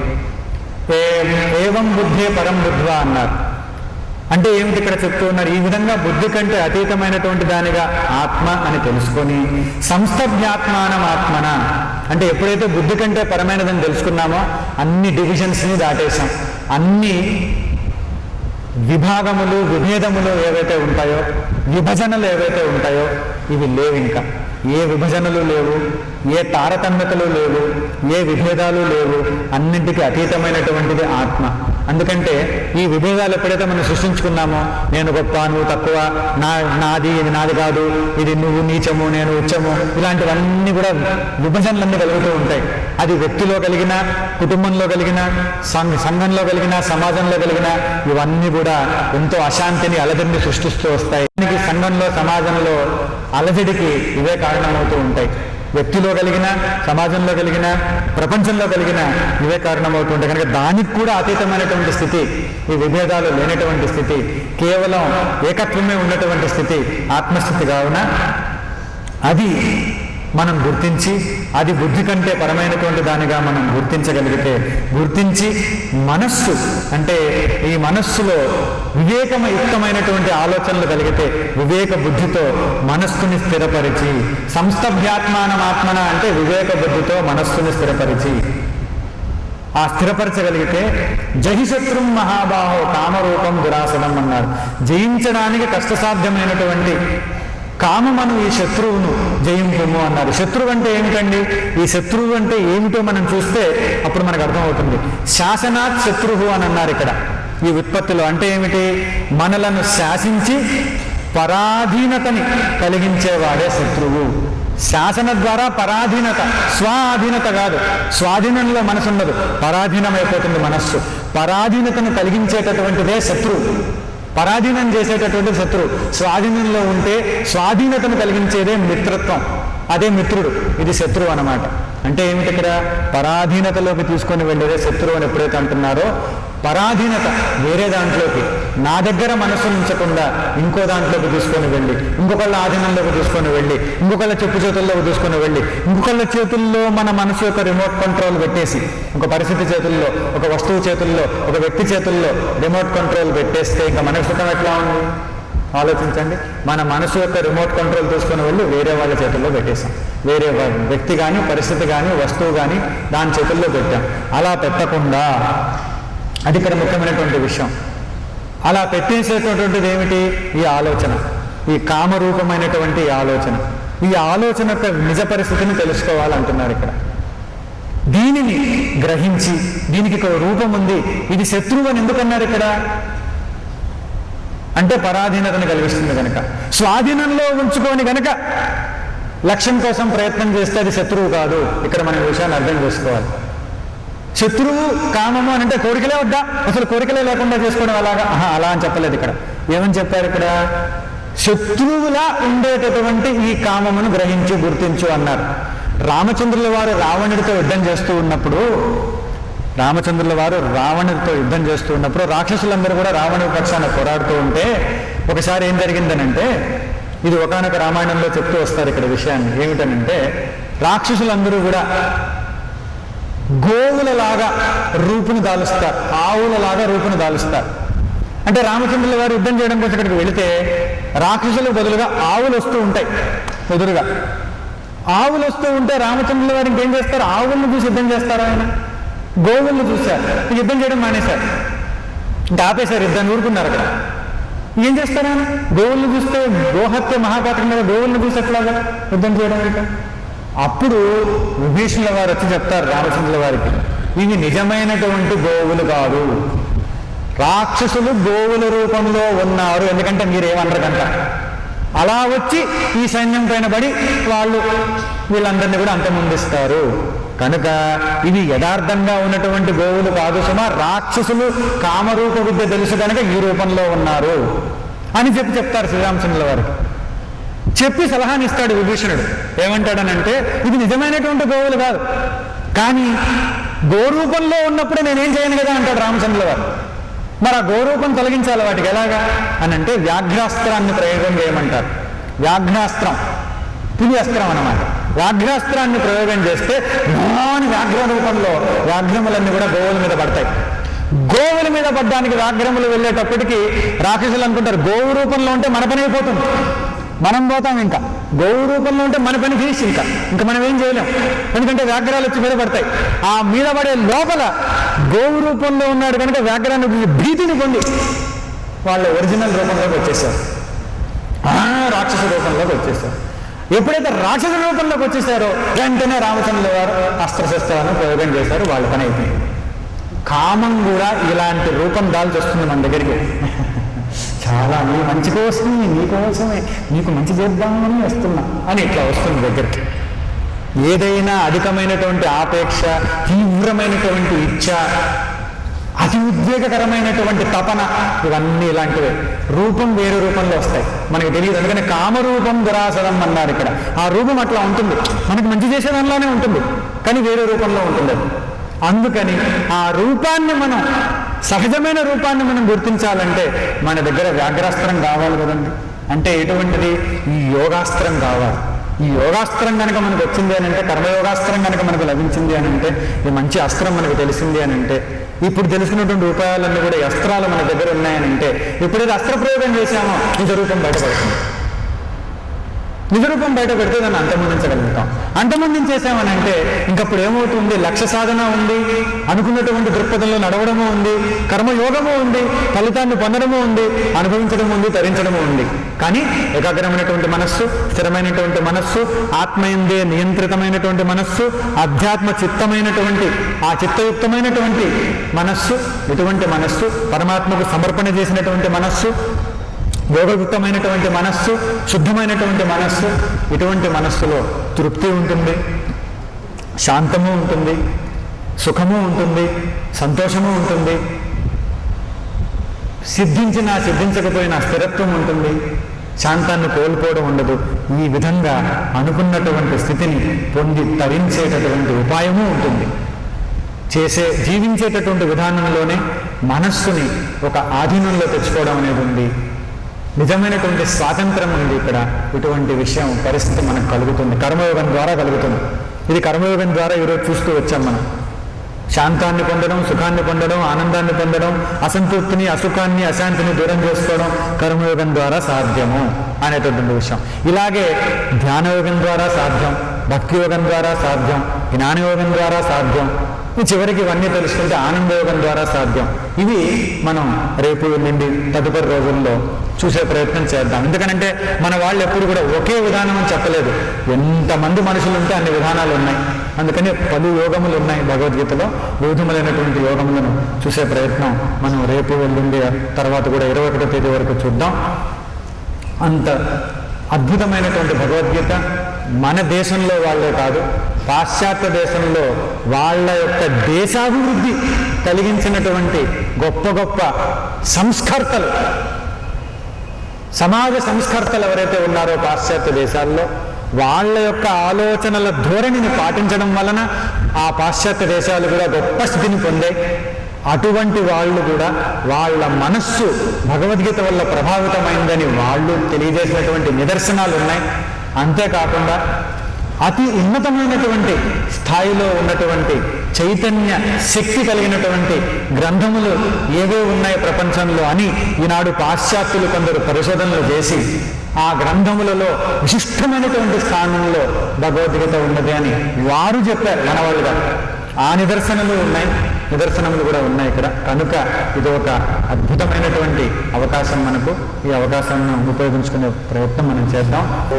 ఏవం బుద్ధే పరం బుద్ధ్వా అన్నారు. అంటే ఏమిటి ఇక్కడ చెప్తూ ఉన్నారు? ఈ విధంగా బుద్ధి కంటే అతీతమైనటువంటి దానిగా ఆత్మ అని తెలుసుకొని సంస్థభ్యాత్మానం ఆత్మన అంటే ఎప్పుడైతే బుద్ధి కంటే పరమైనదని తెలుసుకున్నామో అన్ని డివిజన్స్ని దాటేశాం. అన్ని విభాగములు, విభేదములు ఏవైతే ఉంటాయో, విభజనలు ఏవైతే ఉంటాయో ఇవి లేవు. ఇంకా ఏ విభజనలు లేవు, ఏ తారతమ్యతలు లేవు, ఏ విభేదాలు లేవు. అన్నింటికీ అతీతమైనటువంటిది ఆత్మ. అందుకంటే ఈ విభేదాలు ఎప్పుడైతే మనం సృష్టించుకున్నామో, నేను గొప్ప, నువ్వు తక్కువ, నాది ఇది నాది కాదు, ఇది నువ్వు నీచము, నేను ఉచ్చము, ఇలాంటివన్నీ కూడా విభజనలన్నీ కలుగుతూ ఉంటాయి. అది వ్యక్తిలో కలిగిన, కుటుంబంలో కలిగిన, సంఘంలో కలిగిన, సమాజంలో కలిగిన, ఇవన్నీ కూడా ఎంతో అశాంతిని, అలజడిని సృష్టిస్తూ వస్తాయి. సంఘంలో, సమాజంలో అలజడికి ఇవే కారణమవుతూ ఉంటాయి. వ్యక్తిలో కలిగిన, సమాజంలో కలిగిన, ప్రపంచంలో కలిగిన ఇవే కారణమవుతుంటాయి. కనుక దానికి కూడా అతీతమైనటువంటి స్థితి, ఈ విభేదాలు లేనటువంటి స్థితి, కేవలం ఏకత్వమే ఉన్నటువంటి స్థితి ఆత్మస్థితి. కావున అది మనం గుర్తించి, అది బుద్ధి కంటే పరమైనటువంటి దానిగా మనం గుర్తించి మనస్సు అంటే ఈ మనస్సులో వివేకయుక్తమైనటువంటి ఆలోచనలు కలిగితే, వివేక బుద్ధితో మనస్సుని స్థిరపరిచి, సంస్థభ్యాత్మానమాత్మన అంటే వివేక బుద్ధితో మనస్సుని స్థిరపరిచి, ఆ స్థిరపరచగలిగితే జహిశత్రుం మహాబాహో కామరూపం దురాసనం అన్నారు. జయించడానికి కష్టసాధ్యమైనటువంటి కామమను ఈ శత్రువును జయింపుము అన్నారు. శత్రువు అంటే ఏమిటండి? ఈ శత్రువు అంటే ఏమిటో మనం చూస్తే అప్పుడు మనకు అర్థమవుతుంది. శాసనాత్ శత్రువు అని అన్నారు ఇక్కడ ఈ వ్యుత్పత్తిలో. అంటే ఏమిటి? మనలను శాసించి పరాధీనతని కలిగించేవాడే శత్రువు. శాసన ద్వారా పరాధీనత, స్వాధీనత కాదు. స్వాధీనంలో మనసు ఉండదు, పరాధీనమైపోతుంది మనస్సు. పరాధీనతను కలిగించేటటువంటిదే శత్రువు, పరాధీనం చేసేటటువంటి శత్రువు. స్వాధీనంలో ఉంటే స్వాధీనతను కలిగించేదే మిత్రత్వం, అదే మిత్రుడు. ఇది శత్రువు అన్నమాట. అంటే ఏమిటి? ఇక్కడ పరాధీనతలోకి తీసుకొని వెళ్ళేదే శత్రువు అని ఎప్పుడైతే అంటున్నారో, పరాధీనత వేరే దాంట్లోకి, నా దగ్గర మనసు ఉంచకుండా ఇంకో దాంట్లోకి తీసుకొని వెళ్ళి, ఇంకొకళ్ళ ఆధీనంలోకి తీసుకొని వెళ్ళి, ఇంకొకళ్ళ చెప్పు చేతుల్లోకి తీసుకొని వెళ్ళి, ఇంకొకళ్ళ చేతుల్లో మన మనసు యొక్క రిమోట్ కంట్రోల్ పెట్టేసి, ఒక పరిస్థితి చేతుల్లో, ఒక వస్తువు చేతుల్లో, ఒక వ్యక్తి చేతుల్లో రిమోట్ కంట్రోల్ పెట్టేస్తే ఇంకా మనకు సుఖం ఎట్లా ఉంది? ఆలోచించండి. మన మనసు యొక్క రిమోట్ కంట్రోల్ తీసుకొని వెళ్ళి వేరే వాళ్ళ చేతుల్లో పెట్టేశాం. వేరే వ్యక్తి కానీ, పరిస్థితి కానీ, వస్తువు కానీ దాని చేతుల్లో పెట్టాం. అలా పెట్టకుండా, అది ఇక్కడ ముఖ్యమైనటువంటి విషయం, అలా పెట్టేసేటటువంటిది ఏమిటి? ఈ ఆలోచన, ఈ కామరూపమైనటువంటి ఈ ఆలోచన. ఈ ఆలోచన యొక్క నిజ పరిస్థితిని తెలుసుకోవాలంటున్నారు ఇక్కడ. దీనిని గ్రహించి, దీనికి ఒక రూపం ఉంది, ఇది శత్రువు అని ఎందుకన్నారు ఇక్కడ అంటే పరాధీనతను కలిగిస్తుంది కనుక. స్వాధీనంలో ఉంచుకొని కనుక లక్ష్యం కోసం ప్రయత్నం చేస్తే అది శత్రువు కాదు. ఇక్కడ మనం విషయాన్ని అర్థం చేసుకోవాలి. శత్రువు కామము అని అంటే కోరికలే వద్దా, అసలు కోరికలే లేకుండా చేసుకోవడం అలాగా? అలా అని చెప్పలేదు ఇక్కడ. ఏమని చెప్పారు ఇక్కడ? శత్రువులా ఉండేటటువంటి ఈ కామమును గ్రహించు, గుర్తించు అన్నారు. రామచంద్రుల వారు రావణుడితో యుద్ధం చేస్తూ ఉన్నప్పుడు, రాక్షసులందరూ కూడా రావణుడి పక్షాన పోరాడుతూ ఉంటే ఒకసారి ఏం జరిగిందనంటే, ఇది ఒకానొక రామాయణంలో చెప్తూ వస్తారు ఇక్కడ విషయాన్ని. ఏమిటనంటే, రాక్షసులందరూ కూడా గోవులలాగా రూపును దాలుస్తారు, ఆవులలాగా రూపును దాలుస్తారు. అంటే రామచంద్రుల వారు యుద్ధం చేయడం కోసం ఇక్కడికి వెళితే రాక్షసులకు బదులుగా ఆవులు వస్తూ ఉంటాయి. ఎదురుగా ఆవులు వస్తూ ఉంటే రామచంద్రుల వారు ఇంకేం చేస్తారు? ఆవులను చూసి యుద్ధం చేస్తారు. ఆయన గోవులను చూశారు, యుద్ధం చేయడం మానేశారు, ఇంకా ఆపేశారు, యుద్ధాన్ని ఊరుకున్నారు. అక్కడ ఏం చేస్తారు? ఆయన గోవులను చూస్తే గోహత్య మహాపాతకం మీద గోవులను చూసి ఎట్లాగా యుద్ధం చేయడం? ఇక అప్పుడు విభీషణుల వారు వచ్చి చెప్తారు రామచంద్రుల వారికి, ఇవి నిజమైనటువంటి గోవులు కాదు, రాక్షసులు గోవుల రూపంలో ఉన్నారు, ఎందుకంటే మీరేమన్నారు కనుక. అలా వచ్చి ఈ సైన్యం పైన పడి వాళ్ళు వీళ్ళందరినీ కూడా అంతమొందిస్తారు కనుక ఇవి యథార్థంగా ఉన్నటువంటి గోవులు కాదు సుమా, రాక్షసులు కామరూప విద్య తెలుసు కనుక ఈ రూపంలో ఉన్నారు అని చెప్తారు శ్రీరామచంద్రుల వారికి. చెప్పి సలహాని ఇస్తాడు విభీషణుడు. ఏమంటాడనంటే, ఇది నిజమైనటువంటి గోవులు కాదు, కానీ గోరూపంలో ఉన్నప్పుడే నేనేం చేయను కదా అంటాడు రామచంద్రుల వారు. మరి ఆ గోరూపం తొలగించాలి వాటికి ఎలాగా అని అంటే వ్యాఘ్రాస్త్రాన్ని ప్రయోగం చేయమంటారు. వ్యాఘ్రాస్త్రం పులి అస్త్రం అన్నమాట. వ్యాఘ్రాస్త్రాన్ని ప్రయోగం చేస్తే వ్యాఘ్ర రూపంలో వ్యాఘ్రములన్నీ కూడా గోవుల మీద పడతాయి. గోవుల మీద పడ్డానికి వ్యాఘ్రములు వెళ్ళేటప్పటికీ రాక్షసులు అనుకుంటారు గోవు రూపంలో ఉంటే మన పని అయిపోతుంది, మనం పోతాం, ఇంకా గోవు రూపంలో ఉంటే మన పని ఫినిష్, ఇంకా మనం ఏం చేయలేం, ఎందుకంటే వ్యాఘ్రాలు వచ్చి మీద పడతాయి. ఆ మీద పడే లోపల గోవు రూపంలో ఉన్నాడు కనుక వ్యాఘ్రాన్ని భీతిని పొంది వాళ్ళ ఒరిజినల్ రూపంలోకి వచ్చేసారు, రాక్షస రూపంలోకి వచ్చేసారు. ఎప్పుడైతే రాక్షస రూపంలోకి వచ్చేసారో వెంటనే రామచంద్రుల వారు అస్త్రశస్త్రాలను ప్రయోగం చేశారు, వాళ్ళ పని అయిపోయింది. కామం కూడా ఇలాంటి రూపం దాల్చి వస్తుంది మన దగ్గరికి. చాలా నీ మంచి కోసమే, నీకోసమే, నీకు మంచి చేద్దామని వస్తున్నా అని ఇట్లా వస్తుంది దగ్గరికి. ఏదైనా అధికమైనటువంటి ఆపేక్ష, తీవ్రమైనటువంటి ఇచ్ఛ, అతి ఉద్వేగకరమైనటువంటి తపన, ఇవన్నీ ఇలాంటివే. రూపం వేరే రూపంలో వస్తాయి, మనకి తెలియదు. అందుకని కామరూపం దురాసరం అన్నారు ఇక్కడ. ఆ రూపం అట్లా ఉంటుంది, మనకి మంచి చేసేదానిలోనే ఉంటుంది, కానీ వేరే రూపంలో ఉంటుంది. అందుకని ఆ రూపాన్ని మనం, సహజమైన రూపాన్ని మనం గుర్తించాలంటే మన దగ్గర వ్యాఘ్రాస్త్రం కావాలి కదండి. అంటే ఎటువంటిది? ఈ యోగాస్త్రం కావాలి. ఈ యోగాస్త్రం కనుక మనకు వచ్చింది అని అంటే, కర్మయోగాస్త్రం కనుక మనకు లభించింది అని అంటే, ఈ మంచి అస్త్రం మనకు తెలిసింది అని అంటే, ఇప్పుడు తెలిసినటువంటి ఉపాయాలన్నీ కూడా అస్త్రాలు మన దగ్గర ఉన్నాయని అంటే, ఎప్పుడైతే అస్త్ర ప్రయోగం చేశామో నిజ రూపం బయటపడుతుంది. నిజ రూపం బయట పెడితే దాన్ని అంతమొందించగలుగుతాం. అంతమొందించేసామని అంటే ఇంకప్పుడు ఏమవుతుంది? లక్ష్య సాధన ఉంది, అనుకున్నటువంటి దృక్పథంలో నడవడము ఉంది, కర్మయోగము ఉంది, ఫలితాన్ని పొందడము ఉంది, అనుభవించడము ఉంది, తరించడము ఉంది. కానీ ఏకాగ్రమైనటువంటి మనస్సు, స్థిరమైనటువంటి మనస్సు, ఆత్మయందే నియంత్రితమైనటువంటి మనస్సు, అధ్యాత్మ చిత్తమైనటువంటి ఆ చిత్తయుక్తమైనటువంటి మనస్సు, ఇటువంటి మనస్సు, పరమాత్మకు సమర్పణ చేసినటువంటి మనస్సు, యోగయుక్తమైనటువంటి మనస్సు, శుద్ధమైనటువంటి మనస్సు, ఇటువంటి మనస్సులో తృప్తి ఉంటుంది, శాంతము ఉంటుంది, సుఖము ఉంటుంది, సంతోషము ఉంటుంది, సిద్ధించినా సిద్ధించకపోయినా స్థిరత్వం ఉంటుంది, శాంతాన్ని కోల్పోవడం ఉండదు. ఈ విధంగా అనుకున్నటువంటి స్థితిని పొంది తరించేటటువంటి ఉపాయము ఉంటుంది. జీవించేటటువంటి విధానంలోనే మనస్సుని ఒక ఆధీనంలో తెచ్చుకోవడం అనేది ఉంది. నిజమైనటువంటి స్వాతంత్రం ఉంది ఇక్కడ. ఇటువంటి విషయం, పరిస్థితి మనకు కలుగుతుంది, కర్మయోగం ద్వారా కలుగుతుంది. ఇది కర్మయోగం ద్వారా ఈరోజు చూస్తూ వచ్చాం మనం. శాంతాన్ని పొందడం, సుఖాన్ని పొందడం, ఆనందాన్ని పొందడం, అసంతృప్తిని, అసుఖాన్ని, అశాంతిని దూరం చేసుకోవడం కర్మయోగం ద్వారా సాధ్యము అనేటటువంటి విషయం. ఇలాగే ధ్యానయోగం ద్వారా సాధ్యం, భక్తి యోగం ద్వారా సాధ్యం, జ్ఞానయోగం ద్వారా సాధ్యం, చివరికి ఇవన్నీ తెలుసుకుంటే ఆనందయోగం ద్వారా సాధ్యం. ఇవి మనం రేపు నుండి తదుపరి రోజుల్లో చూసే ప్రయత్నం చేద్దాం. ఎందుకనంటే మన వాళ్ళు ఎప్పుడు కూడా ఒకే విధానం అని చెప్పలేదు. ఎంతమంది మనుషులు ఉంటే అన్ని విధానాలు ఉన్నాయి. అందుకని పలు యోగములు ఉన్నాయి భగవద్గీతలో. వివిధములైనటువంటి యోగములను చూసే ప్రయత్నం మనం రేపు వెళ్ళింది తర్వాత కూడా 21వ తేదీ వరకు చూద్దాం. అంత అద్భుతమైనటువంటి భగవద్గీత మన దేశంలో వాళ్ళే కాదు, పాశ్చాత్య దేశంలో వాళ్ళ యొక్క దేశాభివృద్ధి కలిగించినటువంటి గొప్ప గొప్ప సంస్కర్తలు, సమాజ సంస్కర్తలు ఎవరైతే ఉన్నారో పాశ్చాత్య దేశాల్లో, వాళ్ళ యొక్క ఆలోచనల ధోరణిని పాటించడం వలన ఆ పాశ్చాత్య దేశాలు కూడా గొప్ప స్థితిని పొందాయి. అటువంటి వాళ్ళు కూడా వాళ్ళ మనస్సు భగవద్గీత వల్ల ప్రభావితమైందని వాళ్ళు తెలియజేసినటువంటి నిదర్శనాలు ఉన్నాయి. అంతేకాకుండా అతి ఉన్నతమైనటువంటి స్థాయిలో ఉన్నటువంటి చైతన్య శక్తి కలిగినటువంటి గ్రంథములు ఏవే ఉన్నాయి ప్రపంచంలో అని ఈనాడు పాశ్చాత్యులు కొందరు పరిశోధనలు చేసి ఆ గ్రంథములలో విశిష్టమైనటువంటి స్థానంలో భగవద్గీత ఉన్నది అని వారు చెప్పారు, మనవాళ్ళుగా. ఆ నిదర్శనములు కూడా ఉన్నాయి ఇక్కడ. కనుక ఇది ఒక అద్భుతమైనటువంటి అవకాశం మనకు. ఈ అవకాశాన్ని ఉపయోగించుకునే ప్రయత్నం మనం చేద్దాం. ఓ